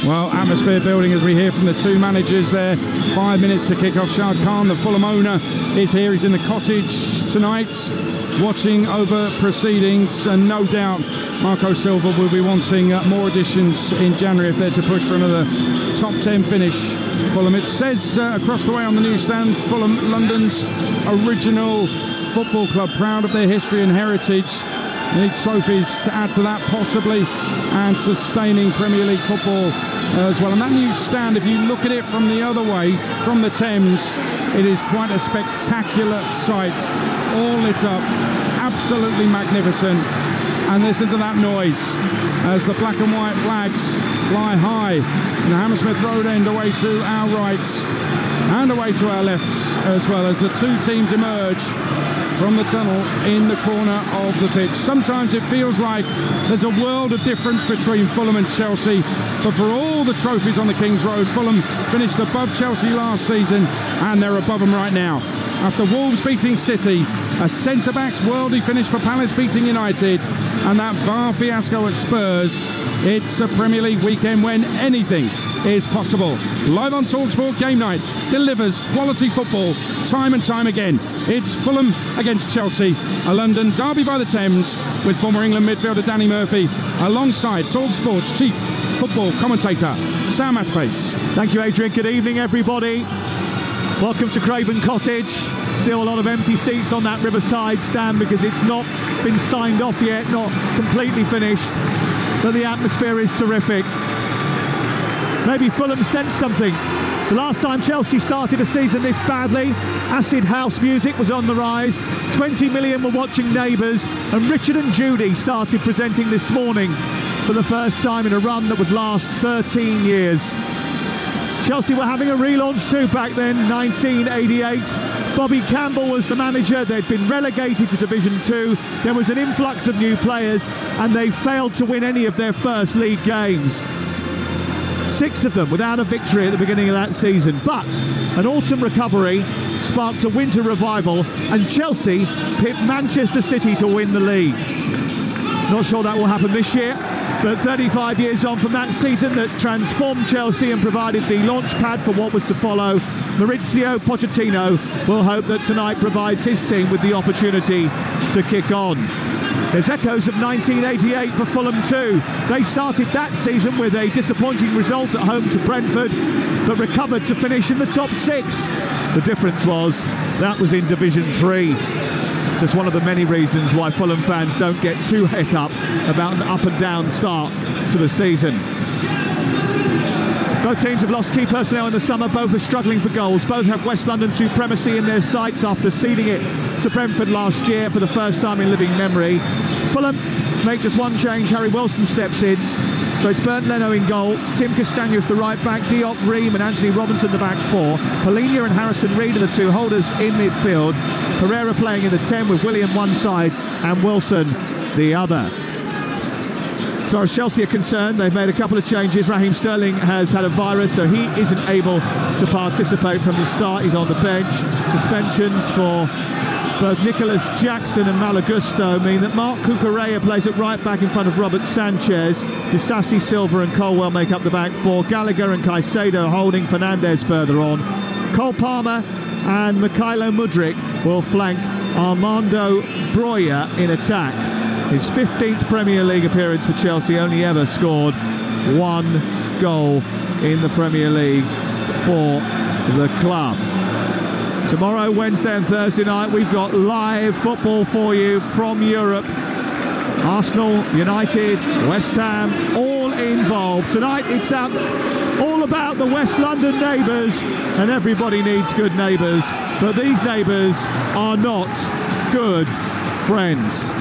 Well, atmosphere building as we hear from the two managers there. 5 minutes to kick off. Shad Khan, the Fulham owner, is here. He's in the cottage tonight, watching over proceedings, and no doubt Marco Silva will be wanting more additions in January if they're to push for another top 10 finish. Fulham, it says across the way on the newsstand, Fulham, London's original football club, proud of their history and heritage. Need trophies to add to that possibly, and sustaining Premier League football as well. And that new stand, if you look at it from the other way, from the Thames, it is quite a spectacular sight, all lit up, absolutely magnificent. And listen to that noise as the black and white flags fly high in the Hammersmith Road end, away to our right and away to our left, as well as the two teams emerge from the tunnel in the corner of the pitch. Sometimes it feels like there's a world of difference between Fulham and Chelsea, but for all the trophies on the King's Road, Fulham finished above Chelsea last season, and they're above them right now. After Wolves beating City, a centre-backs worldly finish for Palace beating United, and that VAR fiasco at Spurs, it's a Premier League weekend when anything is possible. Live on Talksport, Game Night delivers quality football time and time again. It's Fulham against Chelsea, a London derby by the Thames, with former England midfielder Danny Murphy alongside Talksport's chief football commentator Sam Atpace. Thank you, Adrian. Good evening, everybody. Welcome to Craven Cottage. Still a lot of empty seats on that Riverside stand because it's not been signed off yet, not completely finished, but the atmosphere is terrific. Maybe Fulham sensed something. The last time Chelsea started a season this badly, acid house music was on the rise, 20 million were watching Neighbours, and Richard and Judy started presenting this morning for the first time in a run that would last 13 years. Chelsea were having a relaunch too back then, 1988. Bobby Campbell was the manager. They'd been relegated to Division 2. There was an influx of new players, and they failed to win any of their first league games. 6 of them without a victory at the beginning of that season. But an autumn recovery sparked a winter revival, and Chelsea pipped Manchester City to win the league. Not sure that will happen this year, but 35 years on from that season that transformed Chelsea and provided the launch pad for what was to follow, Maurizio Pochettino will hope that tonight provides his team with the opportunity to kick on. There's echoes of 1988 for Fulham too. They started that season with a disappointing result at home to Brentford, but recovered to finish in the top 6. The difference was that was in Division 3. Just one of the many reasons why Fulham fans don't get too het up about an up and down start to the season. Both teams have lost key personnel in the summer. Both are struggling for goals. Both have West London supremacy in their sights after ceding it to Brentford last year for the first time in living memory. Fulham make just one change. Harry Wilson steps in. So it's Bernd Leno in goal, Tim Castagne the right back, Diop, Ream and Anthony Robinson the back 4. Polina and Harrison Reed are the two holders in midfield. Pereira playing in the 10 with William one side and Wilson the other. As far as Chelsea are concerned, they've made a couple of changes. Raheem Sterling has had a virus, so he isn't able to participate from the start. He's on the bench. Suspensions for both Nicholas Jackson and Malagusto mean that Mark Cucurella plays at right back in front of Robert Sanchez. Disasi, Silva and Colwell make up the back 4. Gallagher and Caicedo holding Fernandes further on. Cole Palmer and Mykhailo Mudryk will flank Armando Broja in attack. His 15th Premier League appearance for Chelsea, only ever scored 1 goal in the Premier League for the club. Tomorrow, Wednesday and Thursday night, we've got live football for you from Europe. Arsenal, United, West Ham, all involved. Tonight it's all about the West London neighbours, and everybody needs good neighbours, but these neighbours are not good friends.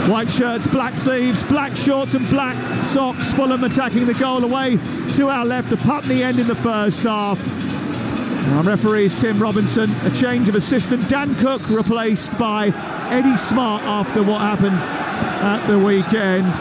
White shirts, black sleeves, black shorts and black socks. Fulham attacking the goal away to our left. The Putney end in the first half. Our referee is Tim Robinson. A change of assistant. Dan Cook replaced by Eddie Smart after what happened at the weekend.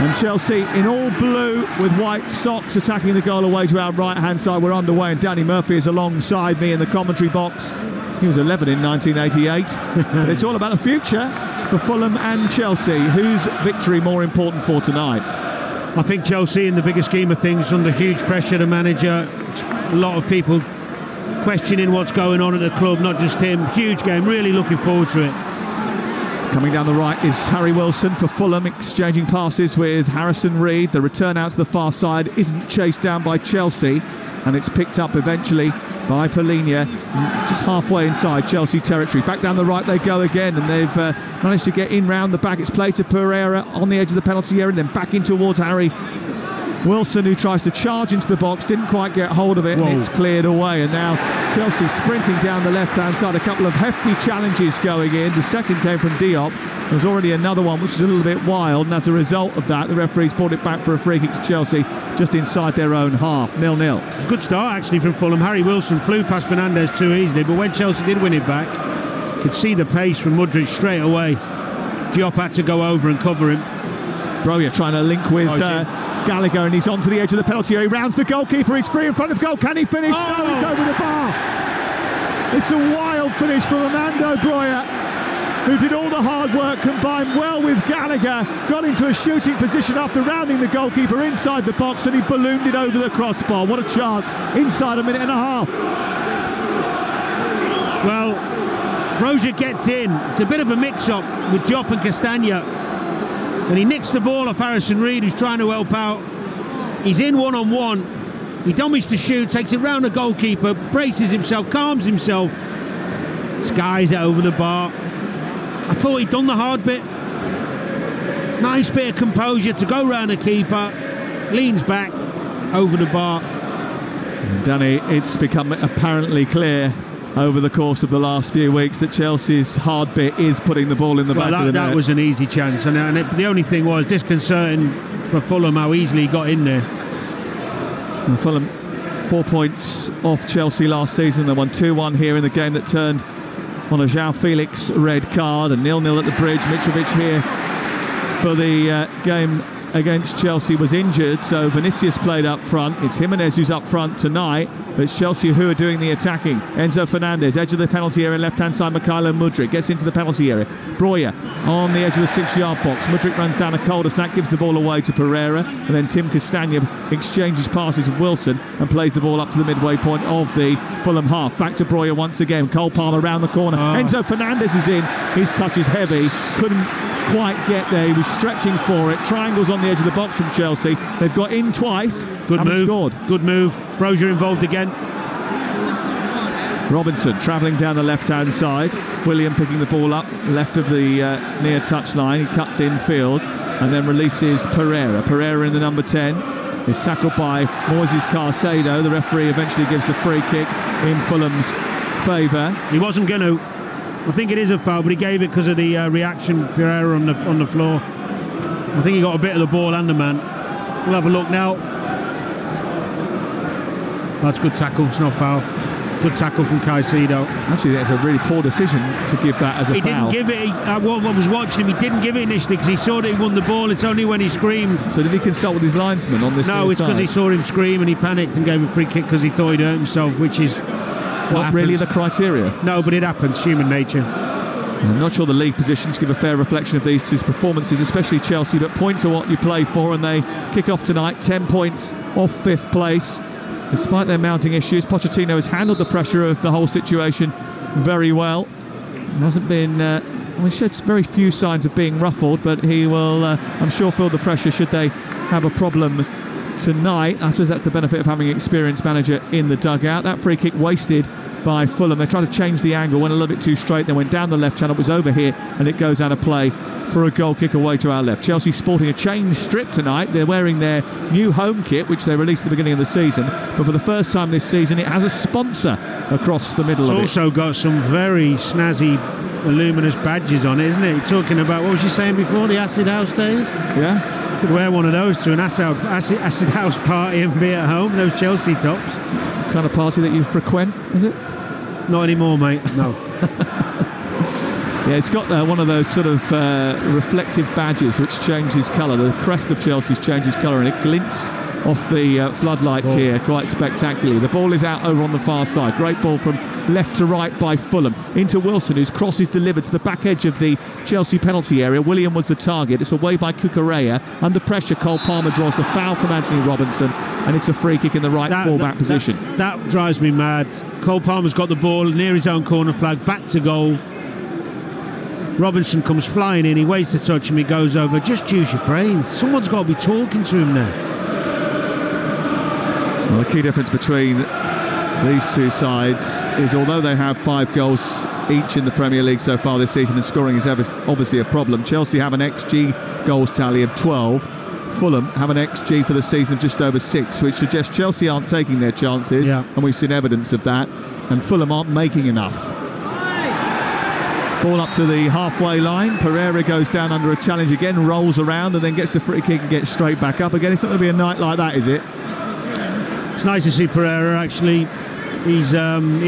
And Chelsea in all blue with white socks attacking the goal away to our right-hand side. We're underway and Danny Murphy is alongside me in the commentary box. He was 11 in 1988, but it's all about the future. for Fulham and Chelsea. Whose victory more important for tonight? I think Chelsea, in the bigger scheme of things, under huge pressure, the manager, a lot of people questioning what's going on at the club, not just him. Huge game, really looking forward to it. Coming down the right is Harry Wilson for Fulham, exchanging passes with Harrison Reed. The return out to the far side isn't chased down by Chelsea, and it's picked up eventually by Polinia, just halfway inside Chelsea territory. Back down the right they go again, and they've managed to get in round the back. It's played to Pereira on the edge of the penalty area, and then back in towards Harry Wilson, who tries to charge into the box, didn't quite get hold of it. Whoa. And it's cleared away, and now Chelsea sprinting down the left-hand side. A couple of hefty challenges going in. The second came from Diop. There's already another one which is a little bit wild, and as a result of that, the referees brought it back for a free kick to Chelsea just inside their own half. 0-0. Good start actually from Fulham. Harry Wilson flew past Fernandes too easily, but when Chelsea did win it back, you could see the pace from Mudryk straight away. Diop had to go over and cover him. Broja trying to link with Gallagher, and he's onto the edge of the penalty area. He rounds the goalkeeper. He's free in front of goal. Can he finish? Oh. No, it's over the bar. It's a wild finish for Armando Broja, who did all the hard work, combined well with Gallagher, got into a shooting position after rounding the goalkeeper inside the box, and he ballooned it over the crossbar. What a chance inside a minute and a half. Well, Broja gets in. It's a bit of a mix-up with Diop and Castagna, and he nicks the ball off Harrison Reed, who's trying to help out. He's in one-on-one. He dummies to shoot, takes it round the goalkeeper, braces himself, calms himself, skies it over the bar. I thought he'd done the hard bit. Nice bit of composure to go round the keeper, leans back over the bar. Danny, it's become apparently clear over the course of the last few weeks that Chelsea's hard bit is putting the ball in the back of the net. That was an easy chance, and the only thing was disconcerting for Fulham how easily he got in there. And Fulham 4 points off Chelsea last season. They won 2-1 here in the game that turned on a João Felix red card, and 0-0 at the Bridge. Mitrovic here for the game against Chelsea was injured, so Vinicius played up front. It's Jimenez who's up front tonight, but it's Chelsea who are doing the attacking. Enzo Fernandez, edge of the penalty area, left-hand side. Mykhailo Mudryk gets into the penalty area. Broja on the edge of the 6-yard box. Mudryk runs down a cul-de-sac, gives the ball away to Pereira, and then Tim Castagna exchanges passes with Wilson and plays the ball up to the midway point of the Fulham half. Back to Broja once again. Cole Palmer around the corner. Enzo Fernandez is in. His touch is heavy. Couldn't quite get there. He was stretching for it. Triangles on the edge of the box from Chelsea. They've got in twice. Good move. Scored. Good move. Broja involved again. Robinson travelling down the left-hand side. William picking the ball up left of the near touchline. He cuts in field and then releases Pereira. Pereira in the number 10 is tackled by Moises Caicedo. The referee eventually gives the free kick in Fulham's favour. He wasn't going to. I think it is a foul, but he gave it because of the reaction Pereira on the floor. I think he got a bit of the ball and the man. We'll have a look now. That's good tackle. It's not foul. Good tackle from Caicedo. Actually, that's a really poor decision to give that as a foul. He didn't give it. I was watching him. He didn't give it initially because he saw that he won the ball. It's only when he screamed. So did he consult with his linesman on this? No, it's because he saw him scream and he panicked and gave a free kick because he thought he'd hurt himself, which is not really the criteria. No, but it happens. Human nature. I'm not sure the league positions give a fair reflection of these two's performances, especially Chelsea, but points are what you play for, and they kick off tonight 10 points off 5th place. Despite their mounting issues, Pochettino has handled the pressure of the whole situation very well. It hasn't been, he sheds very few signs of being ruffled, but he will, I'm sure, feel the pressure should they have a problem tonight. I suppose that's the benefit of having an experienced manager in the dugout. That free kick wasted by Fulham. They tried to change the angle, went a little bit too straight, then went down the left channel, was over here, and it goes out of play for a goal kick away to our left. Chelsea sporting a change strip tonight. They're wearing their new home kit, which they released at the beginning of the season, but for the first time this season it has a sponsor across the middle of it. It's also got some very snazzy luminous badges on it, isn't it? You're talking about, what was you saying before, the Acid House days? Yeah. Could wear one of those to an acid house party and be at home, those Chelsea tops. Kind of party that you frequent, is it? Not anymore, mate, no. Yeah, it's got one of those sort of reflective badges which changes colour. The crest of Chelsea's changes colour and it glints off the floodlights here quite spectacularly. The ball is out over on the far side. Great ball from left to right by Fulham into Wilson, whose cross is delivered to the back edge of the Chelsea penalty area. William was the target. It's away by Cucurella. Under pressure, Cole Palmer draws the foul from Anthony Robinson, and it's a free kick in the right full-back position. That drives me mad. Cole Palmer's got the ball near his own corner flag, back to goal. Robinson comes flying in, he waits to touch him, he goes over. Just use your brains. Someone's got to be talking to him now. Well, the key difference between these two sides is, although they have 5 goals each in the Premier League so far this season, and scoring is obviously a problem, Chelsea have an XG goals tally of 12. Fulham have an XG for the season of just over 6, which suggests Chelsea aren't taking their chances, and we've seen evidence of that, and Fulham aren't making enough. Ball up to the halfway line. Pereira goes down under a challenge again, rolls around and then gets the free kick and gets straight back up again. It's not going to be a night like that, is it? It's nice to see Pereira, actually. He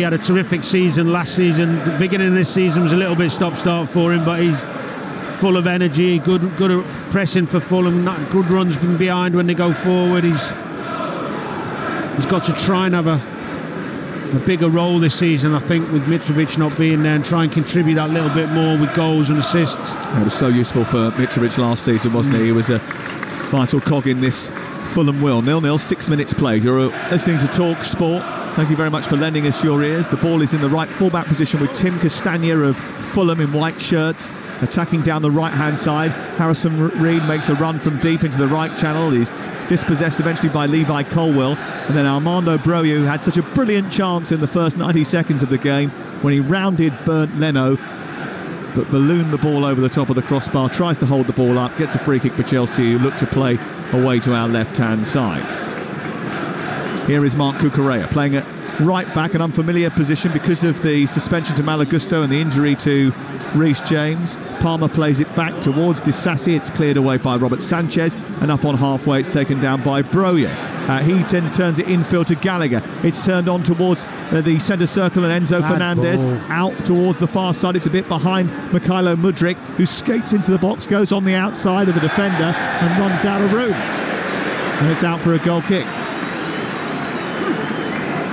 had a terrific season last season. The beginning of this season was a little bit stop-start for him, but he's full of energy, good at pressing for Fulham, good runs from behind when they go forward. He's got to try and have a bigger role this season, I think, with Mitrovic not being there, and try and contribute that little bit more with goals and assists. It was so useful for Mitrovic last season, wasn't he? He was a vital cog in this Fulham will. 0-0, 6 minutes played. You're listening to Talksport. Thank you very much for lending us your ears. The ball is in the right full-back position with Tim Castagna of Fulham in white shirts, attacking down the right-hand side. Harrison Reed makes a run from deep into the right channel. He's dispossessed eventually by Levi Colwill. And then Armando Broja, who had such a brilliant chance in the first 90 seconds of the game when he rounded Bernd Leno, but ballooned the ball over the top of the crossbar, tries to hold the ball up, gets a free kick for Chelsea, who look to play away to our left-hand side. Here is Marc Cucurella playing at right back, an unfamiliar position because of the suspension to Malagusto and the injury to Reece James. Palmer plays it back towards Disasi. It's cleared away by Robert Sanchez, and up on halfway it's taken down by Broja. He then turns it infield to Gallagher. It's turned on towards the centre circle, and Enzo Fernandez out towards the far side. It's a bit behind Mykhailo Mudryk, who skates into the box, goes on the outside of the defender and runs out of room. And it's out for a goal kick.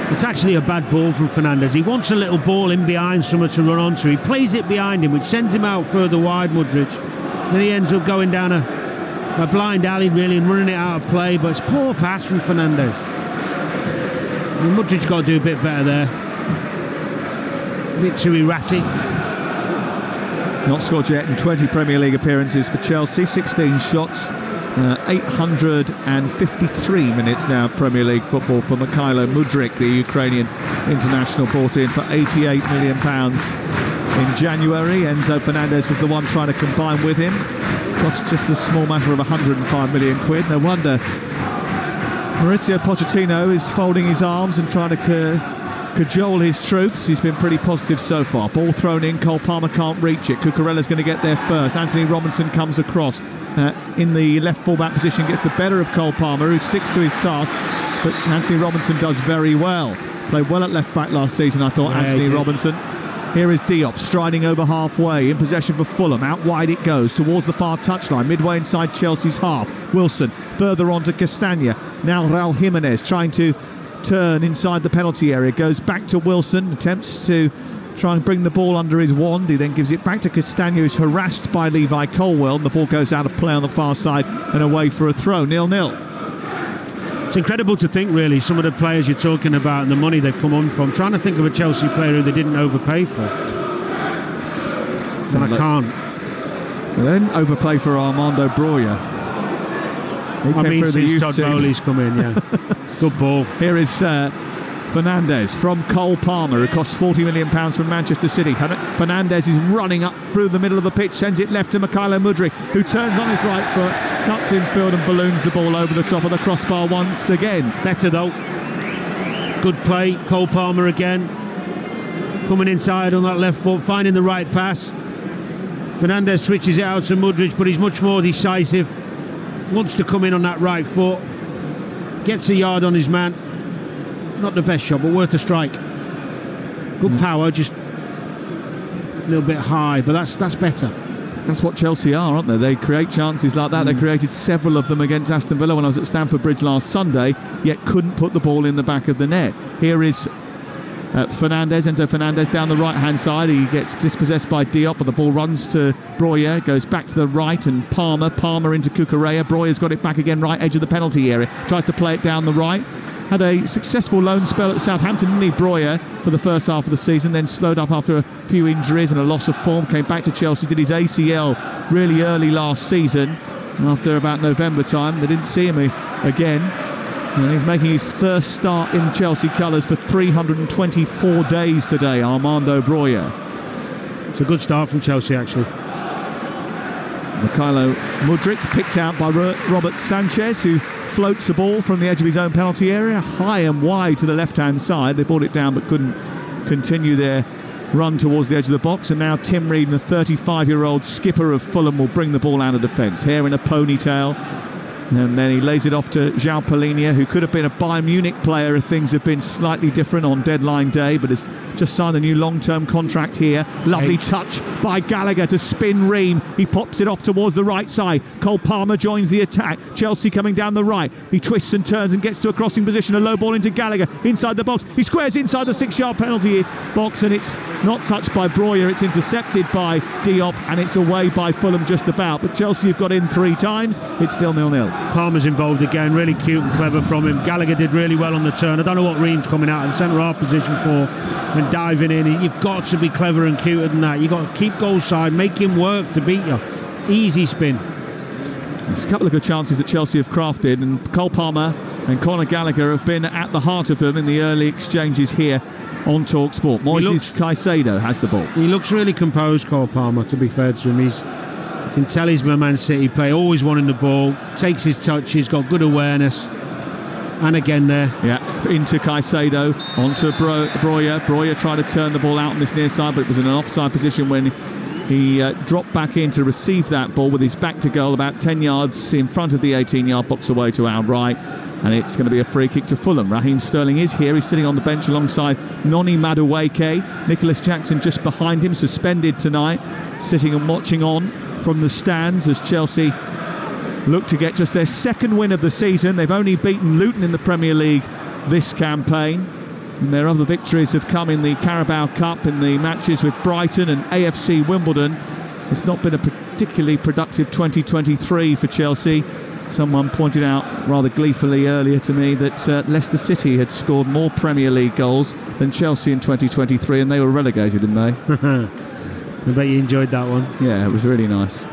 It's actually a bad ball from Fernandez. He wants a little ball in behind someone to run onto. He plays it behind him, which sends him out further wide, Mudryk. Then he ends up going down a blind alley, really, and running it out of play. But it's poor pass from Fernandez. Mudryk's got to do a bit better there. A bit too erratic. Not scored yet in 20 Premier League appearances for Chelsea. 16 shots. 853 minutes now Premier League football for Mykhailo Mudryk, the Ukrainian international, brought in for £88 million in January. Enzo Fernandez was the one trying to combine with him. Cost just the small matter of £105 million. No wonder Mauricio Pochettino is folding his arms and trying to cajole his troops. He's been pretty positive so far. Ball thrown in, Cole Palmer can't reach it. Cucurella's going to get there first. Anthony Robinson comes across in the left full-back position, gets the better of Cole Palmer, who sticks to his task, but Anthony Robinson does very well. Played well at left-back last season, I thought, Anthony Robinson. Here is Diop striding over halfway, in possession for Fulham. Out wide it goes towards the far touchline, midway inside Chelsea's half. Wilson further on to Castagna. Now Raul Jimenez trying to turn inside the penalty area, goes back to Wilson, attempts to try and bring the ball under his wand. He then gives it back to Castagna, who's harassed by Levi Colwill, and the ball goes out of play on the far side and away for a throw. 0-0. It's incredible to think, really, some of the players you're talking about and the money they've come on from. Trying to think of a Chelsea player who they didn't overpay for. And I can't. Well, then overpay for Armando Broja. Since Todd Bowley's come in, yeah. Good ball. Here is Fernandez from Cole Palmer, who cost £40 million from Manchester City. Fernandez is running up through the middle of the pitch, sends it left to Mykhailo Mudryk, who turns on his right foot, cuts in field and balloons the ball over the top of the crossbar once again. Better though. Good play. Cole Palmer again. Coming inside on that left foot, finding the right pass. Fernandez switches it out to Mudryk, but he's much more decisive. Wants to come in on that right foot. Gets a yard on his man. Not the best shot, but worth a strike. Good power, just a little bit high, but that's better. That's what Chelsea are, aren't they? They create chances like that. They created several of them against Aston Villa when I was at Stamford Bridge last Sunday, yet couldn't put the ball in the back of the net. Here is Enzo Fernandez down the right-hand side. He gets dispossessed by Diop, but the ball runs to Breuer, goes back to the right, and Palmer into Cucurella. Breuer's got it back again, right edge of the penalty area. Tries to play it down the right. Had a successful loan spell at Southampton, didn't he, Breuer, for the first half of the season, then slowed up after a few injuries and a loss of form, came back to Chelsea, did his ACL really early last season. After about November time, they didn't see him again. And he's making his first start in Chelsea colours for 324 days today, Armando Breuer. It's a good start from Chelsea, actually. Mykhailo Mudryk picked out by Robert Sanchez, who floats the ball from the edge of his own penalty area, high and wide to the left-hand side. They brought it down but couldn't continue their run towards the edge of the box. And now Tim Reed, the 35-year-old skipper of Fulham, will bring the ball out of defence. Hair in a ponytail. And then he lays it off to João Palhinha, who could have been a Bayern Munich player if things had been slightly different on deadline day, but has just signed a new long-term contract here. Lovely touch by Gallagher to spin Ream. He pops it off towards the right side. Cole Palmer joins the attack. Chelsea coming down the right. He twists and turns and gets to a crossing position. A low ball into Gallagher inside the box. He squares inside the 6-yard penalty box, and it's not touched by Breuer. It's intercepted by Diop, and it's away by Fulham just about. But Chelsea have got in 3 times. It's still 0-0. Palmer's involved again, really cute and clever from him. Gallagher did really well on the turn. I don't know what Ream's coming out in centre-half position for and diving in. You've got to be clever and cuter than that. You've got to keep goal side, make him work to beat you. Easy spin. There's a couple of good chances that Chelsea have crafted, and Cole Palmer and Conor Gallagher have been at the heart of them in the early exchanges here on Talksport. Moises Caicedo has the ball. He looks really composed, Cole Palmer, to be fair to him. You can tell he's a Man City player, always wanting the ball, takes his touches, got good awareness. And again there. Yeah, into Caicedo, onto Breuer. Breuer tried to turn the ball out on this near side, but it was in an offside position when he dropped back in to receive that ball with his back to goal, about 10 yards in front of the 18-yard box away to our right. And it's going to be a free kick to Fulham. Raheem Sterling is here. He's sitting on the bench alongside Noni Madueke. Nicholas Jackson just behind him, suspended tonight, sitting and watching on from the stands as Chelsea look to get just their 2nd win of the season. They've only beaten Luton in the Premier League this campaign, and their other victories have come in the Carabao Cup, in the matches with Brighton and AFC Wimbledon. It's not been a particularly productive 2023 for Chelsea. Someone pointed out rather gleefully earlier to me that Leicester City had scored more Premier League goals than Chelsea in 2023, and they were relegated, didn't they? I bet you enjoyed that one. Yeah, it was really nice.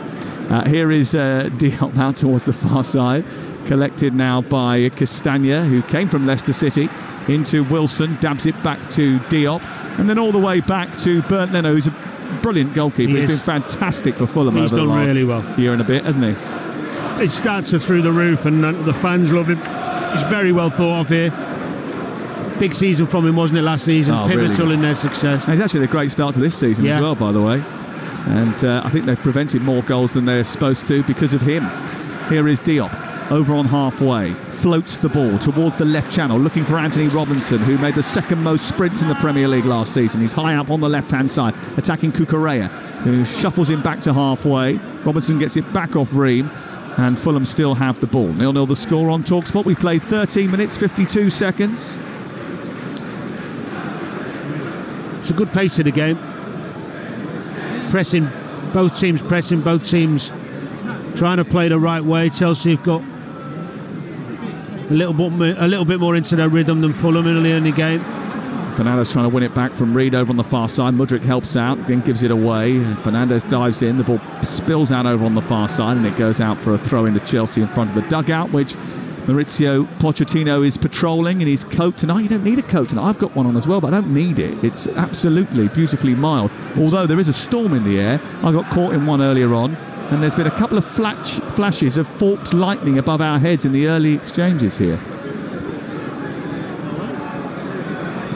Here is Diop out towards the far side, collected now by Castagna, who came from Leicester City, into Wilson, dabs it back to Diop, and then all the way back to Bernd Leno, who's a brilliant goalkeeper. He's been fantastic for Fulham over the last really well. year and a bit, hasn't he? His stats are through the roof, and the fans love him. He's very well thought of here. Big season from him, wasn't it, last season? Pivotal in their success. And it's actually a great start to this season as well, by the way. And I think they've prevented more goals than they're supposed to because of him. Here is Diop, over on halfway, floats the ball towards the left channel, looking for Anthony Robinson, who made the 2nd most sprints in the Premier League last season. He's high up on the left-hand side, attacking Cucurella, who shuffles him back to halfway. Robinson gets it back off Ream, and Fulham still have the ball. 0-0 the score on Talksport. We've played 13 minutes, 52 seconds. It's a good pace of the game. Pressing, both teams trying to play the right way. Chelsea have got a little bit more into their rhythm than Fulham early in the game. Fernandez trying to win it back from Reed over on the far side. Mudryk helps out, then gives it away. Fernandez dives in, the ball spills out over on the far side, and it goes out for a throw into Chelsea in front of the dugout, which Mauricio Pochettino is patrolling in his coat tonight. You don't need a coat tonight. I've got one on as well, but I don't need it. It's absolutely beautifully mild. Although there is a storm in the air. I got caught in one earlier on, and there's been a couple of flashes of forked lightning above our heads in the early exchanges here.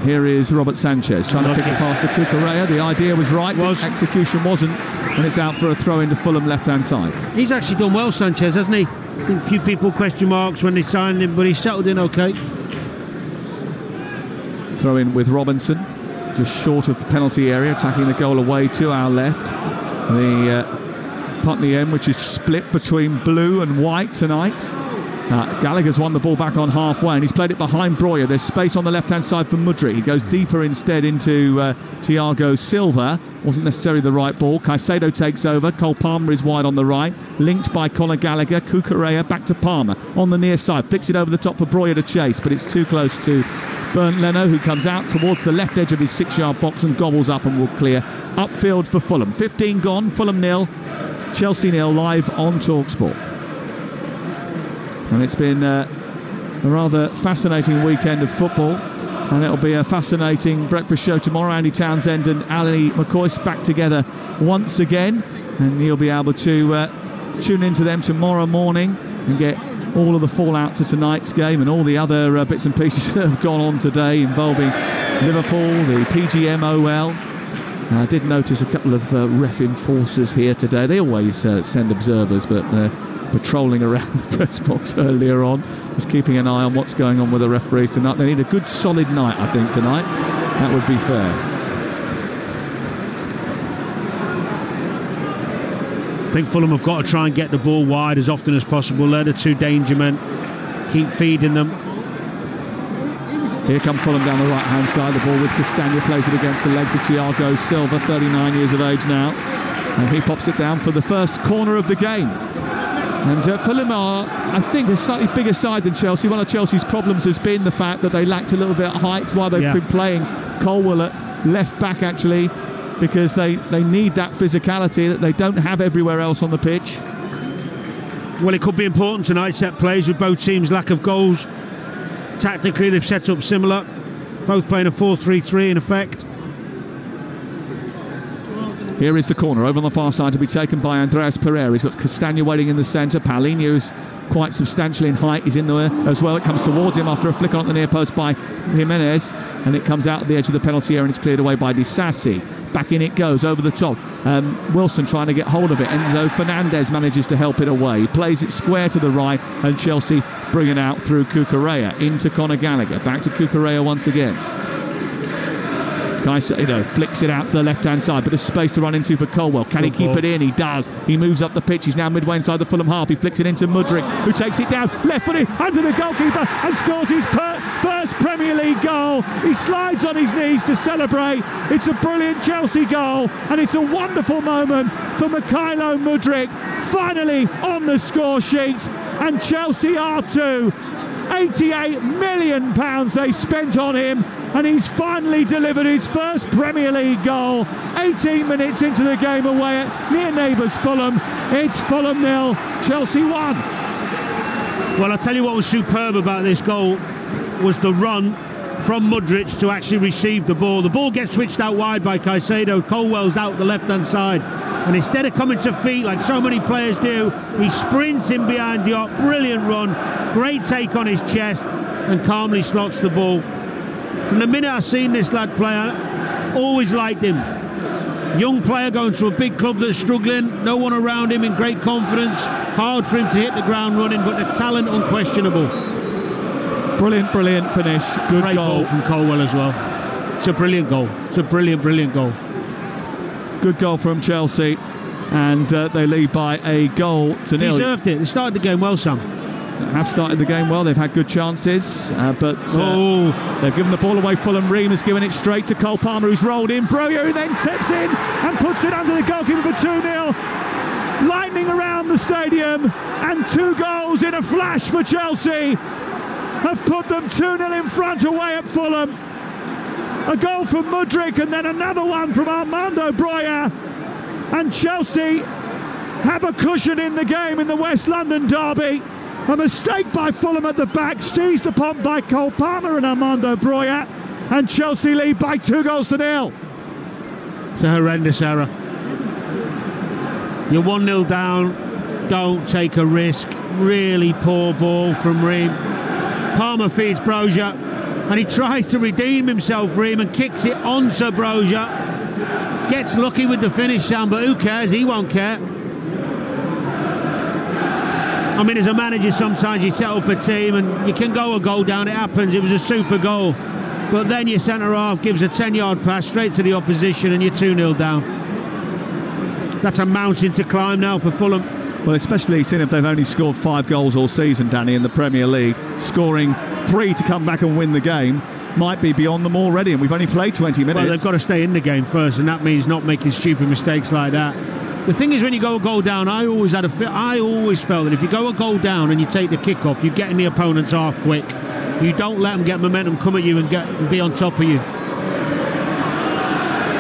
Here is Robert Sanchez trying to pick it past the Cucurella. The idea was right, the execution wasn't, and it's out for a throw into Fulham left-hand side. He's actually done well, Sanchez, hasn't he? I think a few people question marks when they signed him, but he's settled in okay. Throw in with Robinson, just short of the penalty area, attacking the goal away to our left. The Putney End, which is split between blue and white tonight. Gallagher's won the ball back on halfway, and he's played it behind Breuer. There's space on the left-hand side for Mudryk. He goes deeper instead into Thiago Silva. Wasn't necessarily the right ball. Caicedo takes over. Cole Palmer is wide on the right, linked by Conor Gallagher. Cucurella back to Palmer on the near side. Flicks it over the top for Breuer to chase, but it's too close to Bernd Leno, who comes out towards the left edge of his 6-yard box and gobbles up and will clear upfield for Fulham. 15 gone, Fulham 0, Chelsea 0, live on Talksport. And it's been a rather fascinating weekend of football, and it'll be a fascinating breakfast show tomorrow. Andy Townsend and Ali McCoist back together once again, and you'll be able to tune into them tomorrow morning and get all of the fallout to tonight's game and all the other bits and pieces that have gone on today involving Liverpool, the PGMOL. I did notice a couple of ref enforcers here today. They always send observers, but patrolling around the press box earlier on, just keeping an eye on what's going on with the referees tonight. They need a good solid night, I think, tonight. That would be fair. I think Fulham have got to try and get the ball wide as often as possible. They're the two danger men. Keep feeding them. Here come Fulham down the right-hand side. The ball with Castagna, plays it against the legs of Thiago Silva, 39 years of age now. And he pops it down for the first corner of the game. And Fulham are, I think, a slightly bigger side than Chelsea. One of Chelsea's problems has been the fact that they lacked a little bit of height while they've been playing Colwell at left back, actually, because they need that physicality that they don't have everywhere else on the pitch. Well, it could be important tonight, set plays, with both teams' lack of goals. Tactically, they've set up similar, both playing a 4-3-3 in effect. Here is the corner over on the far side to be taken by Andreas Pereira. He's got Castagna waiting in the centre. Paulinho is quite substantially in height. He's in there as well. It comes towards him after a flick on the near post by Jimenez, and it comes out at the edge of the penalty area and it's cleared away by Disasi. Back in it goes, over the top. Wilson trying to get hold of it. Enzo Fernandez manages to help it away. He plays it square to the right, and Chelsea bring it out through Cucurella into Conor Gallagher. Back to Cucurella once again. Caicedo flicks it out to the left-hand side, but there's space to run into for Colwell. Can he keep it in? He does. He moves up the pitch. He's now midway inside the Fulham half. He flicks it into Mudryk, who takes it down, left-footed, under the goalkeeper, and scores his first Premier League goal. He slides on his knees to celebrate. It's a brilliant Chelsea goal, and it's a wonderful moment for Mykhailo Mudryk. Finally on the score sheet, and Chelsea are too. £88 million they spent on him, and he's finally delivered his first Premier League goal 18 minutes into the game away at near neighbours Fulham. It's Fulham 0, Chelsea 1. Well, I'll tell you what was superb about this goal was the run from Mudryk to actually receive the ball. The ball gets switched out wide by Caicedo. Colwell's out the left-hand side, and instead of coming to feet like so many players do, he sprints in behind Diop. Brilliant run, great take on his chest, and calmly slots the ball. From the minute I've seen this lad play, I always liked him. Young player going to a big club that's struggling, no one around him, in great confidence. Hard for him to hit the ground running, but the talent unquestionable. Brilliant finish. Good Great goal from Colwell as well. It's a brilliant goal. It's a brilliant goal. Good goal from Chelsea, and they lead by a goal to nil. Deserved it. They started the game well, Sam. Have started the game well. They've had good chances, but they've given the ball away. Fulham. Ream has given it straight to Cole Palmer, who's rolled in. Breuer, who then steps in and puts it under the goalkeeper for 2-0. Lightning around the stadium, and 2 goals in a flash for Chelsea have put them 2-0 in front away at Fulham. A goal from Mudryk and then another one from Armando Breuer, and Chelsea have a cushion in the game in the West London derby. A mistake by Fulham at the back, seized upon by Cole Palmer and Armando Breuer, and Chelsea lead by 2-0. It's a horrendous error. You're 1-0 down, don't take a risk. Really poor ball from Ream. Palmer feeds Brozier, and he tries to redeem himself, Ream, and kicks it onto Brozier. Gets lucky with the finish, Sam, but who cares? He won't care. I mean, as a manager, sometimes you set up a team and you can go a goal down. It happens. It was a super goal. But then your centre-half gives a 10-yard pass straight to the opposition and you're 2-0 down. that's a mountain to climb now for Fulham. Well, especially seeing if they've only scored 5 goals all season, Danny, in the Premier League, scoring 3 to come back and win the game might be beyond them already, and we've only played 20 minutes. Well, they've got to stay in the game first, and that means not making stupid mistakes like that. The thing is, when you go a goal down, I always felt that if you go a goal down and you take the kick off, you get in the opponent's half quick. You don't let them get momentum, come at you and be on top of you.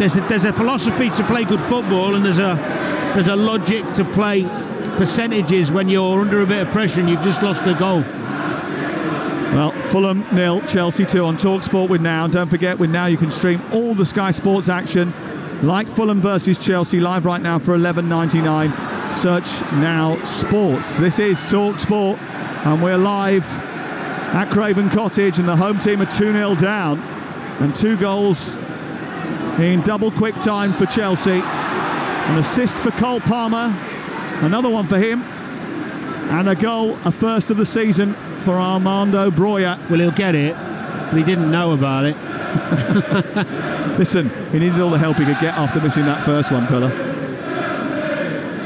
There's a philosophy to play good football, and there's a logic to play percentages when you're under a bit of pressure and you've just lost a goal. Well, Fulham 0, Chelsea 2 on Talksport with Now. Don't forget, with Now you can stream all the Sky Sports action, like Fulham versus Chelsea, live right now for $11.99. Search Now Sports. This is Talksport, and we're live at Craven Cottage, and the home team are 2-0 down, and 2 goals in double quick time for Chelsea. An assist for Cole Palmer, another one for him, and a goal, a first of the season for Armando Broja. Well, he'll get it, but he didn't know about it. Listen, he needed all the help he could get after missing that first one, fella.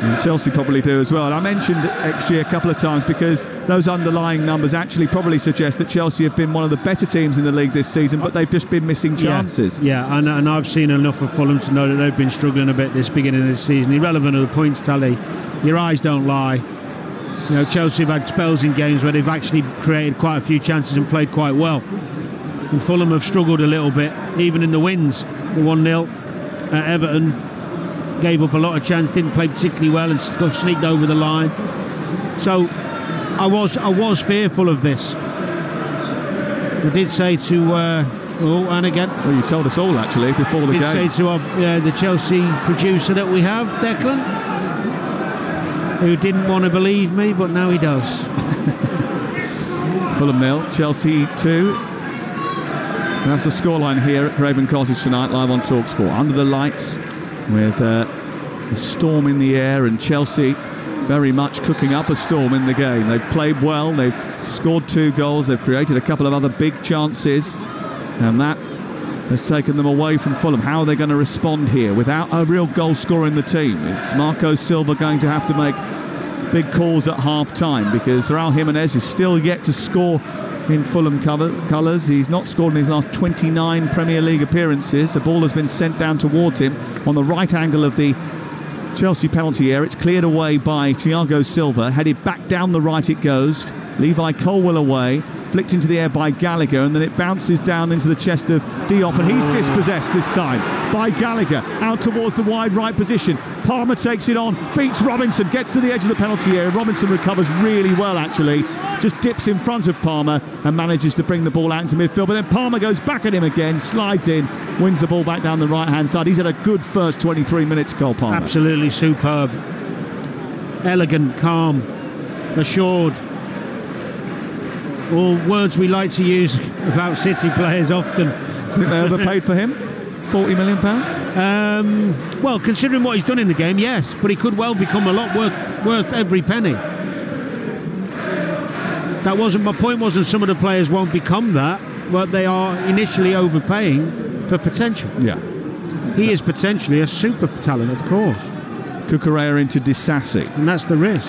And Chelsea probably do as well. And I mentioned XG a couple of times because those underlying numbers actually probably suggest that Chelsea have been one of the better teams in the league this season, but they've just been missing chances. Yeah, and I've seen enough of Fulham to know that they've been struggling a bit this beginning of this season. Irrelevant of the points tally, your eyes don't lie. You know, Chelsea have had spells in games where they've actually created quite a few chances and played quite well. And Fulham have struggled a little bit, even in the wins. The 1-0 at Everton, gave up a lot of chance, didn't play particularly well, and got sneaked over the line. So I was fearful of this. I did say to and again, well, you told us all actually before the game. I did say to the Chelsea producer that we have, Declan, who didn't want to believe me, but now he does. Fulham 0, Chelsea 2. And that's the scoreline here at Craven Cottage tonight, live on Talksport. Under the lights, with a storm in the air, and Chelsea very much cooking up a storm in the game. They've played well, they've scored 2 goals, they've created a couple of other big chances, and that has taken them away from Fulham. How are they going to respond here without a real goal scorer in the team? Is Marco Silva going to have to make big calls at half-time? Because Raul Jimenez is still yet to score in Fulham colours. He's not scored in his last 29 Premier League appearances. The ball has been sent down towards him on the right angle of the Chelsea penalty area. It's cleared away by Thiago Silva. Headed back down the right it goes. Levi Colwill away. Flicked into the air by Gallagher, and then it bounces down into the chest of Diop, and he's dispossessed this time by Gallagher. Out towards the wide right position. Palmer takes it on, beats Robinson, gets to the edge of the penalty area. Robinson recovers really well actually. Just dips in front of Palmer and manages to bring the ball out into midfield, but then Palmer goes back at him again, slides in, wins the ball back down the right hand side. He's had a good first 23 minutes, Cole Palmer. Absolutely superb. Elegant, calm, assured. All words we like to use about City players often. Do you think they overpaid for him? £40 million? Well, considering what he's done in the game, yes, but he could well become a lot worth every penny. That wasn't my point. Wasn't some of the players won't become that, but they are initially overpaying for potential. Yeah, he is potentially a super talent, of course. Cucurella into Disasi, and that's the risk.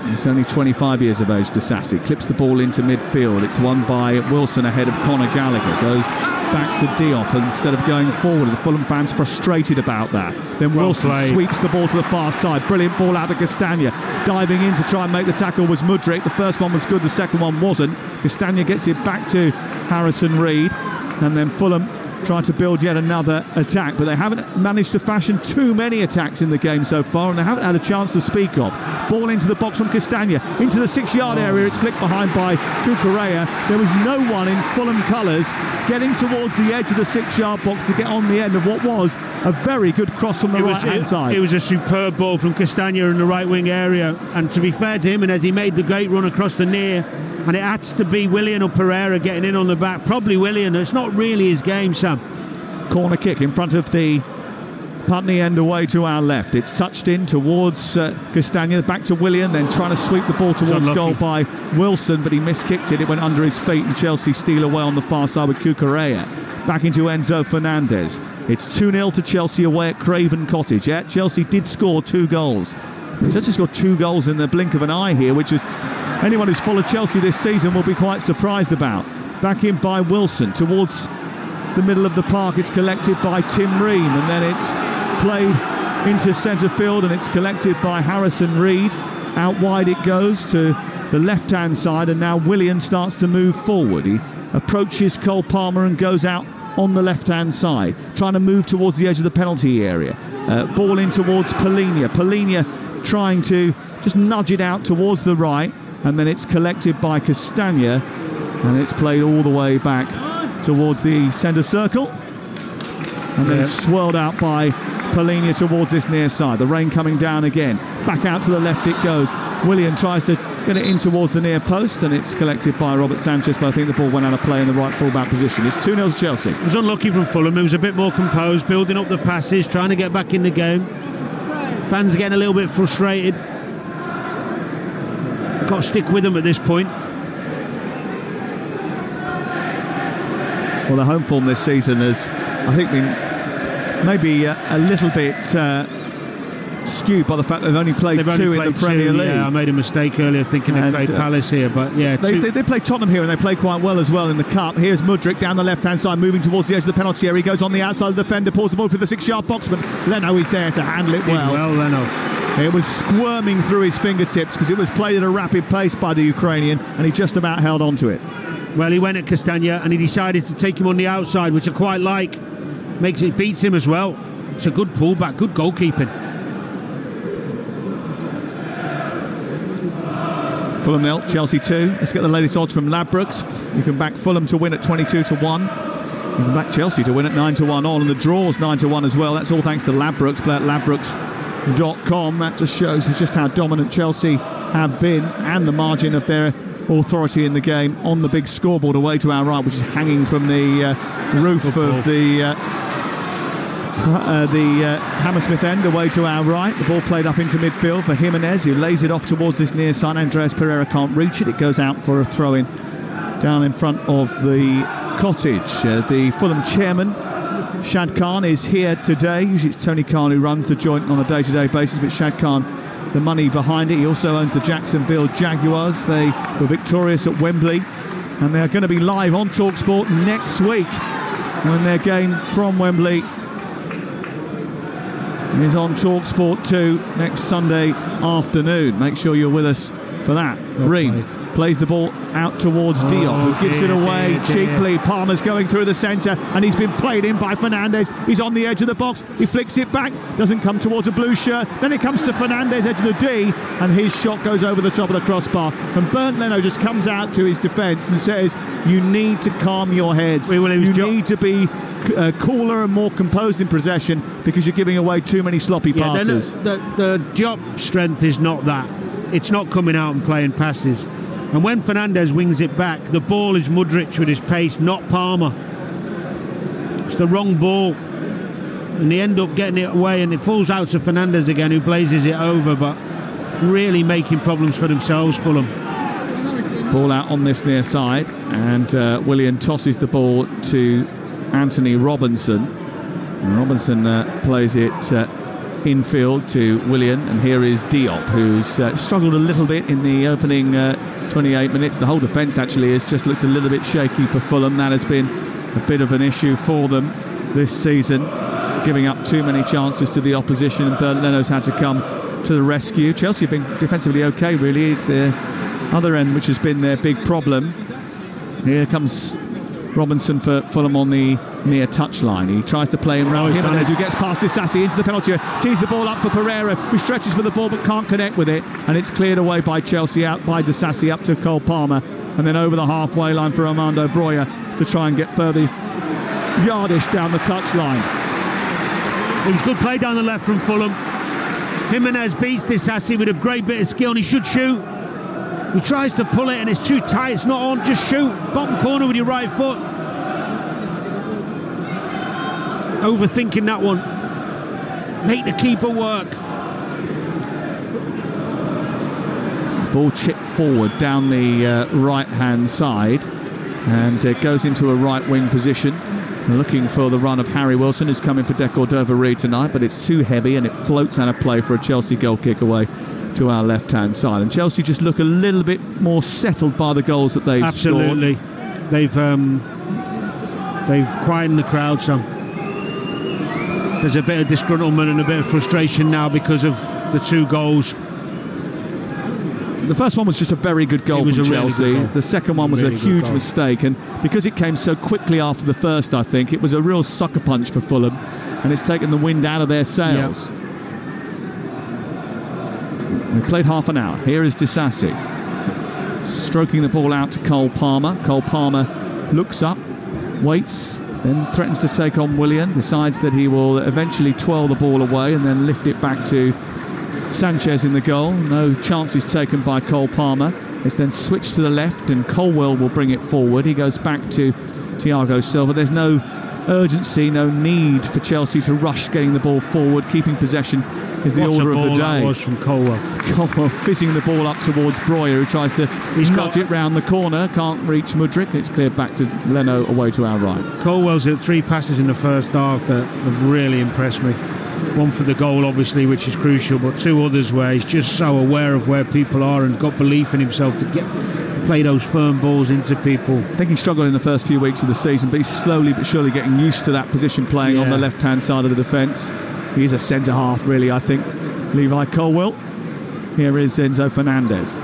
He's only 25 years of age, Disasi. Clips the ball into midfield. It's won by Wilson ahead of Conor Gallagher. Goes back to Diop instead of going forward. The Fulham fans frustrated about that. Then Wilson sweeps the ball to the far side. Brilliant ball out to Castagna. Diving in to try and make the tackle was Mudryk. The first one was good, the second one wasn't. Castagna gets it back to Harrison Reed. And then Fulham try to build yet another attack, but they haven't managed to fashion too many attacks in the game so far, and they haven't had a chance to speak of. Ball into the box from Castagna, into the 6-yard area. It's flicked behind by Cucurella. There was no one in Fulham colours getting towards the edge of the 6-yard box to get on the end of what was a very good cross from the right-hand side. It was a superb ball from Castagna in the right-wing area, and to be fair to him, and as he made the great run across the near, and it had to be Willian or Pereira getting in on the back. Probably Willian. It's not really his game, Sam. Corner kick in front of the Putney end away to our left. It's touched in towards Castagna, back to Willian, then trying to sweep the ball towards goal by Wilson, but he miskicked it. It went under his feet, and Chelsea steal away on the far side with Cucurella. back into Enzo Fernandez. It's 2-0 to Chelsea away at Craven Cottage. Yeah, Chelsea did score 2 goals. Chelsea scored 2 goals in the blink of an eye here, which is anyone who's followed Chelsea this season will be quite surprised about. Back in by Wilson towards the middle of the park. It's collected by Tim Ream, and then it's played into centre field, and it's collected by Harrison Reed. Out wide it goes to the left-hand side, and now Willian starts to move forward. He approaches Cole Palmer and goes out on the left-hand side, trying to move towards the edge of the penalty area. Ball in towards Polina. Polina trying to just nudge it out towards the right, and then it's collected by Castagna, and it's played all the way back towards the centre circle, and then swirled out by Polina towards this near side. The rain coming down again. Back out to the left it goes. Willian tries to get it in towards the near post, and it's collected by Robert Sanchez, but I think the ball went out of play in the right full-back position. It's 2-0 to Chelsea. It was unlucky from Fulham. It was a bit more composed, building up the passes, trying to get back in the game. Fans are getting a little bit frustrated. Got to stick with them at this point. Well, the home form this season has, I think, been maybe a little bit skewed by the fact they've only played 2 in the Premier League. Yeah, I made a mistake earlier thinking they played Palace here, but yeah. They played Tottenham here, and they played quite well as well in the Cup. Here's Mudryk down the left-hand side, moving towards the edge of the penalty area. He goes on the outside of the defender, pulls the ball through the 6-yard box, but Leno is there to handle it well. Well, Leno. It was squirming through his fingertips because it was played at a rapid pace by the Ukrainian, and he just about held on to it. Well, he went at Castagna, and he decided to take him on the outside, which I quite like. Beats him as well. It's a good pullback, good goalkeeping. Fulham 0, Chelsea 2. Let's get the latest odds from Ladbrokes. You can back Fulham to win at 22-1. You can back Chelsea to win at 9-1 all, and the draw's 9-1 as well. That's all thanks to Ladbrokes. Play at ladbrokes.com. That just shows just how dominant Chelsea have been, and the margin of their authority in the game on the big scoreboard away to our right, which is hanging from the roof of the Hammersmith end away to our right. The ball played up into midfield for Jimenez, who lays it off towards this near side. Andreas Pereira can't reach it. It goes out for a throw-in down in front of the Cottage. The Fulham chairman, Shad Khan, is here today. Usually it's Tony Khan who runs the joint on a day-to-day basis, but Shad Khan, the money behind it. He also owns the Jacksonville Jaguars. They were victorious at Wembley, and they're going to be live on Talksport next week when their game from Wembley is on Talksport 2 next Sunday afternoon. Make sure you're with us for that. Ream plays the ball out towards Diop, who gives it away cheaply. Palmer's going through the centre, and he's been played in by Fernandez. He's on the edge of the box. He flicks it back, doesn't come towards a blue shirt. Then it comes to Fernandez, edge of the D, and his shot goes over the top of the crossbar. And Bernd Leno just comes out to his defence and says, you need to calm your heads. You need to be cooler and more composed in possession, because you're giving away too many sloppy passes. The Diop strength is not that. It's not coming out and playing passes. And when Fernandez wings it back, the ball is Mudryk with his pace, not Palmer. It's the wrong ball, and they end up getting it away, and it falls out to Fernandez again, who blazes it over, but really making problems for themselves, Fulham. Ball out on this near side, and Willian tosses the ball to Anthony Robinson. And Robinson plays it infield to Willian, and here is Diop, who's struggled a little bit in the opening 28 minutes. The whole defence actually has just looked a little bit shaky for Fulham. That has been a bit of an issue for them this season, giving up too many chances to the opposition, and Bernd Leno's had to come to the rescue. Chelsea have been defensively okay, really. It's their other end which has been their big problem. Here comes Robinson for Fulham on the near touchline. He tries to play him round Jimenez, who gets past Disasi into the penalty area, tees the ball up for Pereira, who stretches for the ball but can't connect with it, and it's cleared away by Chelsea, out by Disasi up to Cole Palmer, and then over the halfway line for Armando Broja to try and get further yardage down the touchline. It was good play down the left from Fulham. Jimenez beats Disasi with a great bit of skill, and he should shoot. He tries to pull it and it's too tight, it's not on, just shoot. Bottom corner with your right foot. Overthinking that one. Make the keeper work. Ball chipped forward down the right-hand side, and it goes into a right-wing position. looking for the run of Harry Wilson, who's coming for De Cordova-Reid tonight, but it's too heavy and it floats out of play for a Chelsea goal kick away to our left-hand side. And Chelsea just look a little bit more settled by the goals that they've scored. They've quietened the crowd some. There's a bit of disgruntlement and a bit of frustration now because of the 2 goals. The first one was just a very good goal from Chelsea. Really goal. The second one was a huge mistake, and because it came so quickly after the first, I think it was a real sucker punch for Fulham, and it's taken the wind out of their sails. Yep. They played half an hour. Here is Disasi stroking the ball out to Cole Palmer. Cole Palmer looks up, waits, then threatens to take on Willian, decides that he will eventually twirl the ball away and then lift it back to Sanchez in the goal. No chances taken by Cole Palmer. It's then switched to the left and Colwell will bring it forward. He goes back to Thiago Silva. There's no urgency, no need for Chelsea to rush getting the ball forward. Keeping possession is the order of the day. That was from Colwell. Colwell fizzing the ball up towards Breuer, who tries to nudge it round the corner. Can't reach Mudryk. It's cleared back to Leno away to our right. Colwell's had 3 passes in the first half that have really impressed me. One for the goal, obviously, which is crucial, but 2 others where he's just so aware of where people are and got belief in himself to play those firm balls into people. I think he struggled in the first few weeks of the season, but he's slowly but surely getting used to that position playing on the left-hand side of the defence. He's a centre-half, really, I think, Levi Colwell. Here is Enzo Fernandez.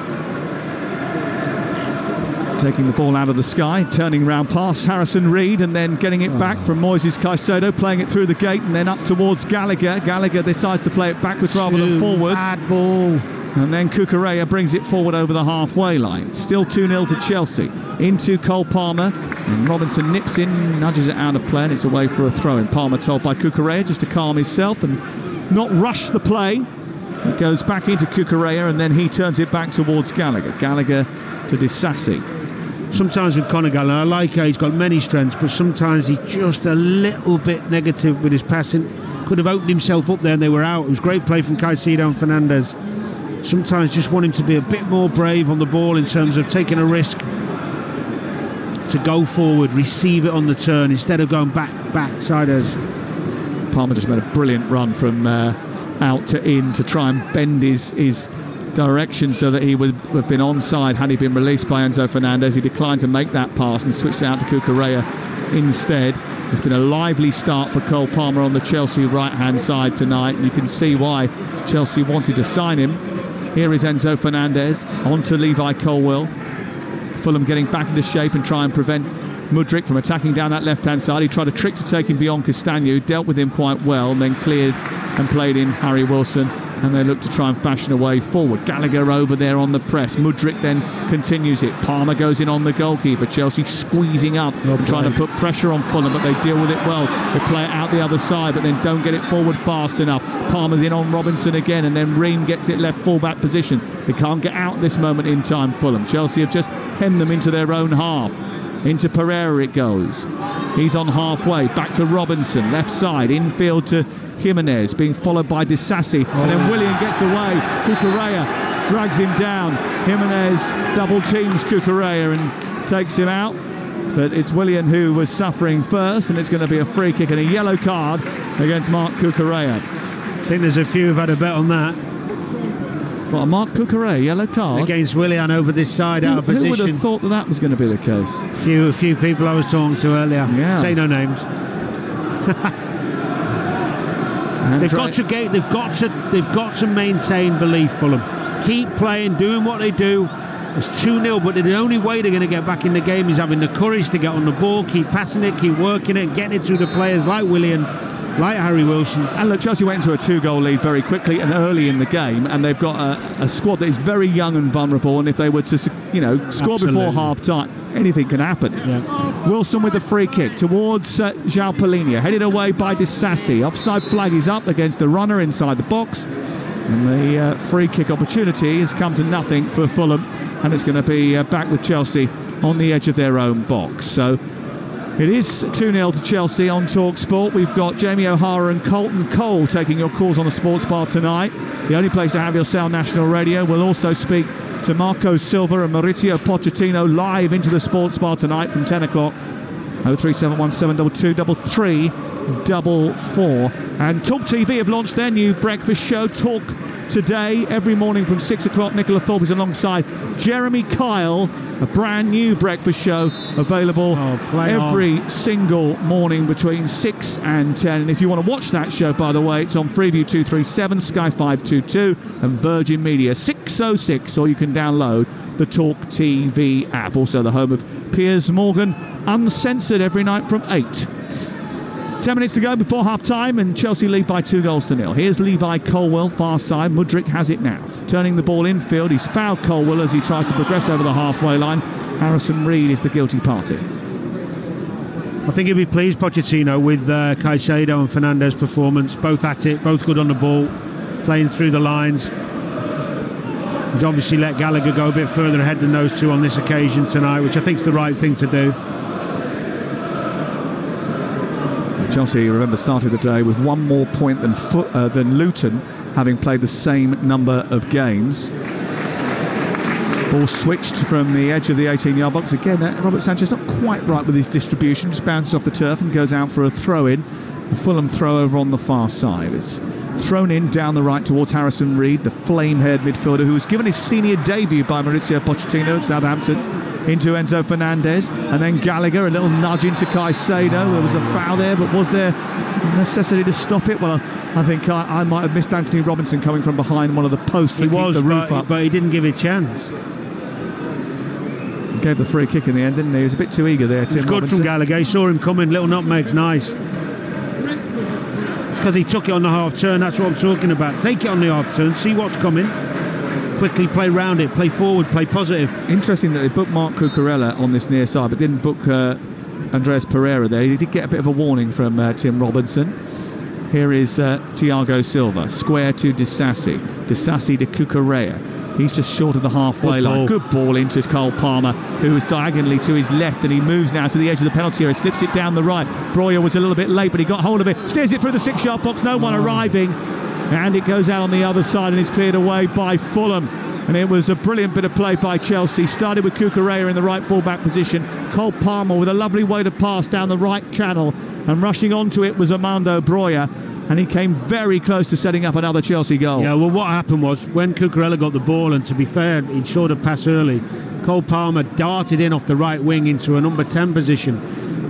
Taking the ball out of the sky, turning round past Harrison Reed and then getting it back from Moises Caicedo, playing it through the gate and then up towards Gallagher. Gallagher decides to play it backwards rather than forwards. Bad ball. And then Cucurella brings it forward over the halfway line. Still 2-0 to Chelsea. Into Cole Palmer. And Robinson nips in, nudges it out of play, and it's away for a throw-in. Palmer told by Cucurella just to calm himself and not rush the play. It goes back into Cucurella and then he turns it back towards Gallagher. Gallagher to Disasi. Sometimes with Conor Gallagher, I like how he's got many strengths, but sometimes he's just a little bit negative with his passing. Could have opened himself up there and they were out. It was great play from Caicedo and Fernandez. Sometimes just want him to be a bit more brave on the ball in terms of taking a risk to go forward, receive it on the turn instead of going backsiders. Palmer just made a brilliant run from out to in to try and bend his direction so that he would have been onside had he been released by Enzo Fernandez. He declined to make that pass and switched out to Cucurella instead. It's been a lively start for Cole Palmer on the Chelsea right-hand side tonight. You can see why Chelsea wanted to sign him. Here is Enzo Fernandez on to Levi Colwell. Fulham getting back into shape and try and prevent Mudryk from attacking down that left-hand side. He tried a trick to take him beyond Castagno, dealt with him quite well, and then cleared and played in Harry Wilson. And they look to try and fashion a way forward. Gallagher over there on the press. Mudryk then continues it. Palmer goes in on the goalkeeper. Chelsea squeezing up and trying to put pressure on Fulham, but they deal with it well. They play it out the other side, but then don't get it forward fast enough. Palmer's in on Robinson again, and then Ream gets it left full-back position. They can't get out at this moment in time, Fulham. Chelsea have just hemmed them into their own half. Into Pereira it goes. He's on halfway. Back to Robinson. Left side. Infield to Jimenez, being followed by Disasi, and then Willian gets away. Cucurella drags him down. Jimenez double teams Cucurella and takes him out, but it's Willian who was suffering first, and it's going to be a free kick and a yellow card against Marc Cucurella. I think there's a few who've had a bet on that. What, a Marc Cucurella yellow card against Willian over this side out of position? Who would have thought that was going to be the case? A few people I was talking to earlier. Yeah. Say no names. They've got to maintain belief, Fulham. Keep playing, doing what they do. It's 2-0, but the only way they're going to get back in the game is having the courage to get on the ball, keep passing it, keep working it, getting it through the players like Willian, like Harry Wilson. And look, Chelsea went into a 2-goal lead very quickly and early in the game, and they've got a squad that is very young and vulnerable, and if they were to score before half-time, anything can happen. Yeah. Wilson with the free kick towards João Palhinha, headed away by Disasi. Offside flag is up against the runner inside the box, and the free kick opportunity has come to nothing for Fulham, and it's going to be back with Chelsea on the edge of their own box. So it is 2-0 to Chelsea on Talksport. We've got Jamie O'Hara and Colton Cole taking your calls on the Sports Bar tonight. The only place to have your Sound National Radio. We'll also speak to Marco Silva and Maurizio Pochettino live into the Sports Bar tonight from 10 o'clock. 03717 722 3344. And Talk TV have launched their new breakfast show, Talk Today, every morning from 6 o'clock. Nicola Thorpe is alongside Jeremy Kyle. A brand new breakfast show available every single morning between 6 and 10. And if you want to watch that show, by the way, it's on Freeview 237, Sky 522 and Virgin Media 606, or you can download the Talk TV app. Also the home of Piers Morgan, uncensored every night from 8. 10 minutes to go before half-time, and Chelsea lead by 2-0. Here's Levi Colwill, far side. Mudryk has it now. Turning the ball infield. He's fouled Colwill as he tries to progress over the halfway line. Harrison Reed is the guilty party. I think he'll be pleased, Pochettino, with Caicedo and Fernandes' performance. Both at it, both good on the ball, playing through the lines. He's obviously let Gallagher go a bit further ahead than those two on this occasion tonight, which I think is the right thing to do. Chelsea, remember, started the day with one more point than Luton, having played the same number of games. Ball switched from the edge of the 18-yard box. Again, Robert Sanchez not quite right with his distribution. Just bounces off the turf and goes out for a throw-in. A Fulham throw over on the far side. It's thrown in down the right towards Harrison Reed, the flame-haired midfielder who was given his senior debut by Maurizio Pochettino at Southampton, into Enzo Fernandez, and then Gallagher, a little nudge into Caicedo. There was a foul there, but was there necessity to stop it? Well, I think I might have missed Anthony Robinson coming from behind one of the posts. He was, the roof up, but he didn't give it a chance. He gave the free kick in the end, didn't he? He was a bit too eager there, Tim Robinson. Good from Gallagher. He saw him coming. Little nutmeg's nice. Because he took it on the half turn. That's what I'm talking about. Take it on the half turn. See what's coming. Quickly play round it, play forward, play positive. Interesting that they booked Marc Cucurella on this near side, but didn't book Andreas Pereira there. He did get a bit of a warning from Tim Robinson. Here is Thiago Silva, square to Disasi to Cucurella. He's just short of the halfway line. Good ball into Cole Palmer, who was diagonally to his left, and he moves now to the edge of the penalty area, slips it down the right. Breuer was a little bit late, but he got hold of it, steers it through the 6-yard box, no one arriving. And it goes out on the other side and it's cleared away by Fulham. And it was a brilliant bit of play by Chelsea. Started with Cucurella in the right full-back position. Cole Palmer with a lovely way to pass down the right channel. And rushing onto it was Armando Breuer. And he came very close to setting up another Chelsea goal. Yeah, well, what happened was when Cucurella got the ball, and to be fair, he'd short a pass early, Cole Palmer darted in off the right wing into a number 10 position.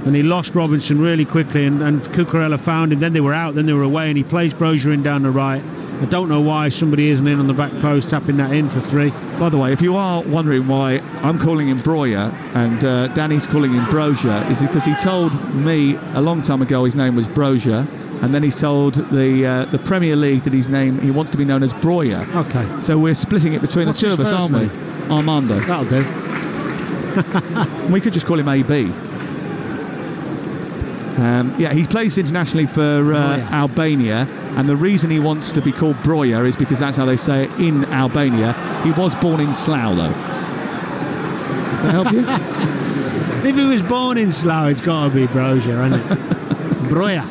And he lost Robinson really quickly, and Cucurella found him. Then they were out, then they were away, and he plays Brozier in down the right. I don't know why somebody isn't in on the back post tapping that in for 3. By the way, if you are wondering why I'm calling him Breuer and Danny's calling him Brozier, is because he told me a long time ago his name was Brozier, and then he's told the Premier League that he wants to be known as Breuer. Okay. So we're splitting it between the two of us, aren't we? Armando. That'll do. We could just call him AB. He plays internationally for Albania, and the reason he wants to be called Breuer is because that's how they say it in Albania. He was born in Slough, though. Does that help you? If he was born in Slough, it's got to be Brozier, hasn't it? Breuer.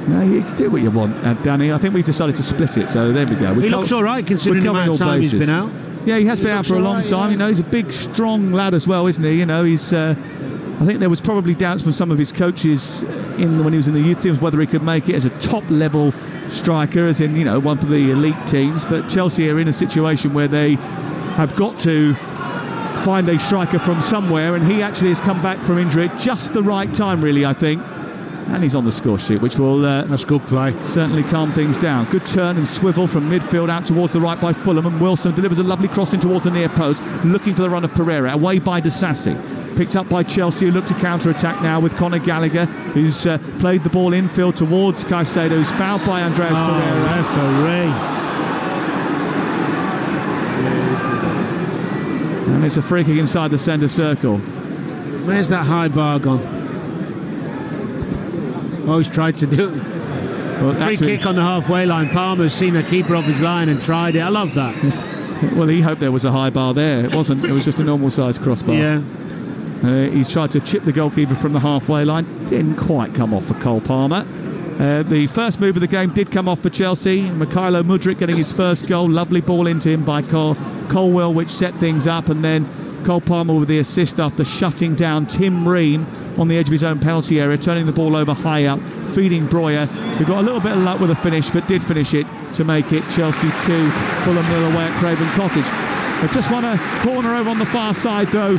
No, you can do what you want, Danny. I think we've decided to split it, so there we go. He looks all right considering the amount of time he's been out. Yeah, he has been out for a long time. You know, he's a big, strong lad as well, isn't he? You know, he's... I think there was probably doubts from some of his coaches when he was in the youth teams whether he could make it as a top-level striker, as in, one for the elite teams. But Chelsea are in a situation where they have got to find a striker from somewhere, and he actually has come back from injury at just the right time, really, I think. And he's on the score sheet, which will that's good play. Certainly calm things down. Good turn and swivel from midfield out towards the right by Fulham, and Wilson delivers a lovely cross in towards the near post, looking for the run of Pereira, away by Disasi. Picked up by Chelsea, who look to counter-attack now with Conor Gallagher, who's played the ball infield towards Caicedo, who's fouled by Andreas Pereira. And it's a free kick inside the centre circle. Where's that high bar gone? Oh, he's tried to do it. Well, free kick on the halfway line. Palmer's seen the keeper off his line and tried it. I love that. Well, he hoped there was a high bar there. It wasn't. It was just a normal-sized crossbar. Yeah. He's tried to chip the goalkeeper from the halfway line. Didn't quite come off for Cole Palmer. The first move of the game did come off for Chelsea. Mykhailo Mudryk getting his first goal. Lovely ball into him by Colwill, which set things up. And then Cole Palmer with the assist after shutting down Tim Ream on the edge of his own penalty area, turning the ball over high up, feeding Breuer, who got a little bit of luck with a finish, but did finish it to make it Chelsea 2, Fulham 0 away at Craven Cottage. They've just won a corner over on the far side, though,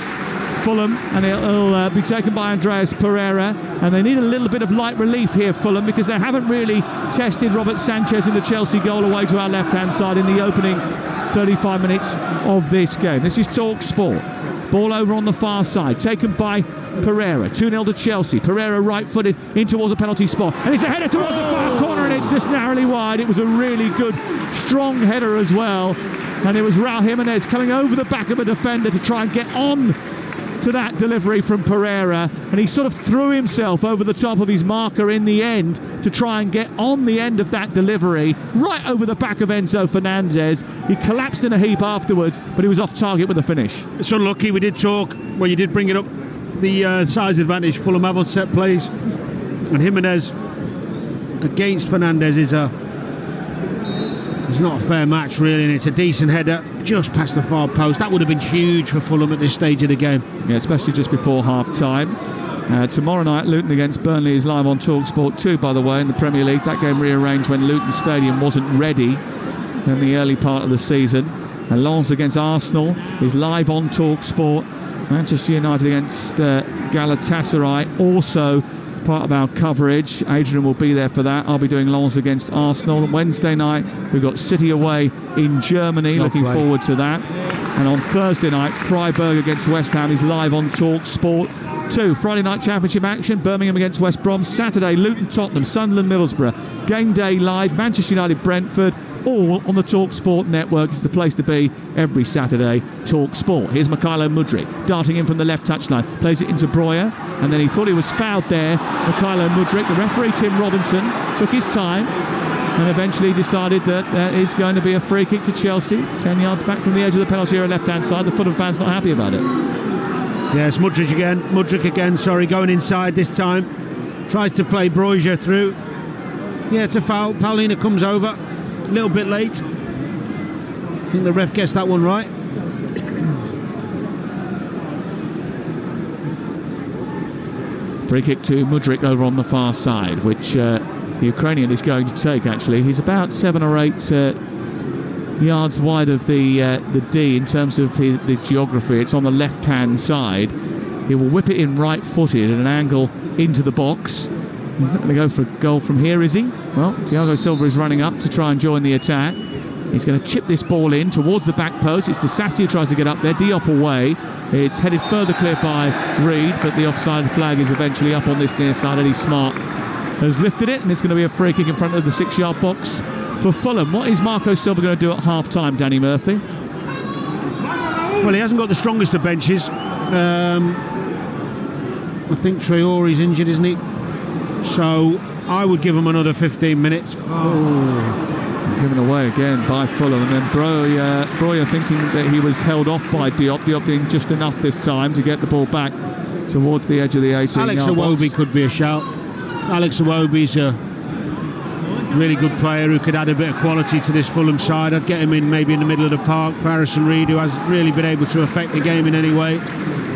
Fulham, and it'll be taken by Andreas Pereira, and they need a little bit of light relief here, Fulham, because they haven't really tested Robert Sanchez in the Chelsea goal away to our left-hand side in the opening 35 minutes of this game. This is Talksport. Ball over on the far side, taken by Pereira. 2-0 to Chelsea. Pereira right-footed in towards a penalty spot, and it's a header towards the far corner, and it's just narrowly wide. It was a really good, strong header as well, and it was Raul Jimenez coming over the back of a defender to try and get on to that delivery from Pereira, and he sort of threw himself over the top of his marker in the end to try and get on the end of that delivery, right over the back of Enzo Fernandez. He collapsed in a heap afterwards, but he was off target with the finish. It's unlucky. We did talk, well, you did bring it up, the size advantage Fulham have on set plays, and Jimenez against Fernandez is not a fair match really, and it's a decent header just past the far post. That would have been huge for Fulham at this stage of the game. Yeah, especially just before half time. Tomorrow night, Luton against Burnley is live on Talksport 2, by the way, in the Premier League. That game rearranged when Luton Stadium wasn't ready in the early part of the season. And Lens against Arsenal is live on Talksport. Manchester United against Galatasaray, also part of our coverage. Adrian will be there for that. I'll be doing Lens against Arsenal. Wednesday night, we've got City away in Germany. Looking forward to that. And on Thursday night, Freiburg against West Ham is live on Talksport 2. Friday night championship action, Birmingham against West Brom. Saturday, Luton Tottenham, Sunderland Middlesbrough. Game day live, Manchester United Brentford, all on the Talksport network. It's the place to be every Saturday. Talksport. Here's Mykhailo Mudryk darting in from the left touchline, plays it into Breuer, and then he thought he was fouled there. Mykhailo Mudryk, the referee Tim Robinson, took his time and eventually decided that there is going to be a free kick to Chelsea, 10 yards back from the edge of the penalty area, left-hand side. The Fulham fans not happy about it. Yes, Mudryk again, going inside this time. Tries to play Breuer through. Yeah, it's a foul. Paulina comes over a little bit late. I think the ref gets that one right. Free kick to Mudryk over on the far side, which the Ukrainian is going to take, actually. He's about 7 or 8 yards wide of the D in terms of the geography. It's on the left-hand side. He will whip it in right-footed at an angle into the box. He's not going to go for a goal from here, is he? Well, Thiago Silva is running up to try and join the attack. He's going to chip this ball in towards the back post. It's Disasi who tries to get up there. Diop away. It's headed further clear by Reed, but the offside flag is eventually up on this near side. Eddie Smart has lifted it, and it's going to be a free kick in front of the 6-yard box for Fulham. What is Marco Silva going to do at half-time, Danny Murphy? Well, he hasn't got the strongest of benches. I think Traore's injured, isn't he? So I would give him another 15 minutes. Given away again by Fulham, and then Breuer thinking that he was held off by Diop. Diop doing just enough this time to get the ball back towards the edge of the 18-yard box. Alex Iwobi could be a shout. Alex Iwobi's a really good player who could add a bit of quality to this Fulham side. I'd get him in maybe in the middle of the park. Harrison Reed, who hasn't really been able to affect the game in any way.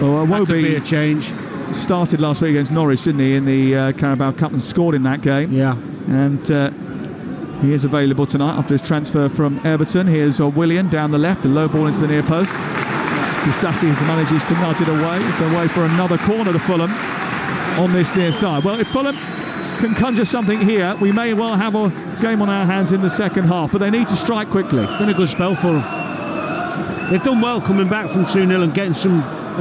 Well, that could be a change. Started last week against Norwich, didn't he, in the Carabao Cup, and scored in that game. Yeah. And he is available tonight after his transfer from Everton. Here's Willian down the left, a low ball into the near post. Disasi manages to nudge it away. It's away for another corner to Fulham on this near side. Well, if Fulham can conjure something here, we may well have a game on our hands in the second half, but they need to strike quickly. It's been a good spell for them. They've done well coming back from 2-0 and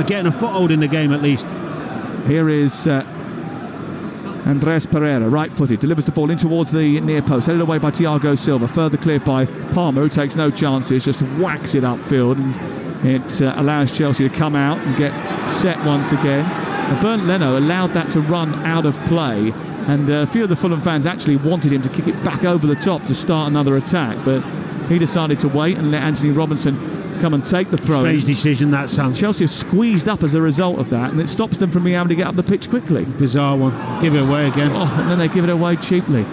getting a foothold in the game at least. Here is Andreas Pereira, right-footed, delivers the ball in towards the near post, headed away by Thiago Silva, further cleared by Palmer, who takes no chances, just whacks it upfield, and it allows Chelsea to come out and get set once again. Bernd Leno allowed that to run out of play, and a few of the Fulham fans actually wanted him to kick it back over the top to start another attack, but he decided to wait and let Anthony Robinson come and take the throw. Strange decision, that sounds. Chelsea have squeezed up as a result of that, and it stops them from being able to get up the pitch quickly. Bizarre one. Give it away again. And then they give it away cheaply.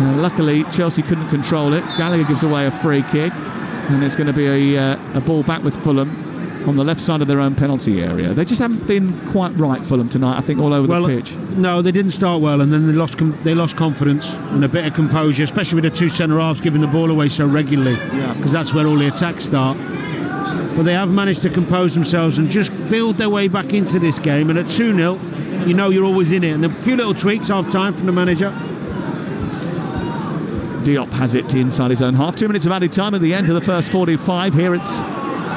Luckily, Chelsea couldn't control it. Gallagher gives away a free kick, and it's going to be a ball back with Fulham on the left side of their own penalty area. They just haven't been quite right, Fulham, tonight, I think, all over the pitch. No, they didn't start well, and then they lost confidence and a bit of composure, especially with the two centre-halves giving the ball away so regularly, because that's where all the attacks start. But they have managed to compose themselves and just build their way back into this game, and at 2-0, you know you're always in it. And a few little tweaks half-time from the manager. Diop has it inside his own half. 2 minutes of added time at the end of the first 45. Here it's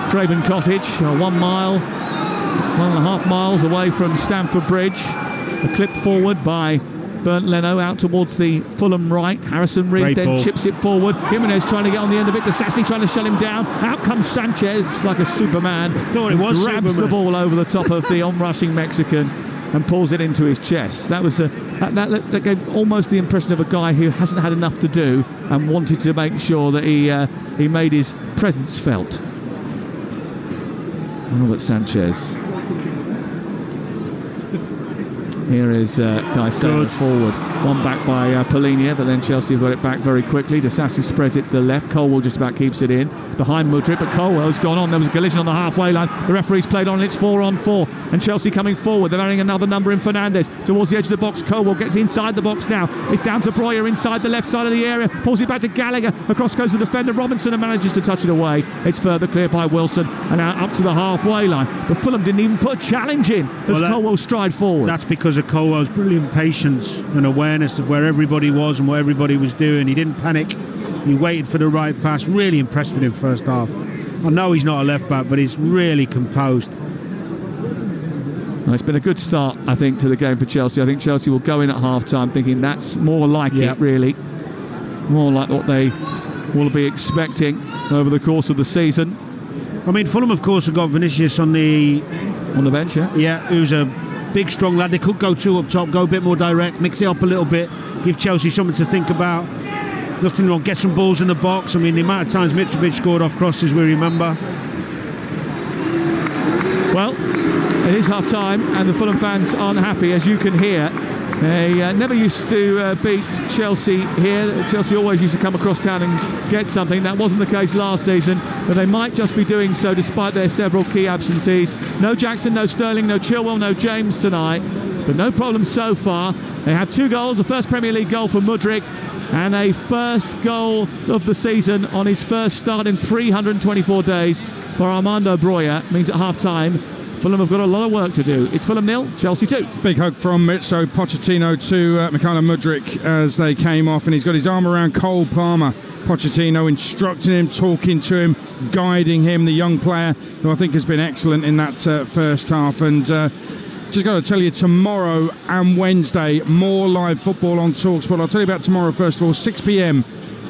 Craven Cottage, 1 mile, 1.5 miles away from Stamford Bridge. A clip forward by Bernd Leno out towards the Fulham right. Harrison Reed then chips it forward. Jimenez trying to get on the end of it. Disasi trying to shut him down. Out comes Sanchez like a Superman. Grabs the ball over the top of the on-rushing Mexican and pulls it into his chest. That was that gave almost the impression of a guy who hasn't had enough to do and wanted to make sure that he made his presence felt. Robert Sanchez. Here is Caicedo forward. One back by Polinia, but then Chelsea got it back very quickly. Disasi spreads it to the left. Colwell just about keeps it in. Behind Mudryk, but Colwell's gone on. There was a collision on the halfway line. The referee's played on, and it's 4-on-4. And Chelsea coming forward. They're adding another number in Fernandes. Towards the edge of the box, Colwell gets inside the box now. It's down to Breuer inside the left side of the area. Pulls it back to Gallagher. Across goes the defender Robinson and manages to touch it away. It's further cleared by Wilson and out up to the halfway line. But Fulham didn't even put a challenge in as Colwell stride forward. That's because of Colwell's brilliant patience and awareness of where everybody was and what everybody was doing. He didn't panic. He waited for the right pass. Really impressed with him first half. I know he's not a left back, but he's really composed. Well, it's been a good start, I think, to the game for Chelsea. I think Chelsea will go in at half-time thinking that's more like it, really. More like what they will be expecting over the course of the season. I mean, Fulham, of course, have got Vinicius on the bench, who's a big, strong lad. They could go two up top, go a bit more direct, mix it up a little bit, give Chelsea something to think about. Nothing wrong, get some balls in the box. I mean, the amount of times Mitrovic scored off crosses, we remember. Well, it is half-time, and the Fulham fans aren't happy, as you can hear. They never used to beat Chelsea here. Chelsea always used to come across town and get something. That wasn't the case last season, but they might just be doing so despite their several key absentees. No Jackson, no Sterling, no Chilwell, no James tonight, but no problem so far. They have 2 goals, the first Premier League goal for Mudryk, and a first goal of the season on his first start in 324 days for Armando Breuer. Means at half-time, Fulham have got a lot of work to do. It's Fulham 0, Chelsea 2. Big hug from Mitso Pochettino to Mikhailo Mudryk as they came off, and he's got his arm around Cole Palmer. Pochettino instructing him, talking to him, guiding him, the young player who I think has been excellent in that first half. And just got to tell you, tomorrow and Wednesday, more live football on Talksport. I'll tell you about tomorrow first of all, 6 p.m.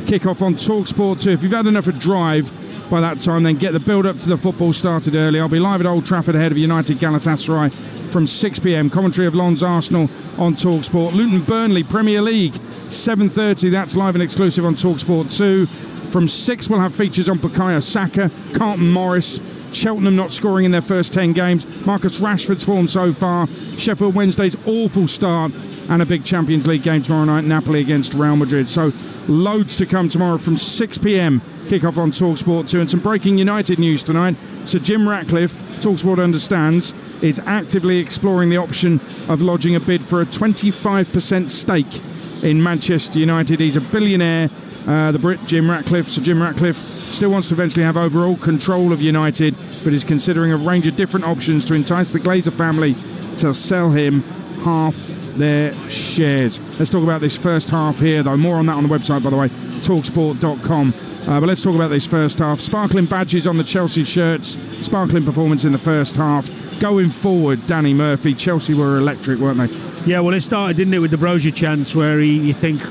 kick-off on Talksport 2. If you've had enough of drive by that time, then get the build-up to the football started early. I'll be live at Old Trafford ahead of United Galatasaray from 6 p.m. Commentary of Lens Arsenal on Talksport. Luton Burnley Premier League 7:30. That's live and exclusive on Talksport 2. From 6 we'll have features on Bukayo Saka, Carlton Morris, Cheltenham not scoring in their first 10 games, Marcus Rashford's form so far, Sheffield Wednesday's awful start, and a big Champions League game tomorrow night, Napoli against Real Madrid. So loads to come tomorrow from 6 p.m. kick-off on Talksport 2. And some breaking United news tonight. Sir Jim Ratcliffe, Talksport understands, is actively exploring the option of lodging a bid for a 25% stake in Manchester United. He's a billionaire, the Brit Jim Ratcliffe. Sir Jim Ratcliffe still wants to eventually have overall control of United, but is considering a range of different options to entice the Glazer family to sell him half their shares. Let's talk about this first half here, though. More on that on the website, by the way, talksport.com. But let's talk about this first half. Sparkling badges on the Chelsea shirts. Sparkling performance in the first half. Going forward, Danny Murphy. Chelsea were electric, weren't they? Yeah, well, it started, didn't it, with the Brozier chance where you think,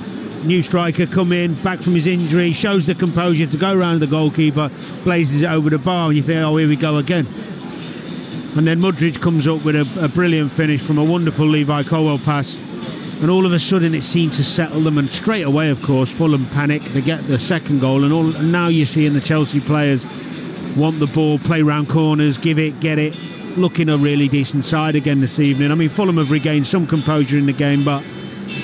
new striker come in, back from his injury, shows the composure to go around the goalkeeper, blazes it over the bar, and you think, oh, here we go again. And then Mudryk comes up with a brilliant finish from a wonderful Levi Colwell pass. And all of a sudden it seemed to settle them, and straight away, of course, Fulham panic. They get the second goal, and now you're seeing the Chelsea players want the ball, play round corners, give it, get it, looking a really decent side again this evening. I mean, Fulham have regained some composure in the game, but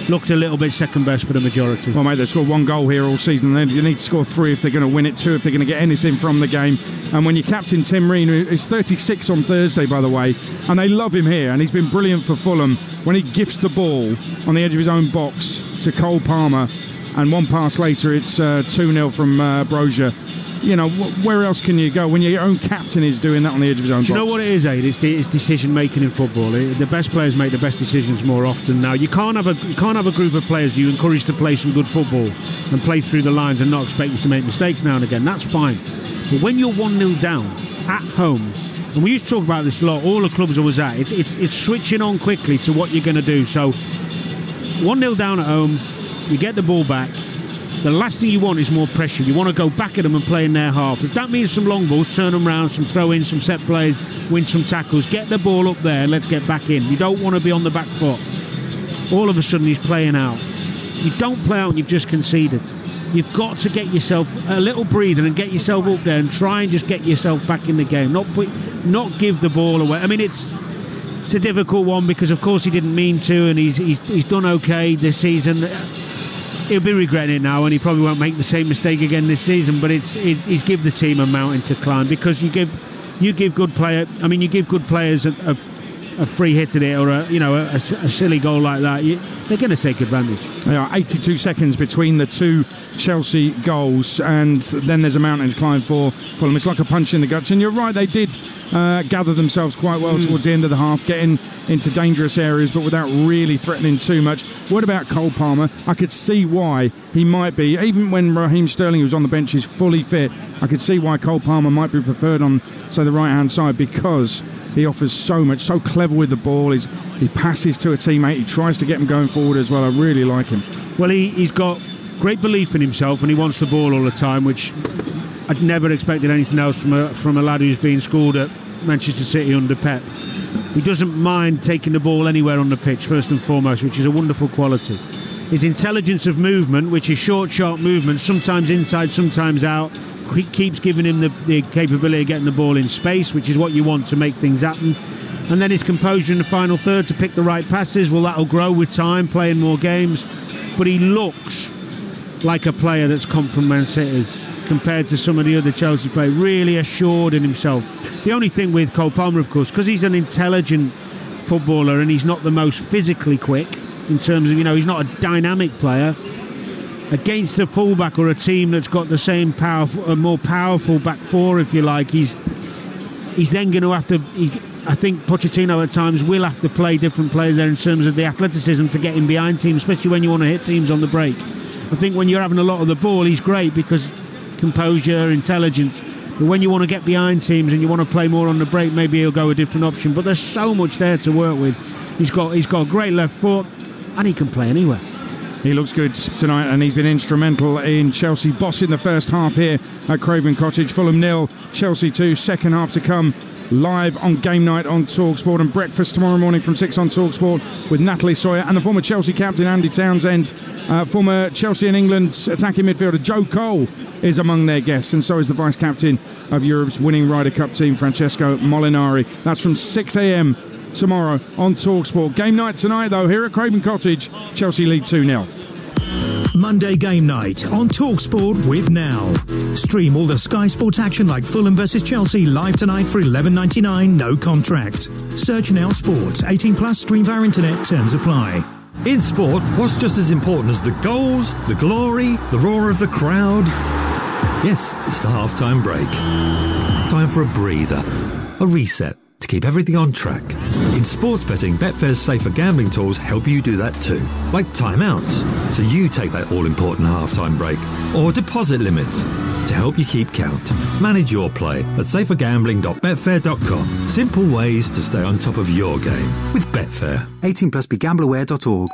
looked a little bit second best for the majority. Well, mate, they've scored 1 goal here all season. They need to score 3 if they're going to win it, 2 if they're going to get anything from the game. And when your captain, Tim Ream, who's 36 on Thursday, by the way, and they love him here, and he's been brilliant for Fulham, when he gifts the ball on the edge of his own box to Cole Palmer, and 1 pass later, it's 2-0 from Brozier. You know, where else can you go when your own captain is doing that on the edge of his own box? Do you know what it is, Aid? It's decision making in football. The best players make the best decisions more often now. You can't have a group of players you encourage to play some good football and play through the lines and not expect you to make mistakes now and again. That's fine. But when you're 1-0 down at home, and we used to talk about this a lot, all the clubs I was at, it's switching on quickly to what you're going to do. So 1-0 down at home, you get the ball back. The last thing you want is more pressure. You want to go back at them and play in their half. If that means some long balls, turn them round, some throw-ins, some set plays, win some tackles, get the ball up there, let's get back in. You don't want to be on the back foot. All of a sudden he's playing out. You don't play out when you've just conceded. You've got to get yourself a little breather and get yourself up there and try and just get yourself back in the game. Not give the ball away. I mean, it's a difficult one because, of course, he didn't mean to, and he's done okay this season. He'll be regretting it now, and he probably won't make the same mistake again this season. But he's give the team a mountain to climb, because you give good players a free hit at it, or a silly goal like that. They're going to take advantage. They are 82 seconds between the 2 Chelsea goals, and then there's a mountain to climb for Fulham. It's like a punch in the guts, and you're right, they did gather themselves quite well towards the end of the half, getting into dangerous areas but without really threatening too much. What about Cole Palmer? I could see why he might be, even when Raheem Sterling, who's on the bench, is fully fit, I could see why Cole Palmer might be preferred on, say, the right-hand side, because he offers so much, so clever with the ball. He passes to a teammate, he tries to get him going forward as well. I really like him. Well, he's got great belief in himself, and he wants the ball all the time, which I'd never expected anything else from a lad who's been schooled at Manchester City under Pep. He doesn't mind taking the ball anywhere on the pitch, first and foremost, which is a wonderful quality. His intelligence of movement, which is short, sharp movement, sometimes inside, sometimes out, keeps giving him the capability of getting the ball in space, which is what you want to make things happen. And then his composure in the final third to pick the right passes, well, that'll grow with time, playing more games. But he looks like a player that's come from Man City compared to some of the other Chelsea players, really assured in himself. The only thing with Cole Palmer, of course, because he's an intelligent footballer and he's not the most physically quick in terms of, he's not a dynamic player, against a fullback or a team that's got the same a more powerful back four, if you like, he's then going to have to, I think Pochettino at times will have to play different players there in terms of the athleticism to get in behind teams, especially when you want to hit teams on the break. I think when you're having a lot of the ball, he's great because composure, intelligence. But when you want to get behind teams and you want to play more on the break, maybe he'll go a different option. But there's so much there to work with. He's got a great left foot, and he can play anywhere. He looks good tonight, and he's been instrumental in Chelsea bossing the first half here at Craven Cottage. Fulham 0, Chelsea 2. Second half to come live on Game Night on Talksport, and breakfast tomorrow morning from 6 on Talksport with Natalie Sawyer and the former Chelsea captain Andy Townsend. Former Chelsea and England attacking midfielder Joe Cole is among their guests, and so is the vice captain of Europe's winning Ryder Cup team, Francesco Molinari. That's from 6 a.m. tomorrow on Talksport. Game night tonight, though, here at Craven Cottage. Chelsea lead 2-0. Monday Game Night on Talksport with Now. Stream all the Sky Sports action like Fulham versus Chelsea live tonight for $11.99, no contract. Search Now Sports. 18 plus. Stream via internet. Terms apply. In sport, what's just as important as the goals, the glory, the roar of the crowd? Yes, it's the half-time break. Time for a breather, a reset, to keep everything on track. In sports betting, Betfair's safer gambling tools help you do that too, like timeouts, so you take that all-important half-time break, or deposit limits to help you keep count. Manage your play at safergambling.betfair.com. Simple ways to stay on top of your game with Betfair. 18 plus begambleaware.org.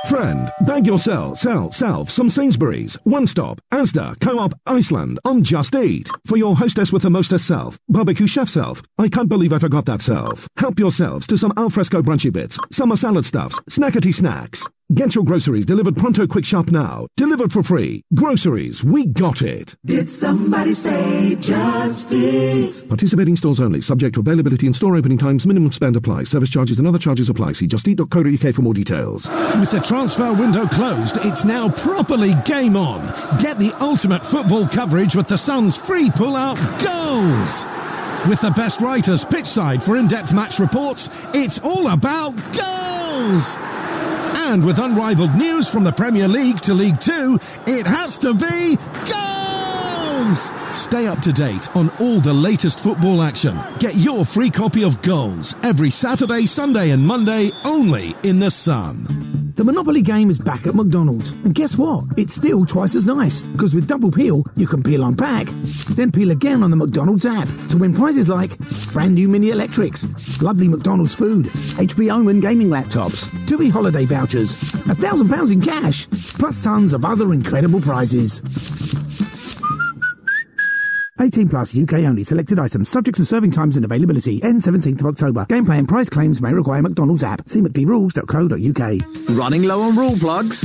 Friend, bag yourself some Sainsbury's, One Stop, Asda, Co-op, Iceland on Just Eat. For your hostess with the mostest self, barbecue chef self. I can't believe I forgot that self. Help yourselves to some alfresco brunchy bits, summer salad stuffs, snackety snacks. Get your groceries delivered pronto quick shop now. Delivered for free. Groceries, we got it. Did somebody say Just Eat? Participating stores only. Subject to availability and store opening times. Minimum spend applies. Service charges and other charges apply. See justeat.co.uk for more details. With the transfer window closed, it's now properly game on. Get the ultimate football coverage with the Sun's free pull-out goals. With the best writers pitchside for in-depth match reports, it's all about goals. And with unrivaled news from the Premier League to League Two, it has to be goals! Stay up to date on all the latest football action. Get your free copy of Goals every Saturday, Sunday and Monday only in the Sun. The Monopoly game is back at McDonald's. And guess what? It's still twice as nice. Because with double peel, you can peel on pack, then peel again on the McDonald's app to win prizes like brand new mini electrics, lovely McDonald's food, HP Omen gaming laptops, TUI holiday vouchers, £1,000 in cash, plus tons of other incredible prizes. 18 plus, UK only. Selected items, subject to serving times and availability. End 17th of October. Gameplay and price claims may require McDonald's app. See mcdrules.co.uk. Running low on rule plugs?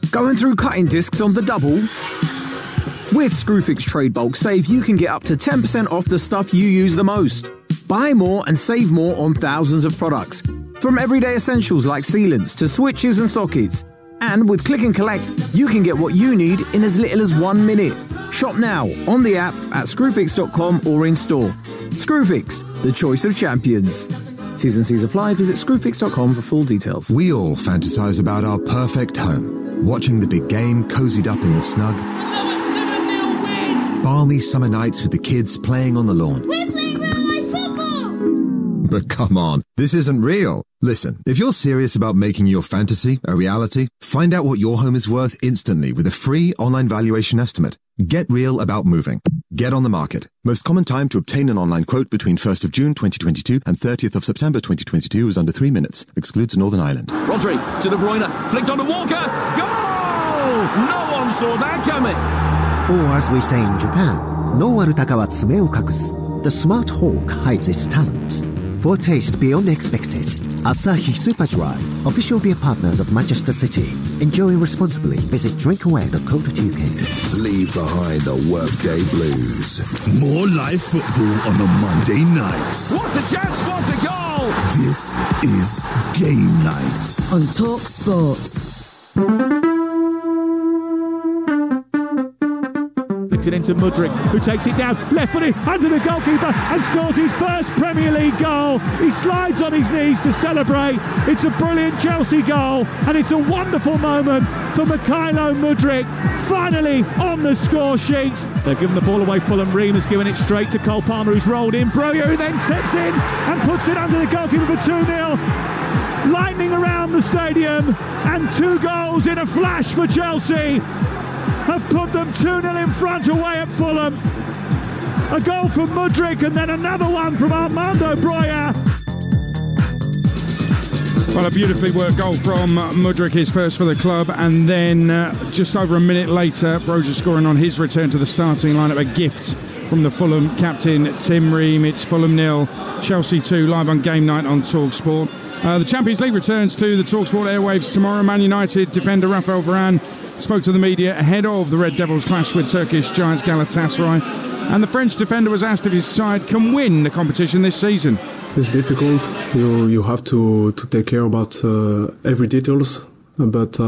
Going through cutting discs on the double? With Screwfix Trade Bulk Save, you can get up to 10% off the stuff you use the most. Buy more and save more on thousands of products. From everyday essentials like sealants to switches and sockets. And with Click and Collect, you can get what you need in as little as 1 minute. Shop now on the app at screwfix.com or in store. Screwfix, the choice of champions. T's and C's apply. Visit screwfix.com for full details. We all fantasize about our perfect home. Watching the big game cozied up in the snug. Another 7-0 win! Balmy summer nights with the kids playing on the lawn. We're playing real-life football! But come on, this isn't real. Listen, if you're serious about making your fantasy a reality, find out what your home is worth instantly with a free online valuation estimate. Get real about moving. Get on the market. Most common time to obtain an online quote between 1st of June 2022 and 30th of September 2022 is under 3 minutes. Excludes Northern Ireland. Rodri to De Bruyne. Flicked on to Walker. Goal! No one saw that coming. Or as we say in Japan, no warutaka wa tsume o kakusu. The smart hawk hides its talents. For taste beyond expected, Asahi Superdry, official beer partners of Manchester City. Enjoy responsibly. Visit drinkaware.co.uk. Leave behind the workday blues. More live football on a Monday night. What a chance, what a goal! This is Game Night. On Talksport. It into Mudryk, who takes it down, left-footed, under the goalkeeper, and scores his first Premier League goal. He slides on his knees to celebrate. It's a brilliant Chelsea goal, and it's a wonderful moment for Mykhailo Mudryk, finally on the score sheet. They've given the ball away, Fulham. Ream has given it straight to Cole Palmer, who's rolled in. Broja, who then steps in and puts it under the goalkeeper for 2-0. Lightning around the stadium, and 2 goals in a flash for Chelsea have put them 2-0 in front away at Fulham. A goal from Mudryk and then another one from Armando Broja. Well, a beautifully worked goal from Mudryk, his first for the club, and then just over a minute later, Broja scoring on his return to the starting lineup, a gift from the Fulham captain Tim Ream. It's Fulham 0, Chelsea 2, live on Game Night on Talksport. The Champions League returns to the Talksport airwaves tomorrow. Man United defender Rafael Varane spoke to the media ahead of the Red Devils' clash with Turkish giants Galatasaray, and the French defender was asked if his side can win the competition this season. It's difficult. You have to take care about every details, but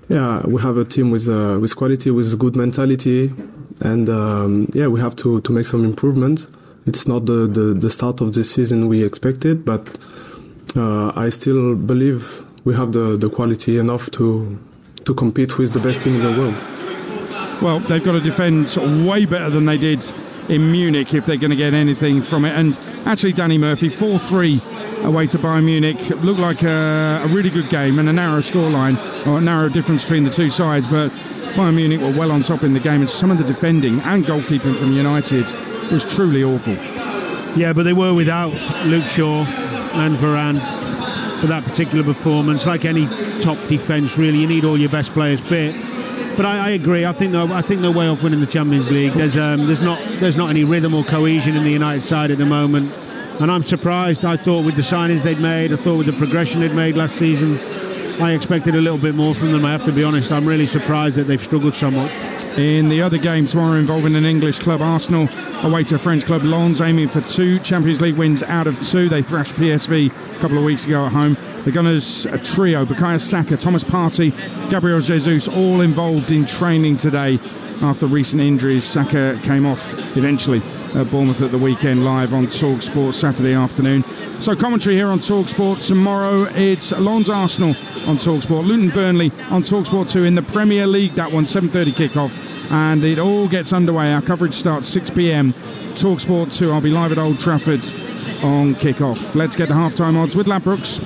yeah, we have a team with quality, with good mentality, and yeah, we have to make some improvements. It's not the start of the season we expected, but I still believe we have the quality enough to compete with the best team in the world. Well, they've got to defend way better than they did in Munich if they're going to get anything from it. And actually, Danny Murphy, 4-3 away to Bayern Munich. Looked like a really good game and a narrow scoreline, or a narrow difference between the two sides. But Bayern Munich were well on top in the game, and some of the defending and goalkeeping from United was truly awful. Yeah, but they were without Luke Shaw and Varane for that particular performance. Like any top defence, really, you need all your best players fit. But I agree. I think they're way off winning the Champions League. There's not any rhythm or cohesion in the United side at the moment, and I'm surprised. I thought with the signings they'd made, I thought with the progression they'd made last season, I expected a little bit more from them, I have to be honest. I'm really surprised that they've struggled so much. In the other game tomorrow involving an English club, Arsenal away to French club Lens, aiming for 2 Champions League wins out of 2. They thrashed PSV a couple of weeks ago at home. The Gunners, a trio, Bukayo Saka, Thomas Partey, Gabriel Jesus, all involved in training today after recent injuries. Saka came off eventually at Bournemouth at the weekend, live on Talksport Saturday afternoon. So commentary here on Talksport. Tomorrow it's Lens Arsenal on Talksport, Luton Burnley on Talksport 2 in the Premier League. That one 7:30 kickoff, and it all gets underway. Our coverage starts 6 p.m. Talksport 2. I'll be live at Old Trafford on kickoff. Let's get the halftime odds with Ladbrokes.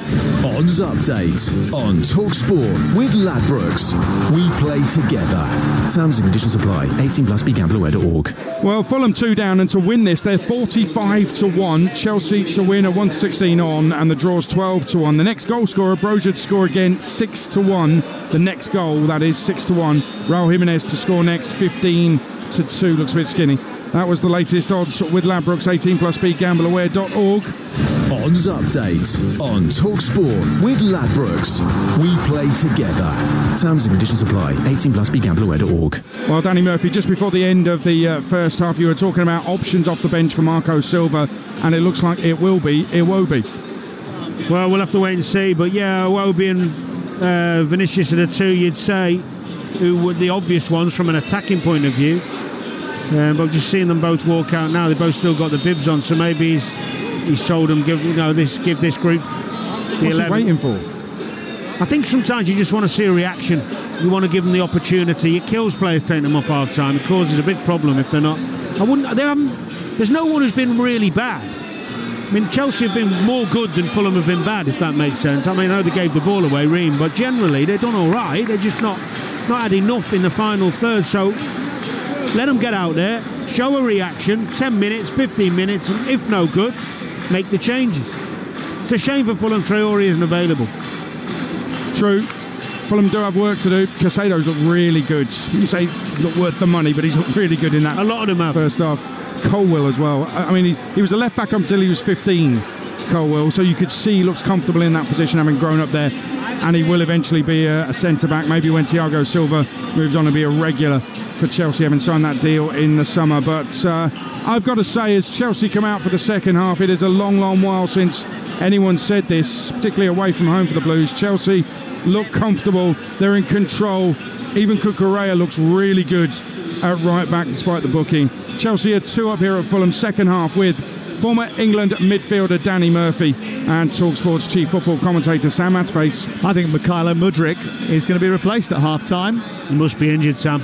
Odds update on Talksport with Ladbrokes. We play together. Terms and conditions apply. 18 plus. BeGambleAware.org. Well, Fulham 2 down, and to win this, they're 45-1. Chelsea to win at 116 on, and the draw's 12-1. The next goal scorer, Brozier to score again, 6-1. The next goal, that is 6-1. Raul Jimenez to score next, 15-2. Looks a bit skinny. That was the latest odds with Ladbrokes. 18 plus. BeGambleAware.org. Odds update on Talksport with Ladbrokes. We play together. Terms and conditions apply. 18 plus. BeGambleAware.org. Well, Danny Murphy, just before the end of the first half, you were talking about options off the bench for Marco Silva, and it looks like it will be Iwobi. Well, we'll have to wait and see, but yeah, Iwobi and Vinicius are the 2 you'd say who were the obvious ones from an attacking point of view. But just seeing them both walk out now, they both still got the bibs on, so maybe he's told them, give this group the 11. What's he waiting for? I think sometimes you just want to see a reaction. You want to give them the opportunity. It kills players taking them off half time. It causes a big problem if they're not. There's no one who's been really bad. I mean, Chelsea have been more good than Fulham have been bad, if that makes sense. I mean, I know they gave the ball away, Ream, but generally they've done all right. They're just not had enough in the final third. So let them get out there, show a reaction, 10 minutes, 15 minutes, and if no good, make the changes. It's a shame for Fulham Traore isn't available. True. Fulham do have work to do. Casado's looked really good. You can say not worth the money, but he's looked really good in that. A lot of them have. First half. Colwill as well. I mean, he was a left back until he was 15, Colwill, so you could see he looks comfortable in that position, having grown up there, and he will eventually be a centre back, maybe when Thiago Silva moves on to be a regular for Chelsea, having signed that deal in the summer. But I've got to say, as Chelsea come out for the second half, it is a long while since anyone said this, particularly away from home for the Blues. Chelsea look comfortable, they're in control. Even Cucurella looks really good at right back despite the booking. Chelsea are 2 up here at Fulham, second half, with former England midfielder Danny Murphy and Talksport's chief football commentator Sam Matface. I think Mykhailo Mudryk is going to be replaced at half time. He must be injured, Sam.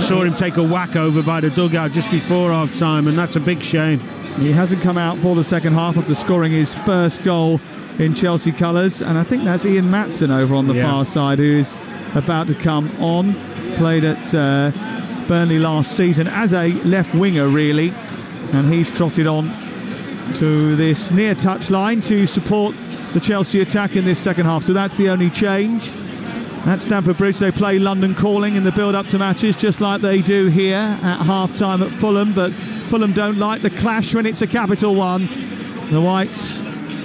Saw him take a whack over by the dugout just before half time, and that's a big shame. He hasn't come out for the second half after scoring his first goal in Chelsea colours, and I think that's Ian Matson over on the far side, who is about to come on. Played at Burnley last season as a left winger, really, and he's trotted on to this near touchline to support the Chelsea attack in this second half. So that's the only change. At Stamford Bridge they play London Calling in the build-up to matches, just like they do here at half-time at Fulham, but Fulham don't like the clash when it's a capital one. The Whites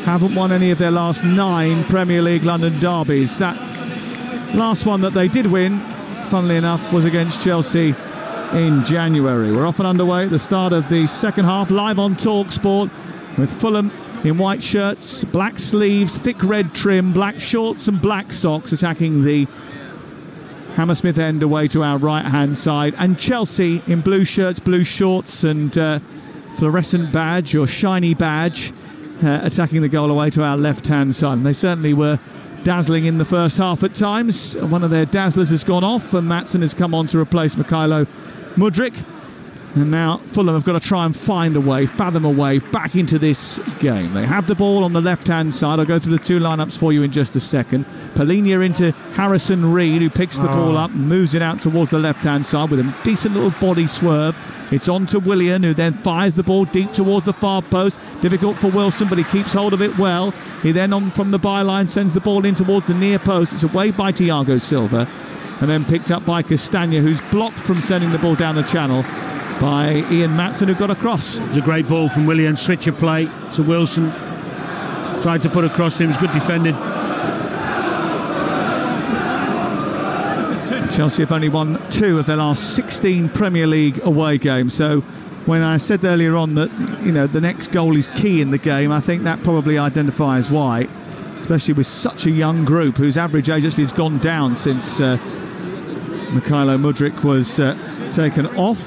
haven't won any of their last 9 Premier League London derbies. That last one that they did win, funnily enough, was against Chelsea in January. We're off and underway at the start of the second half, live on Talksport, with Fulham in white shirts, black sleeves, thick red trim, black shorts and black socks, attacking the Hammersmith end away to our right-hand side, and Chelsea in blue shirts, blue shorts and fluorescent badge or shiny badge, attacking the goal away to our left-hand side. And they certainly were dazzling in the first half at times. One of their dazzlers has gone off, and Matson has come on to replace Mykhailo Mudryk. And now Fulham have got to try and find a way, fathom a way back into this game. They have the ball on the left-hand side. I'll go through the 2 lineups for you in just a second. Polinia into Harrison Reed, who picks the ball up and moves it out towards the left-hand side with a decent little body swerve. It's on to Willian, who then fires the ball deep towards the far post. Difficult for Wilson, but he keeps hold of it well. He then, on from the byline, sends the ball in towards the near post. It's away by Thiago Silva, and then picked up by Castagna, who's blocked from sending the ball down the channel by Ian Matson, who got across. It was a great ball from Willian. Switch of play to Wilson. Tried to put across him. It was good defending. Chelsea have only won 2 of their last 16 Premier League away games. So when I said earlier on that, the next goal is key in the game, I think that probably identifies why, especially with such a young group whose average age actually has gone down since Mykhailo Mudryk was taken off.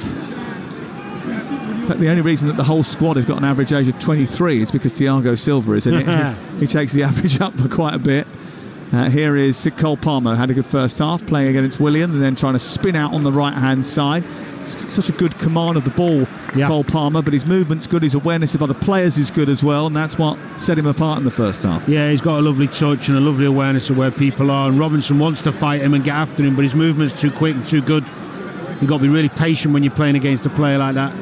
But the only reason that the whole squad has got an average age of 23 is because Thiago Silva is in it. He takes the average up for quite a bit. Here is Cole Palmer, had a good first half, playing against Willian and then trying to spin out on the right-hand side. Such a good command of the ball, Cole Palmer, but his movement's good, his awareness of other players is good as well, and that's what set him apart in the first half. Yeah, he's got a lovely touch and a lovely awareness of where people are, and Robinson wants to fight him and get after him, but his movement's too quick and too good. You've got to be really patient when you're playing against a player like that.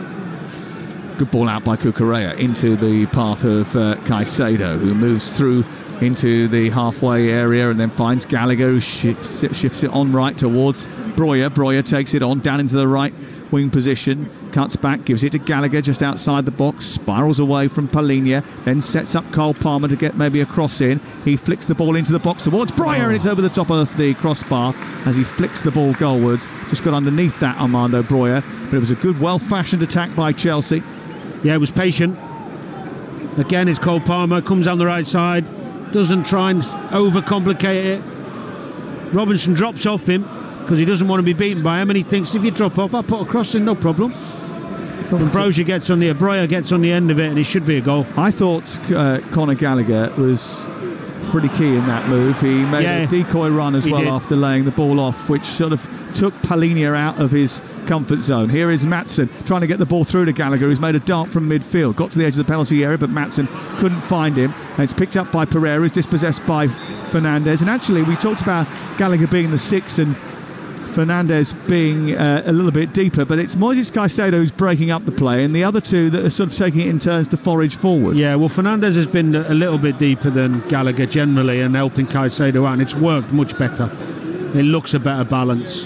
Good ball out by Cucurella into the path of Caicedo, who moves through into the halfway area and then finds Gallagher, who shifts it on right towards Breuer. Breuer takes it on down into the right wing position, cuts back, gives it to Gallagher just outside the box, spirals away from Palhinha, then sets up Cole Palmer to get maybe a cross in. He flicks the ball into the box towards Breuer, and it's over the top of the crossbar as he flicks the ball goalwards. Just got underneath that, Armando Breuer, but it was a good, well-fashioned attack by Chelsea. Yeah, it was patient. Again, it's Cole Palmer, comes on the right side, doesn't try and overcomplicate it. Robinson drops off him because he doesn't want to be beaten by him, and he thinks, if you drop off, I'll put a cross in, no problem. And Breuer gets on the end of it, and it should be a goal. I thought Conor Gallagher was pretty key in that move. He made a decoy run as well after laying the ball off, which sort of took Palhinha out of his comfort zone. Here is Maatsen trying to get the ball through to Gallagher, who's made a dart from midfield. Got to the edge of the penalty area, but Maatsen couldn't find him. And it's picked up by Pereira, who's dispossessed by Fernandes. And actually, we talked about Gallagher being the 6 and Fernandes being a little bit deeper, but it's Moises Caicedo who's breaking up the play, and the other two that are sort of taking it in turns to forage forward. Yeah, well, Fernandes has been a little bit deeper than Gallagher generally and helping Caicedo out, and it's worked much better. It looks a better balance.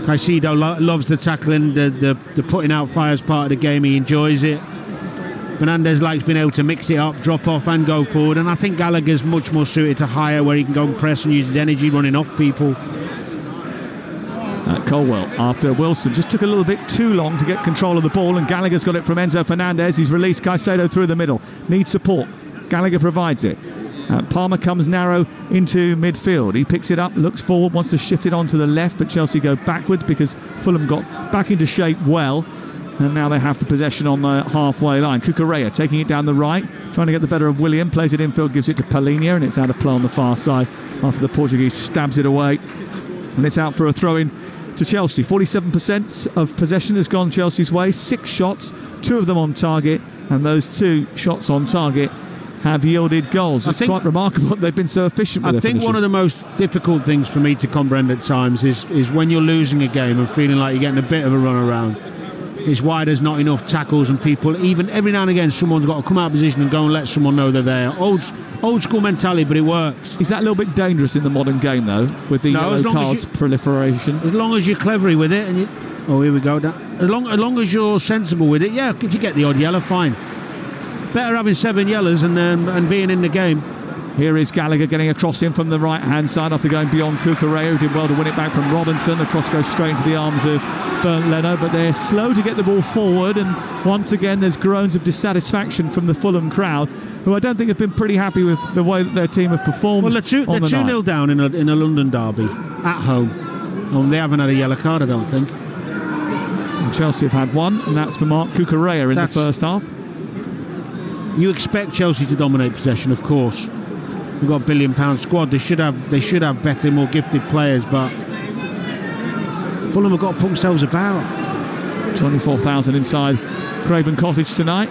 Caicedo loves the tackling, the putting out fires part of the game. He enjoys it. Fernandes likes being able to mix it up, drop off and go forward, and I think Gallagher's much more suited to higher, where he can go and press and use his energy running off people. Colwell, after Wilson, just took a little bit too long to get control of the ball, and Gallagher's got it from Enzo Fernandez. He's released Caicedo through the middle. Needs support. Gallagher provides it. Palmer comes narrow into midfield. He picks it up, looks forward, wants to shift it onto the left, but Chelsea go backwards because Fulham got back into shape well, and now they have the possession on the halfway line. Cucurella taking it down the right, trying to get the better of William, plays it infield, gives it to Palhinha, and it's out of play on the far side after the Portuguese stabs it away, and it's out for a throw-in to Chelsea. 47% of possession has gone Chelsea's way, 6 shots, 2 of them on target, and those 2 shots on target have yielded goals. It's quite remarkable that they've been so efficient with I think one of the most difficult things for me to comprehend at times is when you're losing a game and feeling like you're getting a bit of a run around, is why there's not enough tackles, and people, even every now and again, someone's got to come out of position and go and let someone know they're there. Old school mentality, but it works. Is that a little bit dangerous in the modern game, though, with the yellow cards proliferation? As long as you're clever with it, and here we go. As long as you're sensible with it, yeah. If you get the odd yellow, fine. Better having 7 yellows and being in the game. Here is Gallagher getting a cross in from the right-hand side after going beyond Cucurella, who did well to win it back from Robinson. The cross goes straight into the arms of Bernd Leno, but they're slow to get the ball forward, and once again there's groans of dissatisfaction from the Fulham crowd, who I don't think have been pretty happy with the way that their team have performed. Well, they're 2-0 down in a London derby at home. They haven't had a yellow card, I don't think. And Chelsea have had one, and that's for Marc Cucurella in the first half. You expect Chelsea to dominate possession, of course. We've got a £1 billion squad. They should have better, more gifted players, but Fulham have got to put themselves about. 24,000 inside Craven Cottage tonight,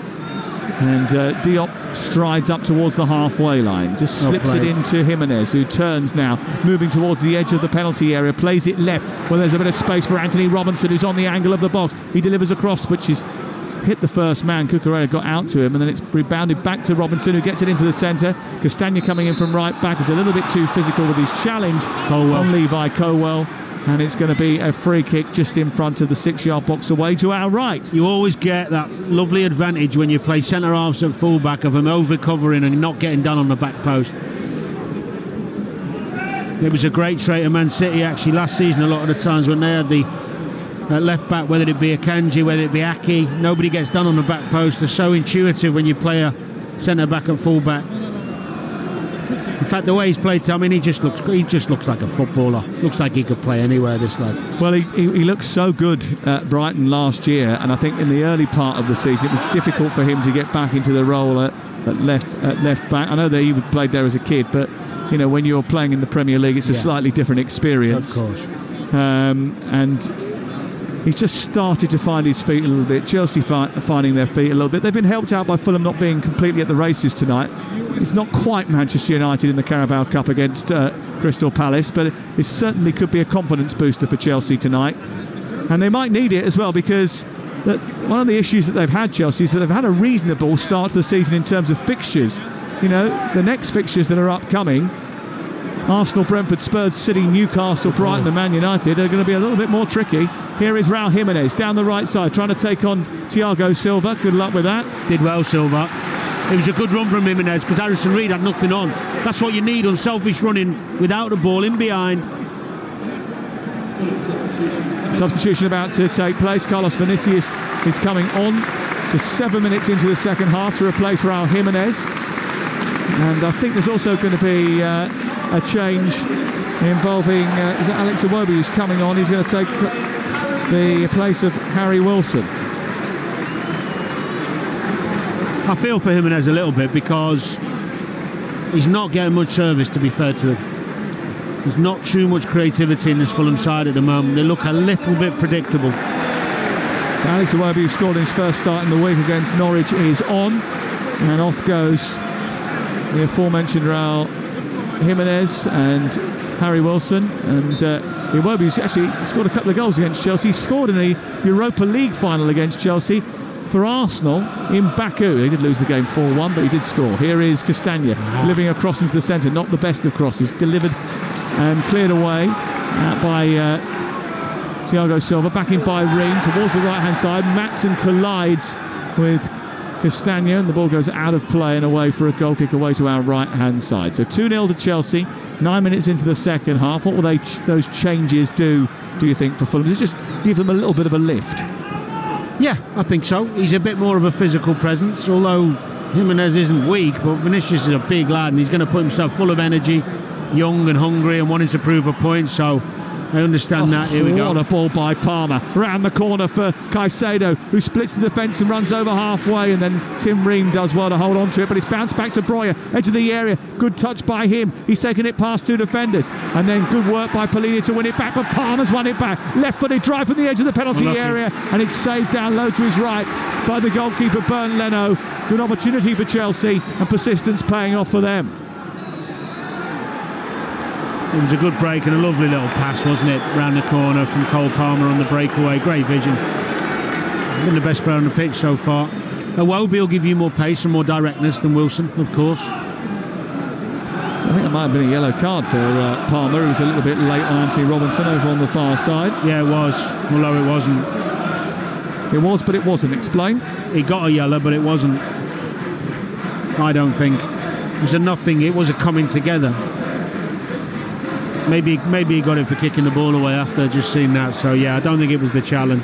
and Diop strides up towards the halfway line, just slips it into Jimenez, who turns now, moving towards the edge of the penalty area, plays it left, where there's a bit of space for Anthony Robinson, who's on the angle of the box. He delivers a cross, which is hit the first man. Cucurella got out to him, and then it's rebounded back to Robinson, who gets it into the centre. Castagna coming in from right back is a little bit too physical with his challenge on Levi Colwell, and it's going to be a free kick just in front of the 6-yard box away to our right. You always get that lovely advantage when you play centre halves and full-back of them over-covering and not getting done on the back post. It was a great trait of Man City actually last season. A lot of the times when they had the left back, whether it be Akanji, whether it be Aki, nobody gets done on the back post. They're so intuitive when you play a centre back and full back. In fact, the way he's played, I mean, he just looks like a footballer. Looks like he could play anywhere, this lad. Well, he looked so good at Brighton last year, and I think in the early part of the season it was difficult for him to get back into the role at left back. I know that he played there as a kid, but you know, when you're playing in the Premier League, it's a slightly different experience. Of course. And he's just started to find his feet a little bit. Chelsea finding their feet a little bit. They've been helped out by Fulham not being completely at the races tonight. It's not quite Manchester United in the Carabao Cup against Crystal Palace, but it certainly could be a confidence booster for Chelsea tonight. And they might need it as well, because one of the issues that they've had, Chelsea, is that they've had a reasonable start to the season in terms of fixtures. You know, the next fixtures that are upcoming, Arsenal, Brentford, Spurs, City, Newcastle, Brighton and Man United, are going to be a little bit more tricky. Here is Raul Jimenez down the right side, trying to take on Thiago Silva. Good luck with that. Did well, Silva. It was a good run from Jimenez, because Harrison Reed had nothing on. That's what you need, unselfish running without the ball in behind. Substitution about to take place. Carlos Vinicius is coming on to 7 minutes into the second half to replace Raul Jimenez. And I think there's also going to be a change involving is it Alex Iwobi who's coming on. He's going to take the place of Harry Wilson. I feel for Jimenez a little bit, because he's not getting much service, to be fair to him. There's not too much creativity in this Fulham side at the moment. They look a little bit predictable. So Alex Iwobi, who scored his first start in the week against Norwich, is on, and off goes the aforementioned Raul Jimenez and Harry Wilson. And Iwobi's actually scored a couple of goals against Chelsea. He scored in the Europa League final against Chelsea for Arsenal in Baku. He did lose the game 4-1, but he did score. Here is Castagna delivering a cross into the centre. Not the best of crosses. Delivered and cleared away by Thiago Silva. Back in by Ring towards the right-hand side. Maatsen collides with Castagna, and the ball goes out of play and away for a goal kick away to our right-hand side. So 2-0 to Chelsea, 9 minutes into the second half. What will those changes do you think, for Fulham? Does it just give them a little bit of a lift? Yeah, I think so. He's a bit more of a physical presence, although Jimenez isn't weak, but Vinicius is a big lad, and he's going to put himself full of energy, young and hungry and wanting to prove a point, so I understand that. Here we go. What a ball by Palmer. Round the corner for Caicedo, who splits the defence and runs over halfway, and then Tim Ream does well to hold on to it, but it's bounced back to Breuer, edge of the area. Good touch by him. He's taken it past two defenders, and then good work by Polini to win it back, but Palmer's won it back. Left-footed drive from the edge of the penalty area, and it's saved down low to his right by the goalkeeper Bernd Leno. Good opportunity for Chelsea, and persistence paying off for them. It was a good break and a lovely little pass, wasn't it? Round the corner from Cole Palmer on the breakaway. Great vision. Been the best player on the pitch so far. Iwobi will give you more pace and more directness than Wilson, of course. I think that might have been a yellow card for Palmer, who was a little bit late on Anthony Robinson over on the far side. Yeah, it was, although it wasn't. It was, but it wasn't. Explain. He got a yellow, but it wasn't. I don't think. It was a nothing. It was a coming together. Maybe he got it for kicking the ball away after just seeing that. So yeah, I don't think it was the challenge.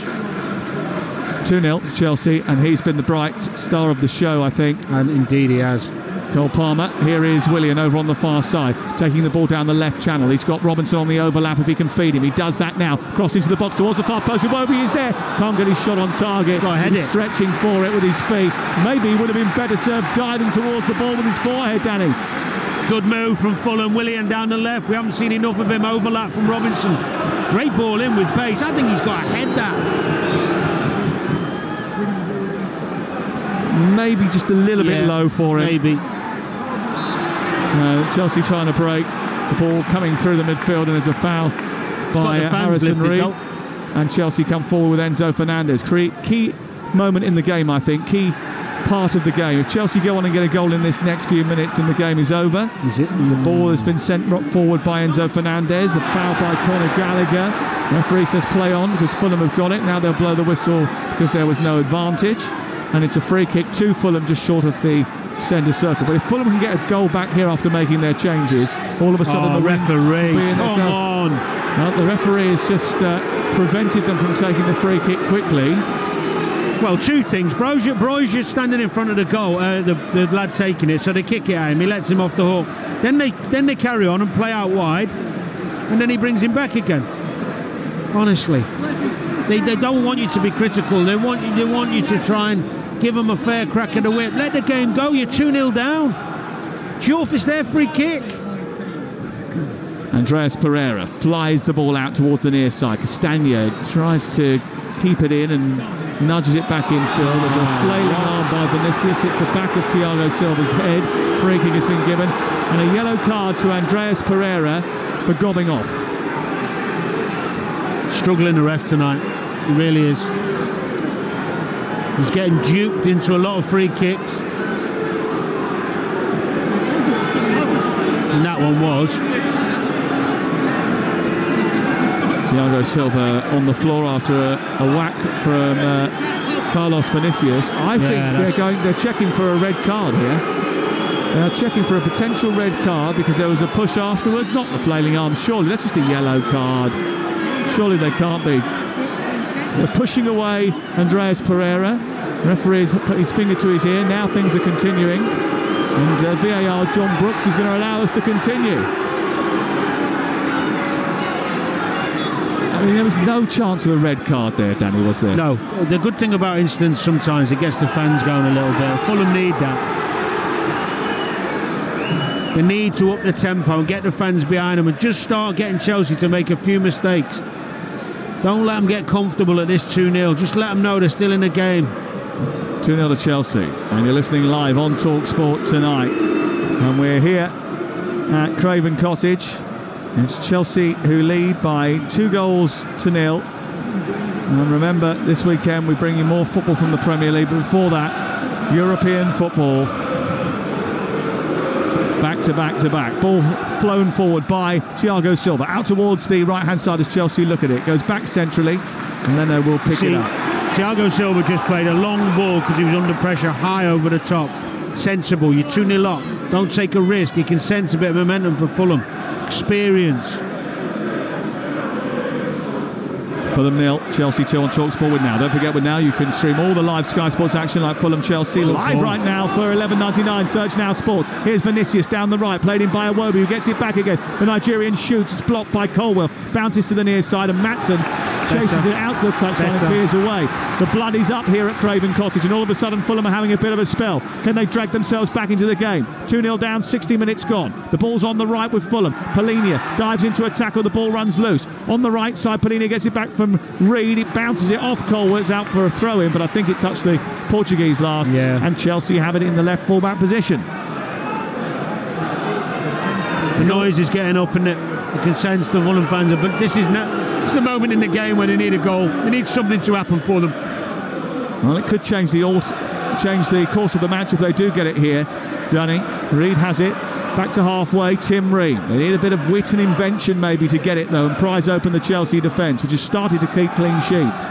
2-0 to Chelsea, and he's been the bright star of the show, I think. And indeed he has. Cole Palmer. Here is Willian over on the far side, taking the ball down the left channel. He's got Robinson on the overlap if he can feed him. He does that now. Cross into the box towards the far post. Iwobi is there. Can't get his shot on target. He's stretching for it with his feet. Maybe he would have been better served diving towards the ball with his forehead, Danny. Good move from Fulham. Willian down the left. We haven't seen enough of him. Overlap from Robinson. Great ball in with pace. I think he's got to head that. Maybe just a little bit low for him. Maybe. Chelsea trying to break. The ball coming through the midfield, and there's a foul by Harrison Reed. And Chelsea come forward with Enzo Fernandez. Key moment in the game, I think. Key part of the game. If Chelsea go on and get a goal in this next few minutes, then the game is over. Is it? The ball has been sent forward by Enzo Fernandez. A foul by Conor Gallagher. Referee says play on because Fulham have got it. Now they'll blow the whistle because there was no advantage. And it's a free kick to Fulham just short of the centre circle. But if Fulham can get a goal back here after making their changes, all of a sudden the referee, come on. Well, the referee has just prevented them from taking the free kick quickly. Well, two things. Broisier's standing in front of the goal, the lad taking it, so they kick it at him. He lets him off the hook. Then they carry on and play out wide, and then he brings him back again. Honestly, they don't want you to be critical. They want you to try and give them a fair crack at the whip. Let the game go. You're 2-0 down. It's their free kick. Andreas Pereira flies the ball out towards the near side. Castagna tries to keep it in and nudges it back infield. There's a flailing arm by Vinicius. Hits the back of Thiago Silva's head. Free kick has been given. And a yellow card to Andreas Pereira for gobbing off. Struggling the ref tonight. He really is. He's getting duped into a lot of free kicks. And that one was. Thiago Silva on the floor after a whack from Carlos Vinicius. I think they're checking for a red card here. They're checking for a potential red card because there was a push afterwards, not the flailing arm. Surely that's just a yellow card. Surely they can't be. They're pushing away Andreas Pereira. The referee has put his finger to his ear. Now things are continuing. And VAR John Brooks is going to allow us to continue. I mean, there was no chance of a red card there, Danny, was there? No. The good thing about incidents, sometimes it gets the fans going a little bit. Fulham need that. They need to up the tempo and get the fans behind them and just start getting Chelsea to make a few mistakes. Don't let them get comfortable at this 2-0. Just let them know they're still in the game. 2-0 to Chelsea. And you're listening live on Talksport tonight. And we're here at Craven Cottage. It's Chelsea who lead by 2-0. And remember, this weekend we bring you more football from the Premier League. But before that, European football. Back to back to back. Ball flown forward by Thiago Silva. Out towards the right-hand side as Chelsea look at it. Goes back centrally, and then they will pick it up. Thiago Silva just played a long ball because he was under pressure, high over the top. Sensible. You're 2-0 up. Don't take a risk. You can sense a bit of momentum for Fulham. Experience. Fulham 0, Chelsea 2 on Talksport with Now. Don't forget with Now you can stream all the live Sky Sports action like Fulham Chelsea live right now for $11.99. Search Now Sports. Here's Vinicius down the right, played in by Iwobi, who gets it back again. The Nigerian shoots, it's blocked by Colwell, bounces to the near side, and Maatsen chases it out to the touchline and veers away. The blood is up here at Craven Cottage, and all of a sudden Fulham are having a bit of a spell. Can they drag themselves back into the game? 2-0 down, 60 minutes gone. The ball's on the right with Fulham. Polinia dives into a tackle, the ball runs loose. On the right side, Polinia gets it back from Reed. It bounces it off Colwell. It's out for a throw-in, but I think it touched the Portuguese last. Yeah. And Chelsea have it in the left full-back position. The noise is getting up, and you can sense the Fulham fans are, but this is it's the moment in the game where they need a goal. They need something to happen for them. Well, it could change the course of the match if they do get it here. Dunning, Reed has it. Back to halfway, Tim Reed. They need a bit of wit and invention maybe to get it though and prise open the Chelsea defence, which has started to keep clean sheets.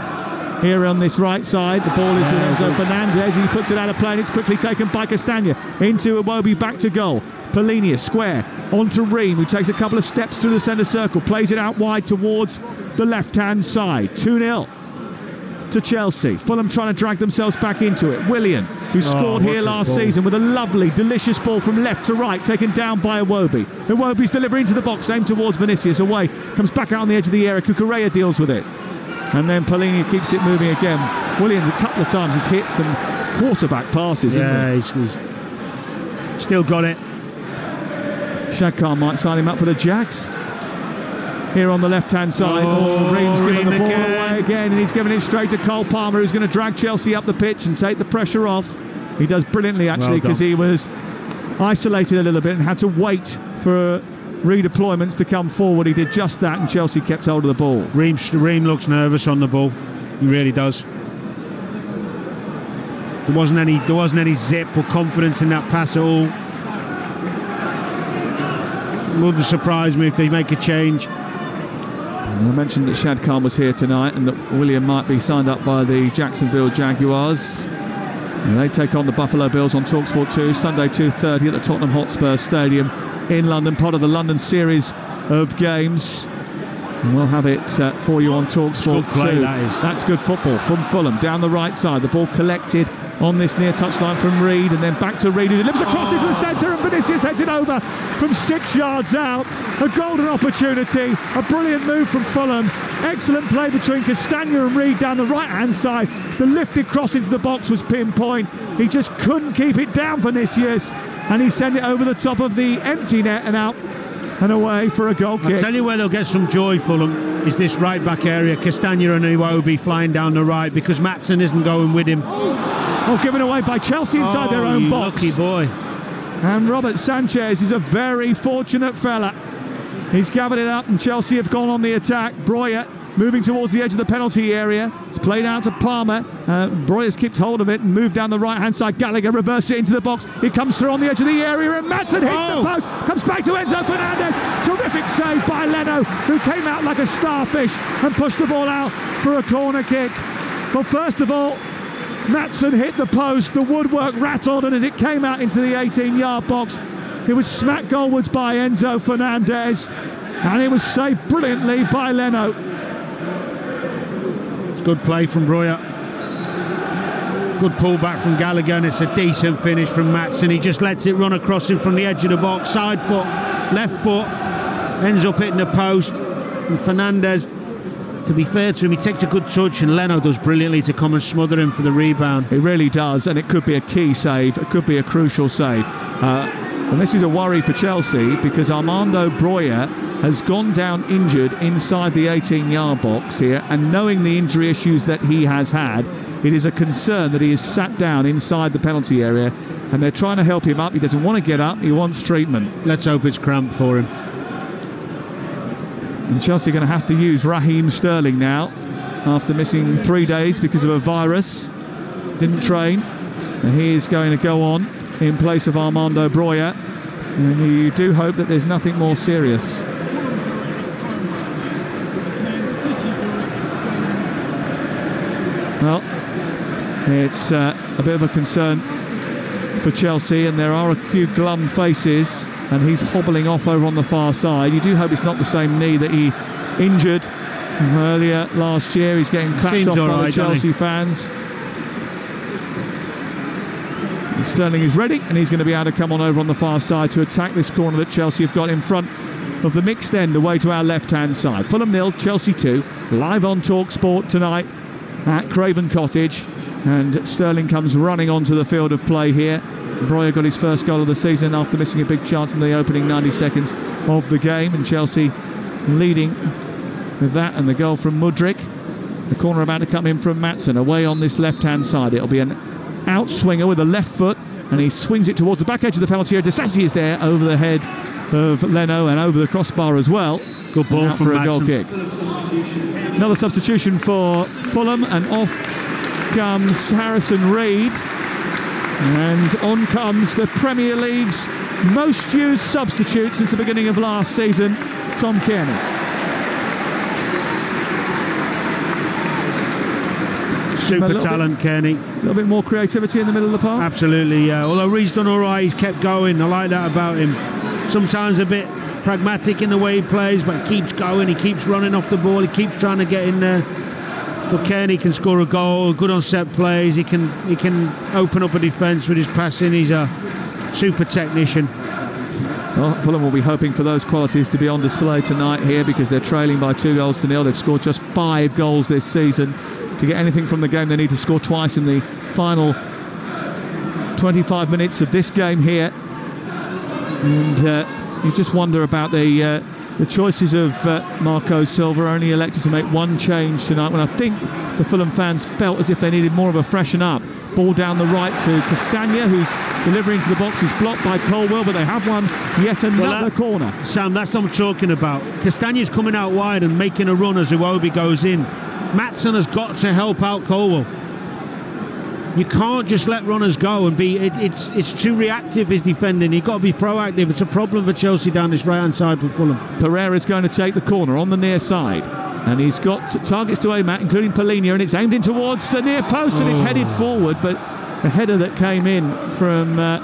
Here on this right side, the ball is with Enzo Fernandez. He puts it out of play and it's quickly taken by Castagna. Into Iwobi, back to goal. Polinia, square, onto Ream, who takes a couple of steps through the centre circle, plays it out wide towards the left-hand side. 2-0 to Chelsea. Fulham trying to drag themselves back into it. Willian, who scored here last season with a lovely, delicious ball from left to right, taken down by Iwobi. Iwobi's delivering into the box, aimed towards Vinicius, away, comes back out on the edge of the area. Cucurella deals with it. And then Polinia keeps it moving again. Williams a couple of times has hit some quarterback passes. Yeah, he's still got it. Shad Khan might sign him up for the Jags. Here on the left-hand side, Ream's giving the ball away again, and he's giving it straight to Cole Palmer, who's going to drag Chelsea up the pitch and take the pressure off. He does brilliantly, actually, because he was isolated a little bit and had to wait for redeployments to come forward. He did just that, and Chelsea kept hold of the ball. Ream looks nervous on the ball. He really does. There wasn't any zip or confidence in that pass at all. It wouldn't surprise me if they make a change. I mentioned that Shad Khan was here tonight and that William might be signed up by the Jacksonville Jaguars. And they take on the Buffalo Bills on Talksport 2, Sunday 2:30 at the Tottenham Hotspur Stadium in London, part of the London series of games. And we'll have it for you on Talksport 2. That's good football from Fulham down the right side. The ball collected on this near touchline from Reed, and then back to Reed, who delivers across into the centre, and Vinicius heads it over from 6 yards out. A golden opportunity, a brilliant move from Fulham. Excellent play between Castagna and Reed down the right-hand side. The lifted cross into the box was pinpoint. He just couldn't keep it down, Vinicius, and he sent it over the top of the empty net and out and away for a goal kick. I'll tell you where they'll get some joy, Fulham, is this right-back area. Castagna and Iwobi flying down the right because Maatsen isn't going with him. Oh, given away by Chelsea inside their own box. Lucky boy. And Robert Sanchez is a very fortunate fella. He's gathered it up, and Chelsea have gone on the attack. Breuer moving towards the edge of the penalty area. It's played out to Palmer. Breuer's kept hold of it and moved down the right-hand side. Gallagher reverses it into the box. It comes through on the edge of the area, and Maatsen hits the post. Comes back to Enzo Fernandez. Terrific save by Leno, who came out like a starfish and pushed the ball out for a corner kick. Well, first of all, Maatsen hit the post. The woodwork rattled, and as it came out into the 18-yard box, it was smacked goalwards by Enzo Fernandez, and it was saved brilliantly by Leno. Good play from Breuer. Good pullback from Gallagher, and it's a decent finish from Maatsen. He just lets it run across him from the edge of the box. Side foot, left foot, ends up hitting the post. And Fernandez, to be fair to him, he takes a good touch, and Leno does brilliantly to come and smother him for the rebound. He really does, and it could be a key save. It could be a crucial save. And this is a worry for Chelsea because Armando Breuer has gone down injured inside the 18-yard box here, and knowing the injury issues that he has had, it is a concern that he is sat down inside the penalty area, and they're trying to help him up. He doesn't want to get up, he wants treatment. Let's hope it's cramped for him. And Chelsea are going to have to use Raheem Sterling now after missing 3 days because of a virus. Didn't train, and he is going to go on in place of Armando Breuer, and you do hope that there's nothing more serious. Well, it's a bit of a concern for Chelsea, and there are a few glum faces, and he's hobbling off over on the far side. You do hope it's not the same knee that he injured earlier last year. He's getting clapped off by the Chelsea fans. Sterling is ready, and he's going to be able to come on over on the far side to attack this corner that Chelsea have got in front of the mixed end away to our left-hand side. Fulham 0, Chelsea 2, live on Talksport tonight at Craven Cottage, and Sterling comes running onto the field of play here. Breuer got his first goal of the season after missing a big chance in the opening 90 seconds of the game, and Chelsea leading with that and the goal from Mudryk. The corner about to come in from Maatsen away on this left-hand side. It'll be an outswinger with a left foot, and he swings it towards the back edge of the penalty area. Disasi is there over the head of Leno and over the crossbar as well. Good ball for a goal kick. Another substitution for Fulham, and off comes Harrison Reed, and on comes the Premier League's most used substitute since the beginning of last season, Tom Kearney. Super talent, Kearney. A little bit more creativity in the middle of the park. Absolutely, yeah. Although Reed's done all right, he's kept going. I like that about him. Sometimes a bit pragmatic in the way he plays, but he keeps going. He keeps running off the ball. He keeps trying to get in there. But Kearney can score a goal. Good on set plays. He can open up a defence with his passing. He's a super technician. Well, Fulham will be hoping for those qualities to be on display tonight here, because they're trailing by 2-0. They've scored just 5 goals this season. To get anything from the game, they need to score twice in the final 25 minutes of this game here. And you just wonder about the choices of Marco Silva. Only elected to make one change tonight, when I think the Fulham fans felt as if they needed more of a freshen up. Ball down the right to Castagna, who's delivering to the box. Is blocked by Colwell, but they have won yet another corner. Sam, that's what I'm talking about. Castagna's coming out wide and making a run as Iwobi goes in. Maatsen has got to help out Colwell. You can't just let runners go and be. It's too reactive, his defending. You've got to be proactive. It's a problem for Chelsea down this right-hand side for Fulham. Pereira's going to take the corner on the near side, and he's got targets to aim at, including Polina, and it's aimed in towards the near post, and it's headed forward, but the header that came in from, I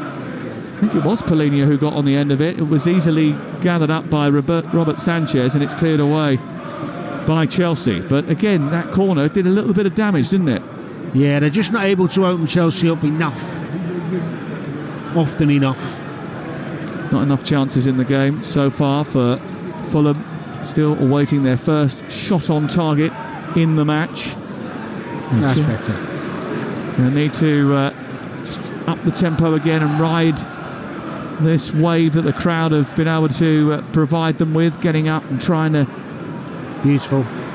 think it was Paulinho who got on the end of it. It was easily gathered up by Robert Sanchez, and it's cleared away by Chelsea. But again, that corner did a little bit of damage, didn't it? Yeah, they're just not able to open Chelsea up enough. Often enough. Not enough chances in the game so far for Fulham. Still awaiting their first shot on target in the match. That's better. They need to just up the tempo again and ride this wave that the crowd have been able to provide them with, getting up and trying to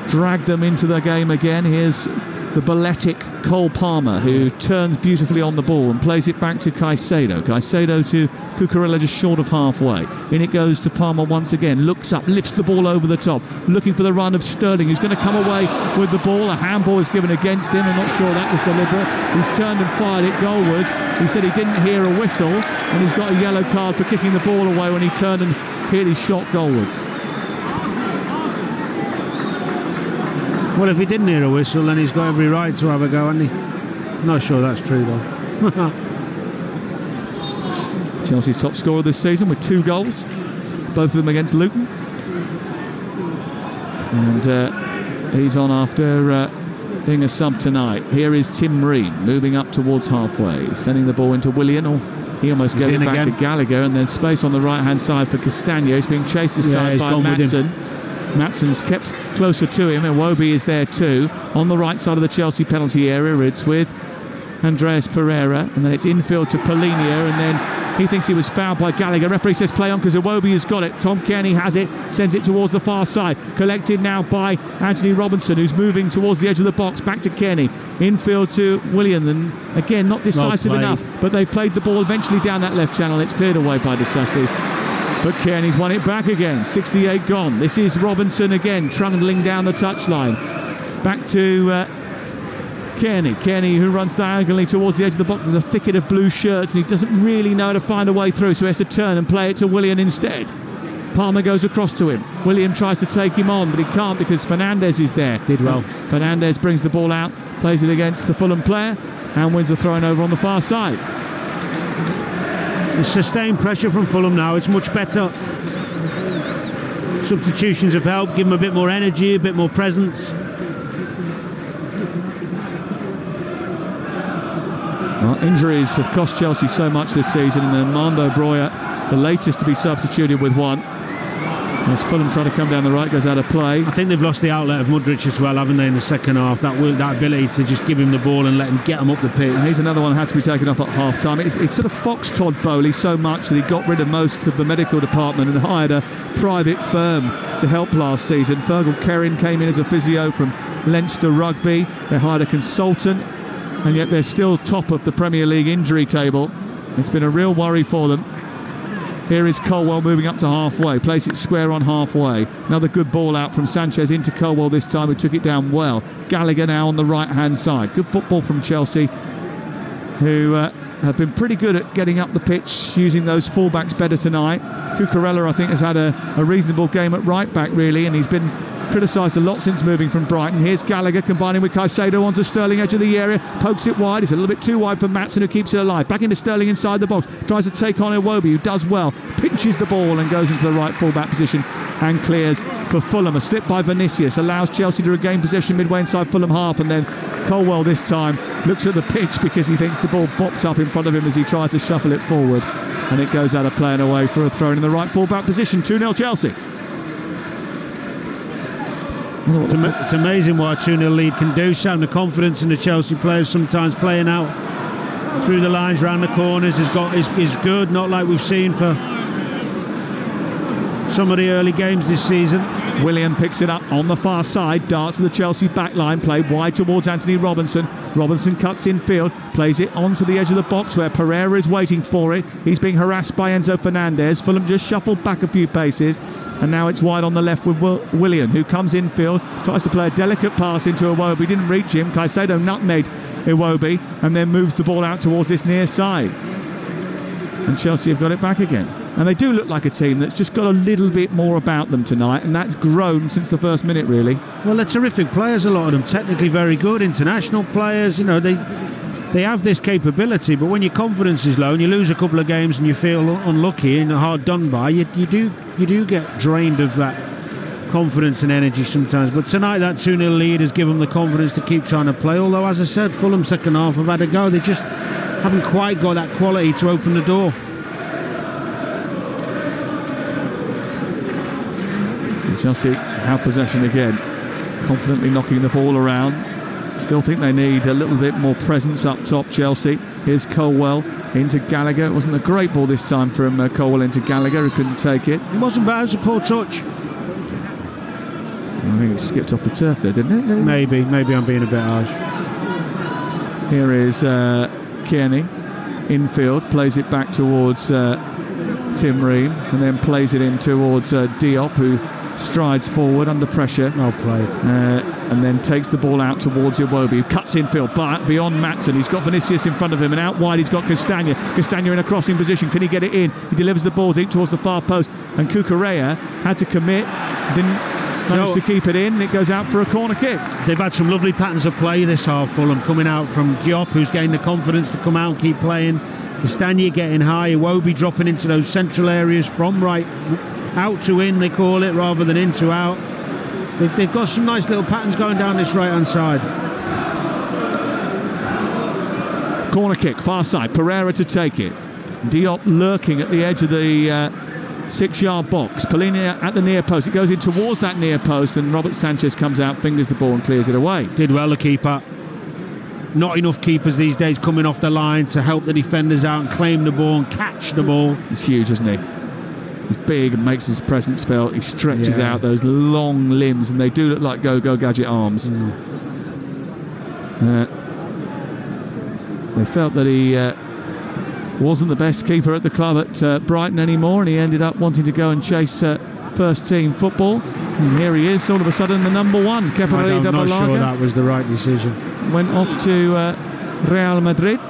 drag them into the game again. Here's the balletic Cole Palmer, who turns beautifully on the ball and plays it back to Caicedo. Caicedo to Cucurella, just short of halfway. In it goes to Palmer once again. Looks up, lifts the ball over the top, looking for the run of Sterling, who's going to come away with the ball. A handball is given against him. I'm not sure that was deliberate. He's turned and fired it goalwards. He said he didn't hear a whistle, and he's got a yellow card for kicking the ball away when he turned and hit his shot goalwards. Well, if he didn't hear a whistle, then he's got every right to have a go, hasn't he? Not sure that's true, though. Chelsea's top scorer this season with 2 goals, both of them against Luton. And he's on after being a sub tonight. Here is Tim Ream moving up towards halfway, sending the ball into Willian, or he almost gave it back to Gallagher, and then space on the right-hand side for Castagna. He's being chased this time by Maatsen. Maatsen's kept closer to him, and Iwobi is there too. On the right side of the Chelsea penalty area, it's with Andreas Pereira, and then it's infield to Paulinho, and then he thinks he was fouled by Gallagher. Referee says play on because Iwobi has got it. Tom Kearney has it, sends it towards the far side. Collected now by Anthony Robinson, who's moving towards the edge of the box. Back to Kearney. Infield to Willian, and again, not decisive enough, but they played the ball eventually down that left channel. It's cleared away by Disasi. But Kearney's won it back again. 68 gone. This is Robinson again, trundling down the touchline. Back to Kearney. Kearney, who runs diagonally towards the edge of the box. There's a thicket of blue shirts, and he doesn't really know how to find a way through, so he has to turn and play it to Willian instead. Palmer goes across to him. William tries to take him on, but he can't because Fernandes is there. Did well. Fernandes brings the ball out, plays it against the Fulham player, and wins the throw-in over on the far side. The sustained pressure from Fulham now, it's much better. Substitutions have helped, give them a bit more energy, a bit more presence. Well, injuries have cost Chelsea so much this season, and Armando Broja, the latest to be substituted with one. As Fulham trying to come down the right, goes out of play. I think they've lost the outlet of Mudryk as well, haven't they, in the second half? That ability to just give him the ball and let him get him up the pitch. And he's another one that had to be taken up at half-time. It's sort of foxtrot Bowley so much that he got rid of most of the medical department and hired a private firm to help last season. Fergal Kerin came in as a physio from Leinster Rugby. They hired a consultant, and yet they're still top of the Premier League injury table. It's been a real worry for them. Here is Colwell moving up to halfway, plays it square on halfway. Another good ball out from Sanchez into Colwell this time, who took it down well. Gallagher now on the right-hand side. Good football from Chelsea, who have been pretty good at getting up the pitch, using those fullbacks better tonight. Cucurella, I think, has had a reasonable game at right-back, really, and he's been criticised a lot since moving from Brighton. Here's Gallagher combining with Caicedo onto Sterling, edge of the area, pokes it wide. It's a little bit too wide for Maatsen, who keeps it alive. Back into Sterling inside the box, tries to take on Iwobi, who does well, pinches the ball and goes into the right full-back position and clears for Fulham. A slip by Vinicius allows Chelsea to regain possession midway inside Fulham half, and then Colwell this time looks at the pitch because he thinks the ball bopped up in front of him as he tries to shuffle it forward, and it goes out of play and away for a throw in the right full-back position. 2-0 Chelsea. It's amazing what a 2-0 lead can do, showing the confidence in the Chelsea players, sometimes playing out through the lines, round the corners is good, not like we've seen for some of the early games this season. William picks it up on the far side, darts to the Chelsea back line, played wide towards Anthony Robinson. Robinson cuts in field, plays it onto the edge of the box where Pereira is waiting for it. He's being harassed by Enzo Fernandez. Fulham just shuffled back a few paces, and now it's wide on the left with Willian, who comes in field, tries to play a delicate pass into Iwobi, didn't reach him. Caicedo nutmegged Iwobi and then moves the ball out towards this near side. And Chelsea have got it back again. And they do look like a team that's just got a little bit more about them tonight, and that's grown since the first minute, really. Well, they're terrific players, a lot of them, technically very good, international players. You know, they have this capability, but when your confidence is low and you lose a couple of games and you feel unlucky and hard done by, you do get drained of that confidence and energy sometimes. But tonight that 2-0 lead has given them the confidence to keep trying to play, although as I said, Fulham second half have had a go. They just haven't quite got that quality to open the door. Chelsea have possession again, confidently knocking the ball around. Still think they need a little bit more presence up top, Chelsea. Here's Colwell into Gallagher. It wasn't a great ball this time from Colwell into Gallagher, who couldn't take it. It wasn't bad, it was a poor touch. I think it skipped off the turf there, didn't it? Maybe I'm being a bit harsh. Here is Kearney, infield, plays it back towards Tim Ream, and then plays it in towards Diop, who strides forward under pressure. Well played. And then takes the ball out towards Iwobi, who cuts infield beyond Matson. He's got Vinicius in front of him, and out wide he's got Castagna. Castagna in a crossing position. Can he get it in? He delivers the ball deep towards the far post, and Cucurella had to commit, didn't manage to keep it in. It goes out for a corner kick. They've had some lovely patterns of play this half, Fulham, coming out from Diop, who's gained the confidence to come out and keep playing. Castagna getting high, Iwobi dropping into those central areas from right out to in, they call it, rather than in to out. They've got some nice little patterns going down this right hand side. Corner kick, far side, Pereira to take it. Diop lurking at the edge of the 6-yard box. Polina at the near post. It goes in towards that near post, and Robert Sanchez comes out, fingers the ball and clears it away. Did well, the keeper. Not enough keepers these days coming off the line to help the defenders out and claim the ball and catch the ball. He's huge, isn't he? He's big and makes his presence felt. He stretches out those long limbs, and they do look like Go-Go Gadget arms. They felt that he wasn't the best keeper at the club at Brighton anymore, and he ended up wanting to go and chase first team football. And here he is, all of a sudden the number one. I'm not sure that was the right decision. Went off to Real Madrid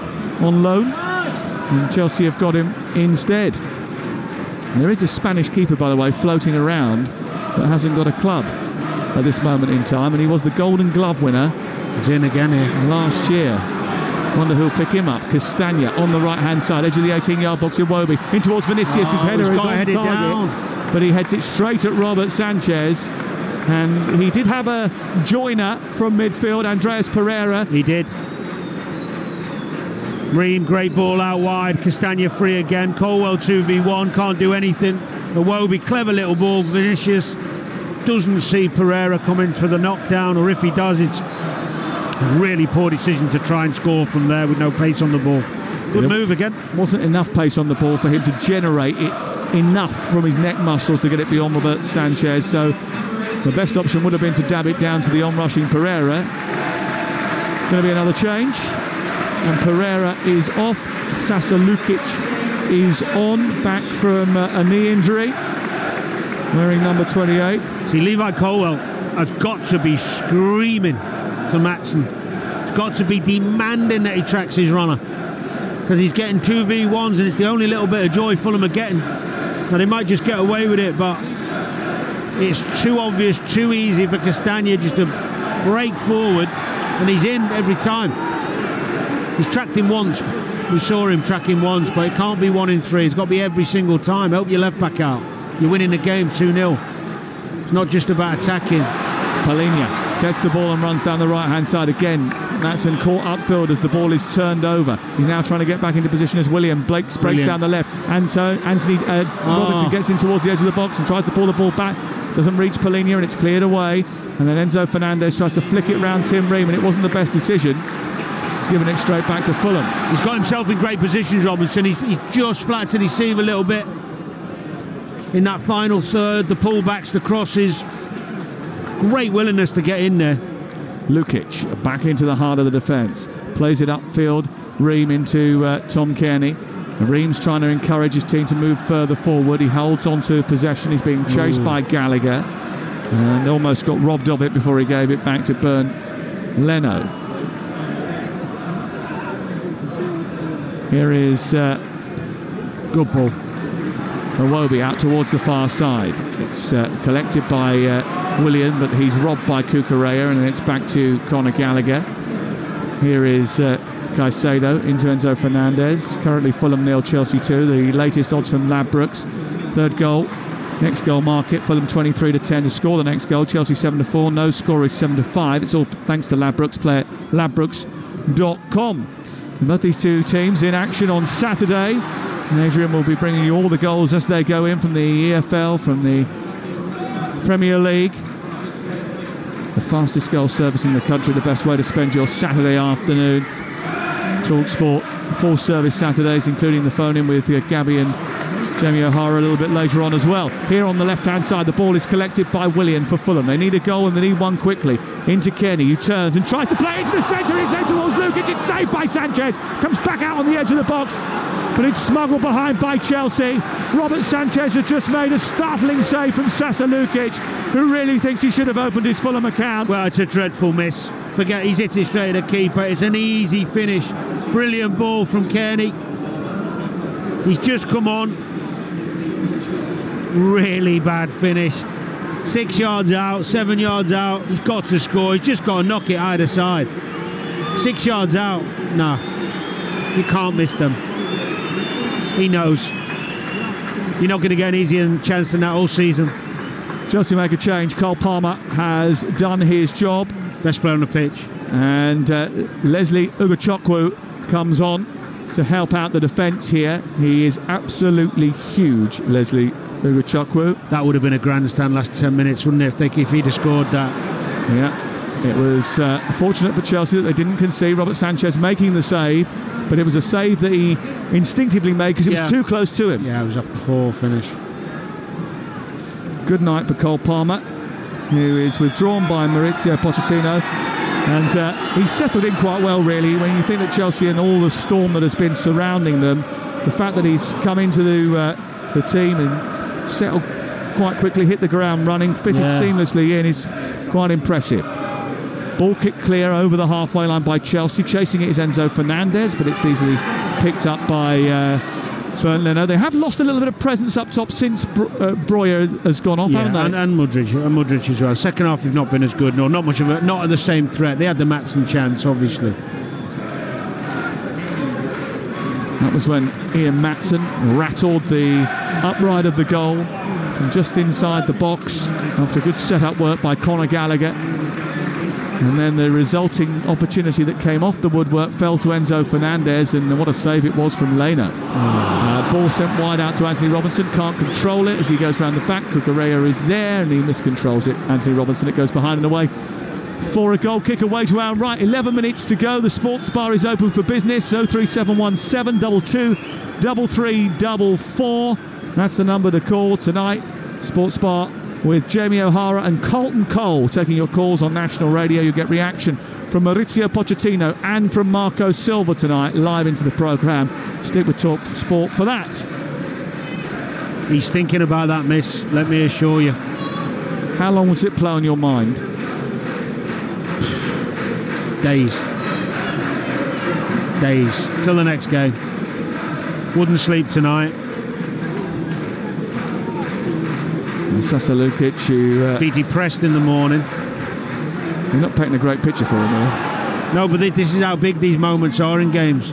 on loan, and Chelsea have got him instead. And there is a Spanish keeper, by the way, floating around that hasn't got a club at this moment in time, and he was the Golden Glove winner. He's in again here. Last year. Wonder who'll pick him up. Castagna on the right hand side, edge of the 18-yard box. Iwobi in towards Vinicius. His header is on target, but he heads it straight at Robert Sanchez. And he did have a joiner from midfield, Andreas Pereira. He did. Ream, great ball out wide. Castagna free again. Colwell 2v1, can't do anything. Iwobi, clever little ball. Vinicius doesn't see Pereira coming for the knockdown, or if he does, it's a really poor decision to try and score from there with no pace on the ball. Good move again. Wasn't enough pace on the ball for him to generate it enough from his neck muscles to get it beyond Robert Sanchez, so the best option would have been to dab it down to the on-rushing Pereira. Going to be another change, and Pereira is off. Sasa Lukic is on, back from a knee injury, wearing number 28. See, Levi Colwell has got to be screaming to Matson. He's got to be demanding that he tracks his runner, because he's getting 2v1s, and it's the only little bit of joy Fulham are getting. Now they might just get away with it, but it's too obvious, too easy for Castagna just to break forward, and he's in every time. He's tracked him once. We saw him track him once, but it can't be 1 in 3. It's got to be every single time. Help your left back out. You're winning the game 2-0. It's not just about attacking. Polina gets the ball and runs down the right-hand side again. Matson caught upfield as the ball is turned over. He's now trying to get back into position as William. Blake breaks down the left. Anthony Robertson gets in towards the edge of the box and tries to pull the ball back. Doesn't reach Polina, and it's cleared away. And then Enzo Fernandez tries to flick it round Tim Ream, and it wasn't the best decision. He's given it straight back to Fulham. He's got himself in great positions, Robinson. He's just flat to deceive a little bit in that final third. The pullbacks, the crosses. Great willingness to get in there. Lukic back into the heart of the defence. Plays it upfield. Ream into Tom Kearney. Ream's trying to encourage his team to move further forward. He holds on to possession. He's being chased by Gallagher and almost got robbed of it before he gave it back to Bernd Leno. Here is good ball. Iwobi out towards the far side. It's collected by William, but he's robbed by Cucurella, and then it's back to Conor Gallagher. Here is Caicedo into Enzo Fernandez. Currently Fulham 0, Chelsea 2. The latest odds from Ladbrokes. Third goal, next goal market. Fulham 23-10 to score the next goal. Chelsea 7-4. No score is 7-5. It's all thanks to Ladbrokes. Play at ladbrokes.com. Both these two teams in action on Saturday. And Adrian will be bringing you all the goals as they go in from the EFL, from the Premier League. The fastest goal service in the country, the best way to spend your Saturday afternoon. Talksport, full service Saturdays, including the phone-in with Gabby and Jamie O'Hara a little bit later on as well. Here on the left-hand side, the ball is collected by Willian for Fulham. They need a goal and they need one quickly. Into Kenny, who turns and tries to play it into the centre. It's in towards Lukic. It's saved by Sanchez. Comes back out on the edge of the box, but it's smuggled behind by Chelsea. Robert Sanchez has just made a startling save from Sasa Lukic, who really thinks he should have opened his Fulham account. Well, it's a dreadful miss. Forget, he's hit it straight at the keeper. It's an easy finish. Brilliant ball from Kearney. He's just come on. Really bad finish. 6 yards out, 7 yards out. He's got to score. He's just got to knock it either side. 6 yards out. No, you can't miss them. He knows. You're not going to get an easier chance than that all season. Just to make a change, Cole Palmer has done his job. Best player on the pitch. And Leslie Ugochukwu comes on to help out the defence here. He is absolutely huge, Leslie Ugochukwu. That would have been a grandstand last 10 minutes, wouldn't it, if he'd have scored that? Yeah, it was fortunate for Chelsea that they didn't concede. Robert Sanchez making the save, but it was a save that he instinctively made because it was too close to him. Yeah, it was a poor finish. Good night for Cole Palmer, who is withdrawn by Maurizio Pochettino. And he's settled in quite well, really, when you think that Chelsea and all the storm that has been surrounding them, the fact that he's come into the team and settled quite quickly, hit the ground running, fitted seamlessly in, is quite impressive. Ball kicked clear over the halfway line by Chelsea. Chasing it is Enzo Fernandez, but it's easily picked up by Bernd Leno. They have lost a little bit of presence up top since Breuer has gone off, haven't they? And Mudryk as well. Second half they've not been as good, not much of it, not at the same threat. They had the Maatsen chance, obviously. That was when Ian Maatsen rattled the upright of the goal from just inside the box after good set-up work by Conor Gallagher. And then the resulting opportunity that came off the woodwork fell to Enzo Fernandez, and what a save it was from Leno. Ball sent wide out to Anthony Robinson, can't control it as he goes round the back. Cucurella is there and he miscontrols it. Anthony Robinson, it goes behind and away for a goal kick away to our right. 11 minutes to go. The sports bar is open for business. 03717 22 3344. That's the number to call tonight. Sports bar with Jamie O'Hara and Colton Cole taking your calls on national radio. You get reaction from Maurizio Pochettino and from Marco Silva tonight, live into the programme. Stick with Talk Sport for that. He's thinking about that miss, let me assure you. How long was it play on your mind? Days. Till the next game. Wouldn't sleep tonight. And Sasa Lukic, who be depressed in the morning. You're not painting a great picture for him here. No, but this is how big these moments are in games.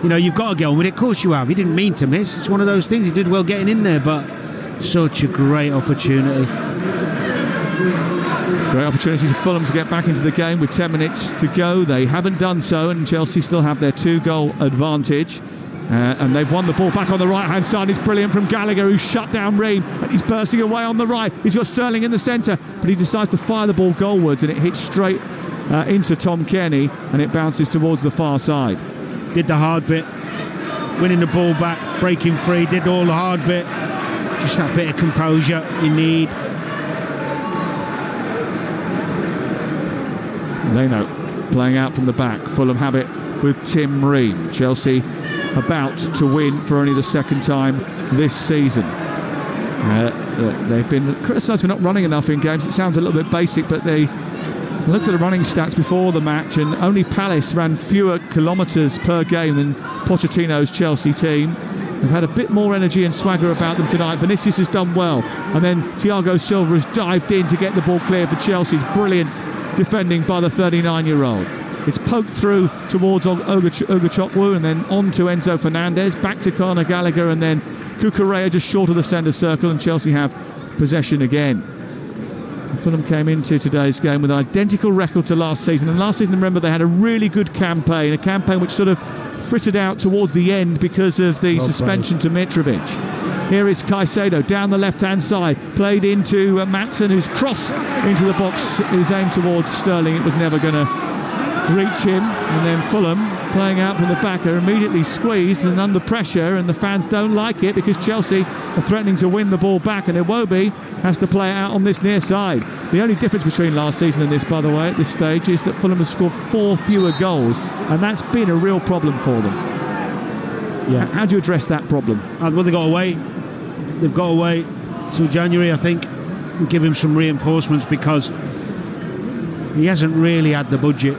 You know, you've got to get on with it. Of course you have. He didn't mean to miss. It's one of those things. He did well getting in there, but such a great opportunity. Great opportunity for Fulham to get back into the game with 10 minutes to go. They haven't done so, and Chelsea still have their 2-goal advantage. And they've won the ball back on the right-hand side. It's brilliant from Gallagher, who's shut down Ream. And he's bursting away on the right. He's got Sterling in the centre, but he decides to fire the ball goalwards, and it hits straight into Tom Kenny, and it bounces towards the far side. Did the hard bit, winning the ball back, breaking free, did all the hard bit. Just that bit of composure you need. Leno playing out from the back. Fulham have it with Tim Ream. Chelsea about to win for only the second time this season. They've been criticised for not running enough in games. It sounds a little bit basic, but they looked at the running stats before the match, and only Palace ran fewer kilometres per game than Pochettino's Chelsea team. They've had a bit more energy and swagger about them tonight. Vinicius has done well, and then Thiago Silva has dived in to get the ball clear for Chelsea. It's brilliant defending by the 39-year-old. It's poked through towards Ugachukwu and then on to Enzo Fernandez, back to Conor Gallagher, and then Cucurella just short of the centre circle, and Chelsea have possession again. Fulham came into today's game with an identical record to last season, and last season, remember, they had a really good campaign, a campaign which sort of frittered out towards the end because of the suspension to Mitrovic. Here is Caicedo down the left-hand side, played into Maatsen, who's crossed into the box, is aimed towards Sterling. It was never going to reach him, and then Fulham playing out from the back are immediately squeezed and under pressure, and the fans don't like it because Chelsea are threatening to win the ball back, and Iwobi has to play it out on this near side. The only difference between last season and this, by the way, at this stage, is that Fulham has scored 4 fewer goals, and that's been a real problem for them. Yeah. How do you address that problem? Well, they've got to wait till January, I think, and give him some reinforcements, because he hasn't really had the budget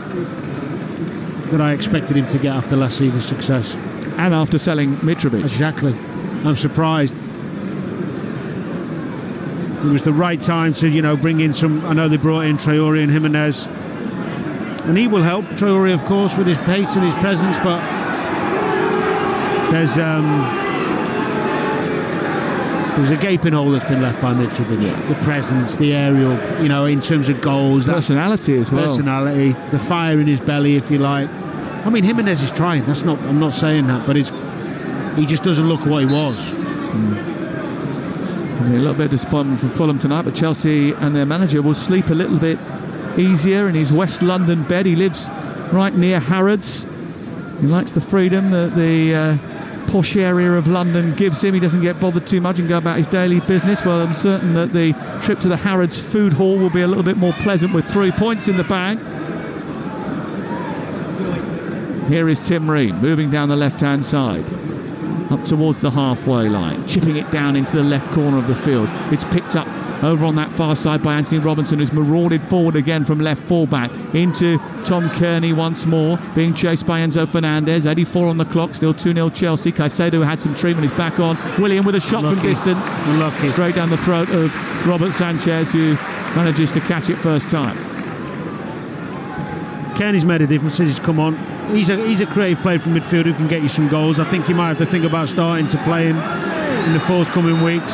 that I expected him to get after last season's success. And after selling Mitrovic. Exactly. I'm surprised. It was the right time to, bring in some... I know they brought in Traore and Jimenez, and he will help Traore, of course, with his pace and his presence, but there's a gaping hole that's been left by Mitrovic. Yeah. The presence, the aerial, in terms of goals. Personality as well. Personality, the fire in his belly, if you like. I mean, Jimenez is trying. I'm not saying that, but he just doesn't look what he was. A little bit of disappointment from Fulham tonight, but Chelsea and their manager will sleep a little bit easier in his West London bed. He lives right near Harrods. He likes the freedom that the posh area of London gives him. He doesn't get bothered too much and go about his daily business. Well, I'm certain that the trip to the Harrods food hall will be a little bit more pleasant with 3 points in the bag. Here is Tim Ream moving down the left-hand side, up towards the halfway line, chipping it down into the left corner of the field. It's picked up over on that far side by Anthony Robinson, who's marauded forward again from left fullback into Tom Kearney once more, being chased by Enzo Fernandez. 84 on the clock, still 2-0 Chelsea. Caicedo had some treatment, is back on. William with a shot from distance, straight down the throat of Robert Sanchez, who manages to catch it first time. Kearney's made a difference since he's come on. He's a creative player from midfield who can get you some goals. I think he might have to think about starting to play him in the forthcoming weeks.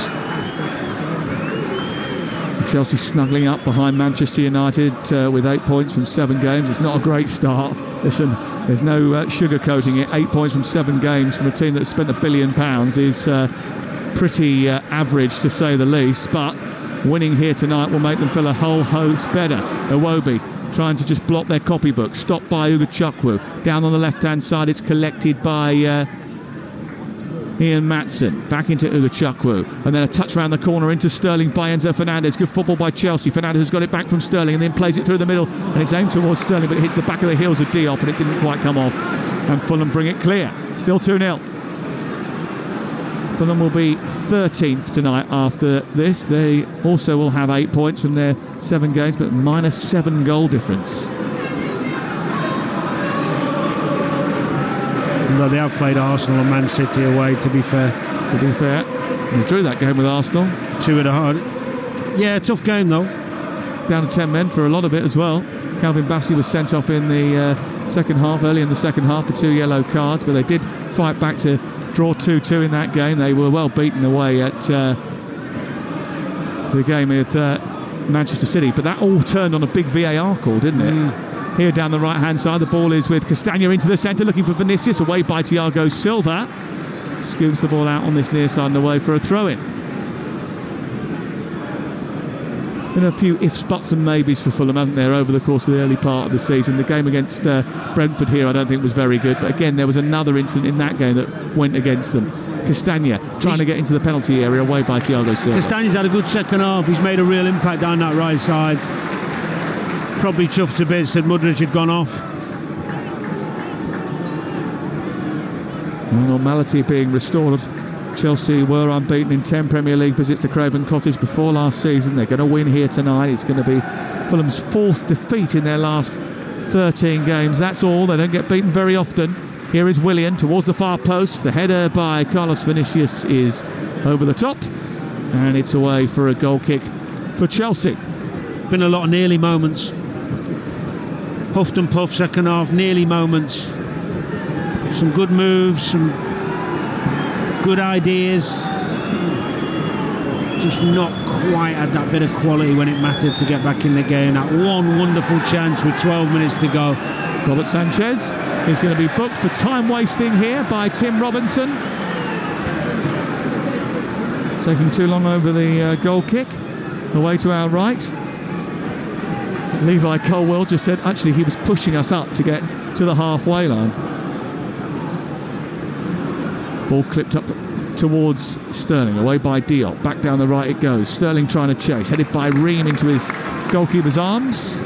Chelsea snuggling up behind Manchester United with 8 points from 7 games. It's not a great start. Listen, there's no sugarcoating it. 8 points from 7 games from a team that's spent £1 billion is pretty average, to say the least. But winning here tonight will make them feel a whole host better. Iwobi trying to just block their copybook, stopped by Ugachukwu. Down on the left-hand side, it's collected by Ian Maatsen. Back into Ugachukwu. And then a touch around the corner into Sterling by Enzo Fernandez. Good football by Chelsea. Fernandez has got it back from Sterling and then plays it through the middle. And it's aimed towards Sterling, but it hits the back of the heels of Diop and it didn't quite come off. And Fulham bring it clear. Still 2-0. Fulham will be 13th tonight after this. They also will have 8 points from their 7 games, but -7 goal difference. Although they have played Arsenal and Man City away, to be fair. They drew that game with Arsenal. 2 at a hard. Yeah, tough game though. Down to 10 men for a lot of it as well. Calvin Bassey was sent off in the second half, early in the second half, for 2 yellow cards, but they did fight back to draw 2-2 in that game. They were well beaten away at the game with Manchester City, but that all turned on a big VAR call, didn't it? Here down the right hand side, the ball is with Castagna into the centre, looking for Vinicius, away by Thiago Silva. Scoops the ball out on this near side and away for a throw-in. Been a few ifs, buts and maybes for Fulham, haven't there, over the course of the early part of the season. The game against Brentford here I don't think was very good, but again there was another incident in that game that went against them. Castagna trying to get into the penalty area, away by Thiago Silva. Castagna's had a good second half. He's made a real impact down that right side. Probably chuffed to bits that Mudryk had gone off. Normality being restored. Chelsea were unbeaten in 10 Premier League visits to Craven Cottage before last season. They're going to win here tonight. It's going to be Fulham's 4th defeat in their last 13 games. That's all. They don't get beaten very often. Here is Willian towards the far post. The header by Carlos Vinicius is over the top, and it's away for a goal kick for Chelsea. Been a lot of nearly moments. huffed and puffed second half, nearly moments. Some good moves, some good ideas. Just not quite had that bit of quality when it mattered to get back in the game. That one wonderful chance with 12 minutes to go. Robert Sanchez is going to be booked for time wasting here by Tim Robinson. Taking too long over the goal kick. Away to our right. Levi Colwell just said actually he was pushing us up to get to the halfway line. Ball clipped up towards Sterling, away by Diop. Back down the right it goes. Sterling trying to chase, headed by Ream into his goalkeeper's arms.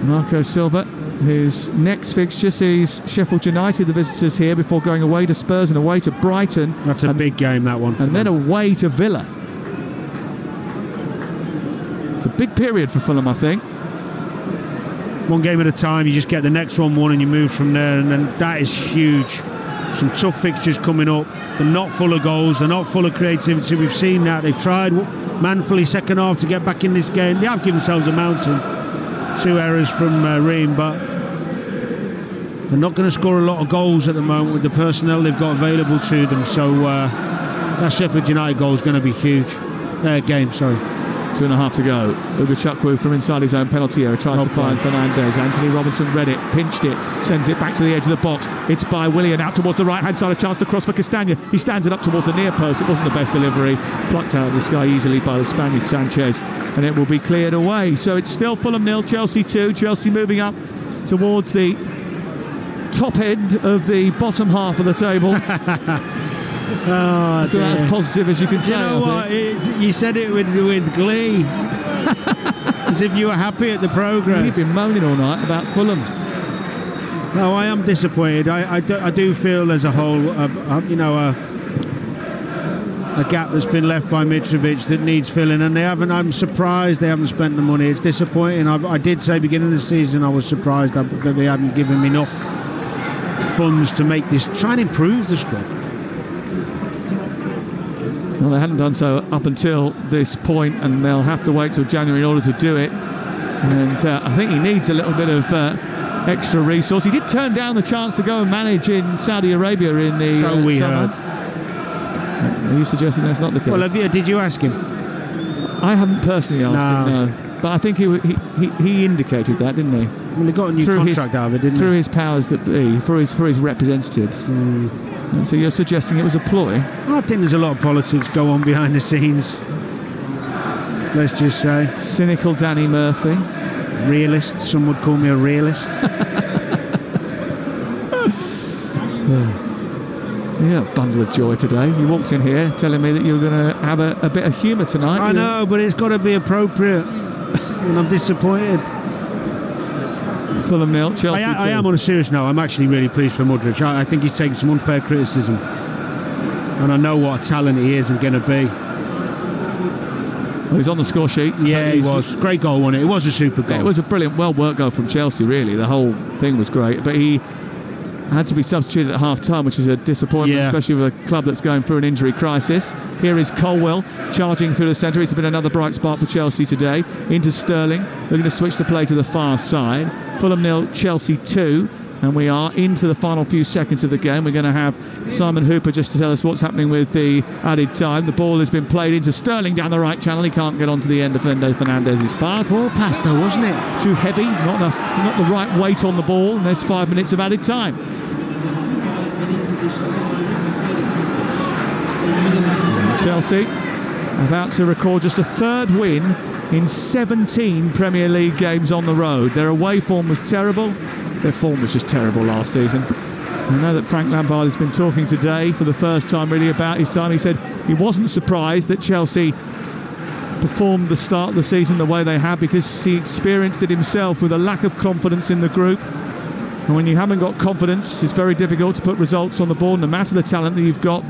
Marco Silva, his next fixture sees Sheffield United, the visitors here, before going away to Spurs and away to Brighton. That's a big game, that one. And then away to Villa. It's a big period for Fulham, I think. One game at a time, you just get the next one won and you move from there, and then that is huge. Some tough fixtures coming up. They're not full of goals, they're not full of creativity. We've seen that. They've tried manfully second half to get back in this game. They have given themselves a mountain. 2 errors from Ream, but they're not going to score a lot of goals at the moment with the personnel they've got available to them. So that Sheffield United goal is going to be huge. Game, sorry. 2.5 to go. Ugo Chukwu from inside his own penalty area tries to find Fernandes. Anthony Robinson read it, pinched it, sends it back to the edge of the box. It's by Willian out towards the right hand side, a chance to cross for Castagna. He stands it up towards the near post. It wasn't the best delivery, plucked out of the sky easily by the Spaniard Sanchez, and it will be cleared away. So it's still Fulham 0, Chelsea 2. Chelsea moving up towards the top end of the bottom half of the table. Oh, so that's positive as you can say. You know what? You said it with glee, as if you were happy at the progress. You've been moaning all night about Fulham. No, I am disappointed. I do feel as a whole, a gap that's been left by Mitrovic that needs filling, and they haven't. I'm surprised they haven't spent the money. It's disappointing. I did say beginning of the season I was surprised that they hadn't given him enough funds to make this, try and improve the squad. Well, they hadn't done so up until this point, and they'll have to wait till January in order to do it. And I think he needs a little bit of extra resource. He did turn down the chance to go and manage in Saudi Arabia in the summer. Are you suggesting that's not the case? Well, did you ask him? I haven't personally asked him, no. But I think he indicated that, didn't he? Well, he got a new contract out of it, didn't he? Through his powers that be, for his representatives. So you're suggesting it was a ploy? I think there's a lot of politics go on behind the scenes. Let's just say. Cynical Danny Murphy. Realist. Some would call me a realist. Yeah, bundle of joy today. You walked in here telling me that you were going to have a bit of humour tonight. I know, but it's got to be appropriate. And I'm disappointed. Fulham 0, Chelsea 2. I am on a serious note. I'm actually really pleased for Mudryk. I think he's taken some unfair criticism, and I know what a talent he is and going to be. Well, he's on the score sheet. Yeah, he was. Great goal, wasn't it? It was a super goal. It was a brilliant, well-worked goal from Chelsea, really. The whole thing was great, but he had to be substituted at half-time, which is a disappointment, especially with a club that's going through an injury crisis. Here is Colwell charging through the centre. It's been another bright spot for Chelsea today. Into Sterling. We're going to switch the play to the far side. Fulham 0, Chelsea 2. And we are into the final few seconds of the game. We're going to have Simon Hooper just to tell us what's happening with the added time. The ball has been played into Sterling down the right channel. He can't get onto the end of Fernandez's pass. Poor pass though, wasn't it? Too heavy, not the right weight on the ball. And there's 5 minutes of added time. Chelsea about to record just a third win in 17 Premier League games on the road. Their away form was terrible. Their form was just terrible last season. I know that Frank Lampard has been talking today for the first time really about his time. He said he wasn't surprised that Chelsea performed the start of the season the way they have, because he experienced it himself with a lack of confidence in the group. And when you haven't got confidence, it's very difficult to put results on the board, no matter the talent that you've got.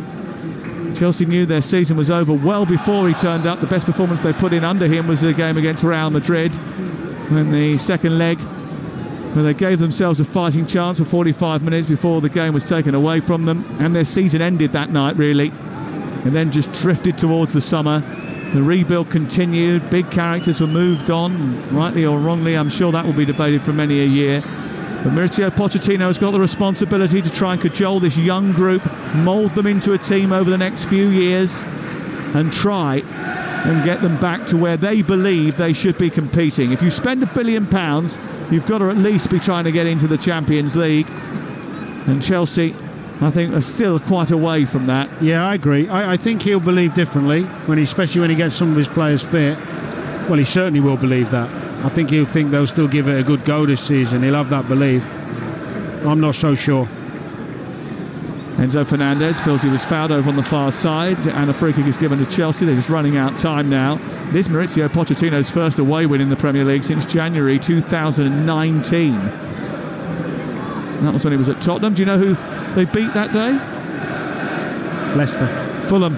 Chelsea knew their season was over well before he turned up. The best performance they put in under him was the game against Real Madrid, when the second leg, where they gave themselves a fighting chance for 45 minutes before the game was taken away from them, and their season ended that night really, and then just drifted towards the summer The rebuild continued, big characters were moved on, rightly or wrongly. I'm sure that will be debated for many a year. But Mauricio Pochettino has got the responsibility to try and cajole this young group, mould them into a team over the next few years, and try and get them back to where they believe they should be competing. If you spend £1 billion, you've got to at least be trying to get into the Champions League. And Chelsea, I think, are still quite away from that. Yeah, I agree. I think he'll believe differently, especially when he gets some of his players fit. Well, he certainly will believe that. I think he'll think they'll still give it a good go this season. He'll have that belief. I'm not so sure. Enzo Fernandez feels he was fouled over on the far side, and a free kick is given to Chelsea. They're just running out time now. This is Mauricio Pochettino's first away win in the Premier League since January 2019. That was when he was at Tottenham. Do you know who they beat that day? Leicester. Fulham.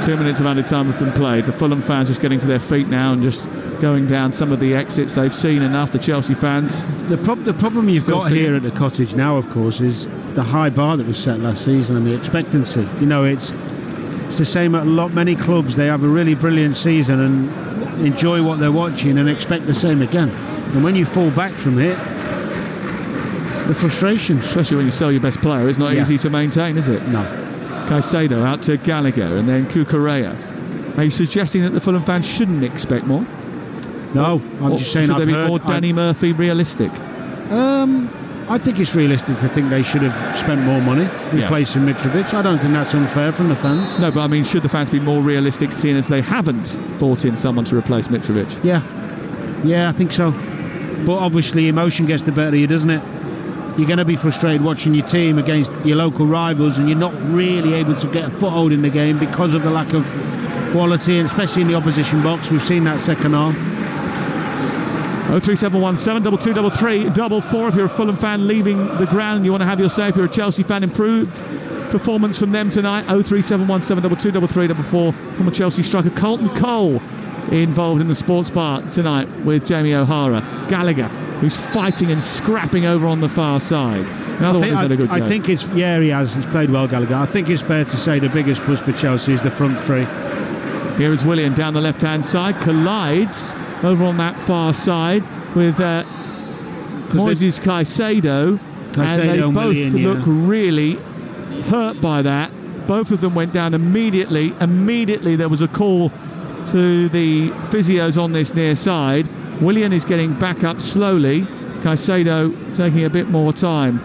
2 minutes of added time have been played. The Fulham fans just getting to their feet now and just going down some of the exits. They've seen enough. The Chelsea fans. The problem you've got here at the Cottage now, of course, is the high bar that was set last season and the expectancy. It's the same at many clubs. They have a really brilliant season and enjoy what they're watching and expect the same again. And when you fall back from it, the frustration. Especially when you sell your best player, it's not easy to maintain, is it? No. Caicedo out to Gallagher and then Cucurella. Are you suggesting that the Fulham fans shouldn't expect more? No, I'm just saying. Should they be more Danny Murphy realistic? I think it's realistic to think they should have spent more money replacing Mitrovic. I don't think that's unfair from the fans. No, but I mean, should the fans be more realistic, seeing as they haven't brought in someone to replace Mitrovic? Yeah, I think so. But obviously, emotion gets the better of you, doesn't it? You're going to be frustrated watching your team against your local rivals, and you're not really able to get a foothold in the game because of the lack of quality, and especially in the opposition box. We've seen that second half. 03717 2233 if you're a Fulham fan leaving the ground, you want to have your say. If you're a Chelsea fan, improved performance from them tonight. 03717 2233 from a Chelsea striker. Colton Cole involved in the sports bar tonight with Jamie O'Hara. Gallagher, who's fighting and scrapping over on the far side. Another one who's had a good game. I think it's, he has. He's played well, Gallagher. I think it's fair to say the biggest plus for Chelsea is the front three. Here is Willian down the left-hand side, collides over on that far side with Moises Caicedo, and they both look really hurt by that. Both of them went down immediately. Immediately there was a call to the physios on this near side. Willian is getting back up slowly. Caicedo taking a bit more time.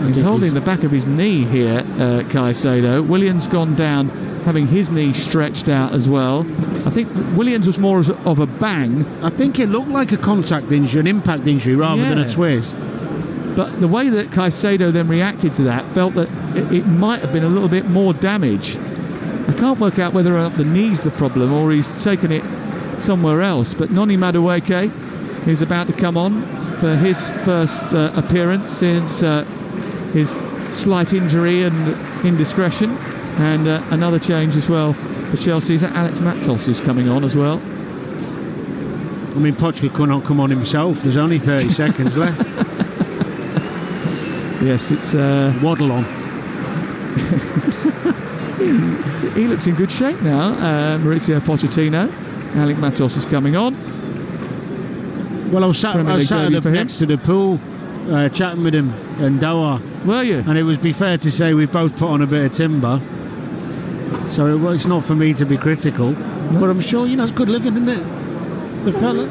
He's holding the back of his knee here, Caicedo. Willian's gone down, having his knee stretched out as well. I think Williams was more of a bang. I think it looked like a contact injury, an impact injury, rather than a twist. But the way that Caicedo then reacted to that, felt that it might have been a little bit more damage. I can't work out whether or not the knee's the problem or he's taken it somewhere else. But Noni Madueke is about to come on for his first appearance since his slight injury and indiscretion. And another change as well for Chelsea is that Alex Matos is coming on as well. I mean, Poch could not come on himself. There's only 30 seconds left. Yes, it's waddle on. He looks in good shape now, Mauricio Pochettino. Alex Matos is coming on. Well, I was sat next to the pool, chatting with him and Doha. Were you? And it would be fair to say we've both put on a bit of timber. So it's not for me to be critical. No. But I'm sure, it's good living, isn't it? The fella.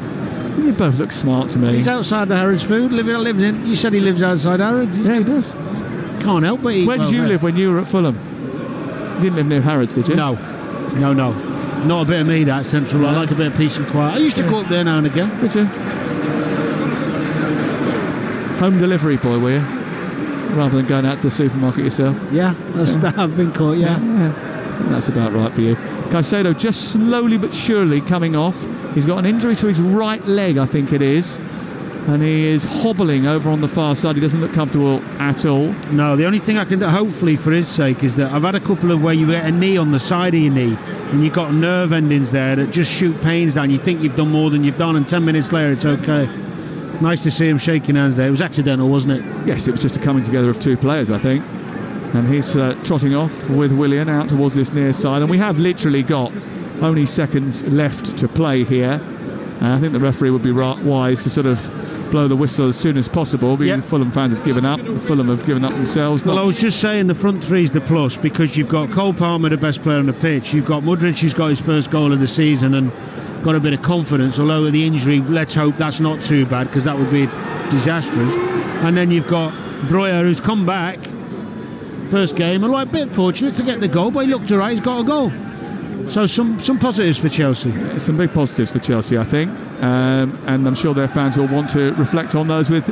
You both look smart to me. He's outside the Harrods food, lives in. You said he lives outside Harrods. Yeah, he does. Can't help but eat. Where did you live when you were at Fulham? You didn't live near Harrods, did you? No. Not a bit of me, that central. I like a bit of peace and quiet. I used to go up there now and again. Did you? Home delivery boy, were you? Rather than going out to the supermarket yourself? Yeah, I've been caught, yeah. That's about right for you. Caicedo just slowly but surely coming off. He's got an injury to his right leg, I think it is. And he is hobbling over on the far side. He doesn't look comfortable at all. No, the only thing I can do, hopefully for his sake, is that I've had a couple of where you get a knee on the side of your knee and you've got nerve endings there that just shoot pains down. You think you've done more than you've done, and 10 minutes later it's okay. Nice to see him shaking hands there. It was accidental, wasn't it? Yes, it was just a coming together of two players, I think. And he's trotting off with Willian out towards this near side. And we have literally got only seconds left to play here. And I think the referee would be wise to sort of blow the whistle as soon as possible, because Fulham fans have given up. Fulham have given up themselves. Well, I was just saying the front three's the plus, because you've got Cole Palmer, the best player on the pitch. You've got Mudryk, who's got his first goal of the season and got a bit of confidence, although with the injury, let's hope that's not too bad, because that would be disastrous. And then you've got Breuer, who's come back first game, and like a bit fortunate to get the goal, but he looked alright, he's got a goal. So some positives for Chelsea. Some big positives for Chelsea, I think, and I'm sure their fans will want to reflect on those with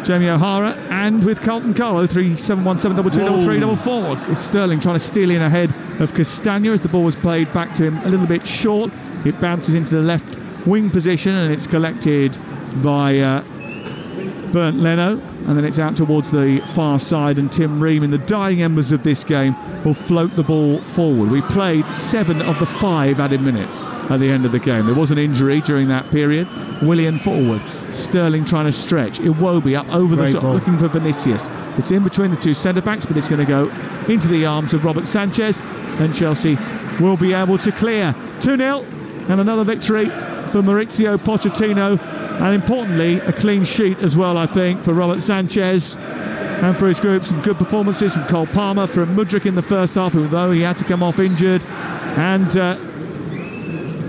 Jamie O'Hara and with Carlton Carlo. 3-7-1-7-2-2-3-4. It's Sterling trying to steal in ahead of Castagna as the ball was played back to him a little bit short. It bounces into the left wing position and it's collected by Bernd Leno, and then it's out towards the far side, and Tim Ream, in the dying embers of this game, will float the ball forward. We played 7 of the 5 added minutes at the end of the game. There was an injury during that period. Willian forward, Sterling trying to stretch, Iwobi up over the top looking for Vinicius. It's in between the two centre-backs, but it's going to go into the arms of Robert Sanchez, and Chelsea will be able to clear. 2-0 and another victory for Maurizio Pochettino, and importantly a clean sheet as well, I think, for Robert Sanchez and for his group. Some good performances from Cole Palmer, from Mudryk in the first half, although he had to come off injured, and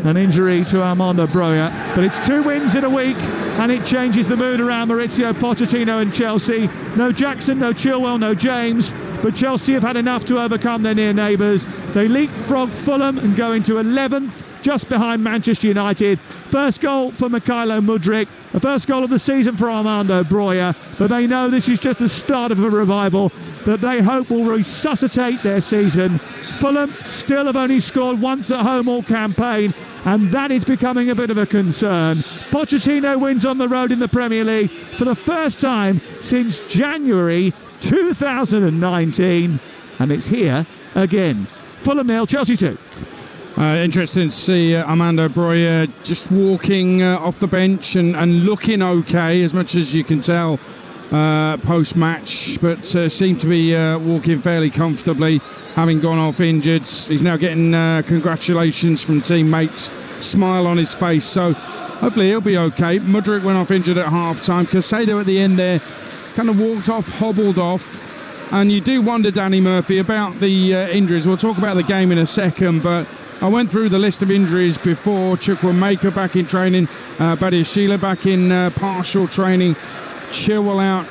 an injury to Armando Breuer. But it's 2 wins in a week, and it changes the mood around Maurizio Pochettino and Chelsea. No Jackson, no Chilwell, no James, but Chelsea have had enough to overcome their near neighbours. They leapfrog Fulham and go into 11th, just behind Manchester United. First goal for Mykhailo Mudryk, the first goal of the season for Armando Breuer, but they know this is just the start of a revival that they hope will resuscitate their season. Fulham still have only scored once at home all campaign, and that is becoming a bit of a concern. Pochettino wins on the road in the Premier League for the first time since January 2019, and it's here again. Fulham 0, Chelsea 2. Interesting to see Armando Breuer just walking off the bench and looking okay, as much as you can tell post-match, but seemed to be walking fairly comfortably, having gone off injured. He's now getting congratulations from teammates, smile on his face, so hopefully he'll be okay. Mudryk went off injured at half-time. Caicedo at the end there kind of walked off, hobbled off, and you do wonder, Danny Murphy, about the injuries. We'll talk about the game in a second, but I went through the list of injuries before. Chukwuemeka back in training, Badiashile back in partial training, Chilwell out,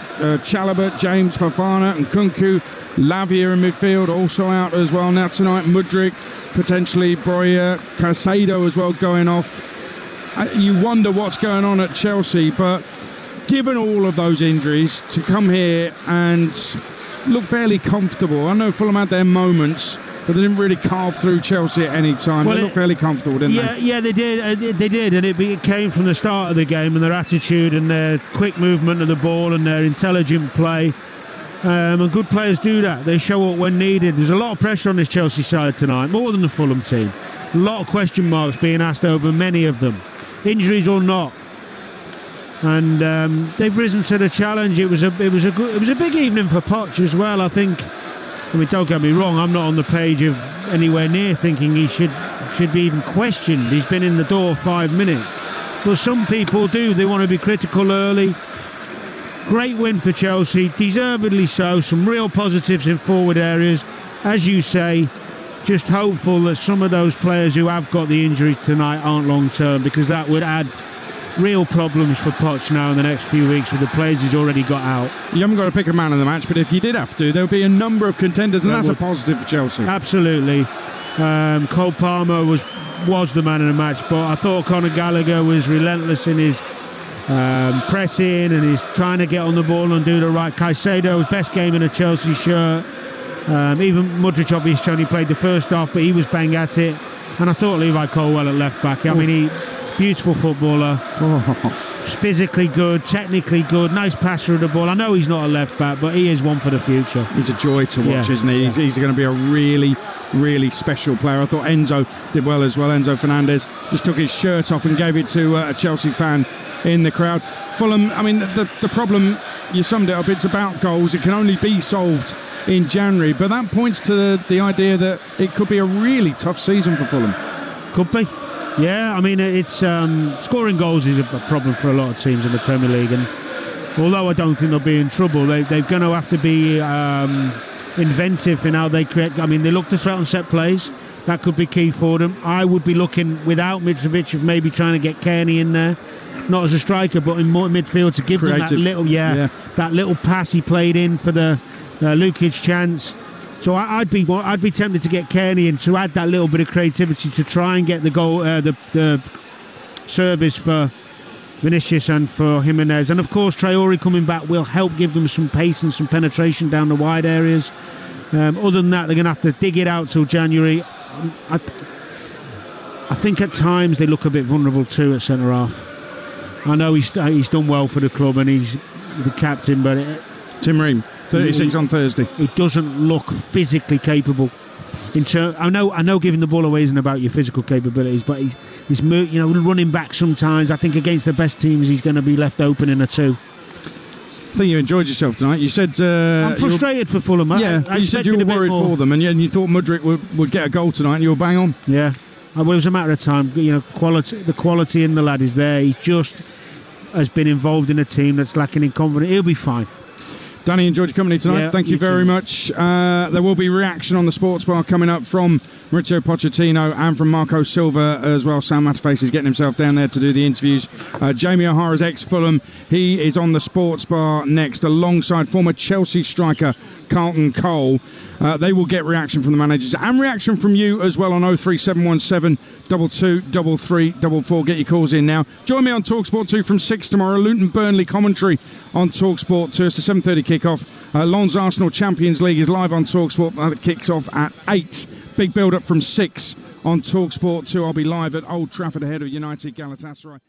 Chalobah, James, Fofana and Kunku, Lavia in midfield also out as well. Now tonight Mudryk, potentially Breuer, Caicedo as well going off. You wonder what's going on at Chelsea, but given all of those injuries, to come here and look fairly comfortable. I know Fulham had their moments, but they didn't really carve through Chelsea at any time. Well, they looked fairly comfortable, didn't they? Yeah, they did. They did, and it came from the start of the game, and their attitude and their quick movement of the ball and their intelligent play. And good players do that. They show up when needed. There's a lot of pressure on this Chelsea side tonight, more than the Fulham team. A lot of question marks being asked over many of them, injuries or not. And they've risen to the challenge. It was a big evening for Poch as well, I think. I mean, don't get me wrong, I'm not on the page of anywhere near thinking he should be even questioned. He's been in the door 5 minutes. But some people do. They want to be critical early. Great win for Chelsea, deservedly so. Some real positives in forward areas. As you say, just hopeful that some of those players who have got the injuries tonight aren't long-term, because that would add real problems for Poch now in the next few weeks with the players he's already got out. You haven't got to pick a man of the match, but if you did have to, there would be a number of contenders, and that's a positive for Chelsea. Absolutely. Cole Palmer was the man of the match, but I thought Conor Gallagher was relentless in his pressing and he's trying to get on the ball and do the right. Caicedo's best game in a Chelsea shirt. Even Mudryk obviously only played the first half, but he was bang at it. And I thought Levi Colwill at left back. I mean, beautiful footballer, physically good, technically good, nice passer of the ball. I know he's not a left back, but he is one for the future. He's a joy to watch, isn't he? He's going to be a really, really special player. I thought Enzo did well as well. Enzo Fernandez just took his shirt off and gave it to a Chelsea fan in the crowd. Fulham, I mean, the problem, you summed it up, it's about goals. It can only be solved in January, but that points to the idea that it could be a really tough season for Fulham. Could be. Yeah, I mean, it's scoring goals is a problem for a lot of teams in the Premier League, and although I don't think they'll be in trouble, they're going to have to be inventive in how they create. I mean, they look to threaten set plays. That could be key for them. I would be looking, without Mitrovic, of maybe trying to get Kearney in there, not as a striker, but in more midfield, to give Creative. them that little pass he played in for the Lukic chance. So I'd be tempted to get Kearney in to add that little bit of creativity to try and get the goal, the service for Vinicius and for Jimenez. And of course, Traore coming back will help give them some pace and some penetration down the wide areas. Other than that, they're going to have to dig it out till January. I think at times they look a bit vulnerable too at centre half. I know he's done well for the club and he's the captain, but Tim Ream, 36 on Thursday. He doesn't look physically capable. I know giving the ball away isn't about your physical capabilities, but he's running back sometimes. I think against the best teams he's going to be left open in a two. I think you enjoyed yourself tonight. You said I'm frustrated for Fulham. You said you were worried for them, and you thought Mudryk would get a goal tonight, and you were bang on. Yeah, well, it was a matter of time. The quality in the lad is there. He just has been involved in a team that's lacking in confidence. He'll be fine. Danny, enjoyed your company tonight. Thank you very much. There will be reaction on the Sports Bar coming up from Maurizio Pochettino and from Marco Silva as well. Sam Matterface is getting himself down there to do the interviews. Jamie O'Hara's ex-Fulham. He is on the Sports Bar next alongside former Chelsea striker Carlton Cole. They will get reaction from the managers and reaction from you as well on 03717 223344. Get your calls in now. Join me on Talksport 2 from 6 tomorrow. Luton Burnley commentary on Talksport 2. It's a 7:30 kickoff. Lens Arsenal Champions League is live on Talksport. That kicks off at 8. Big build up from 6 on Talksport 2. I'll be live at Old Trafford ahead of United Galatasaray.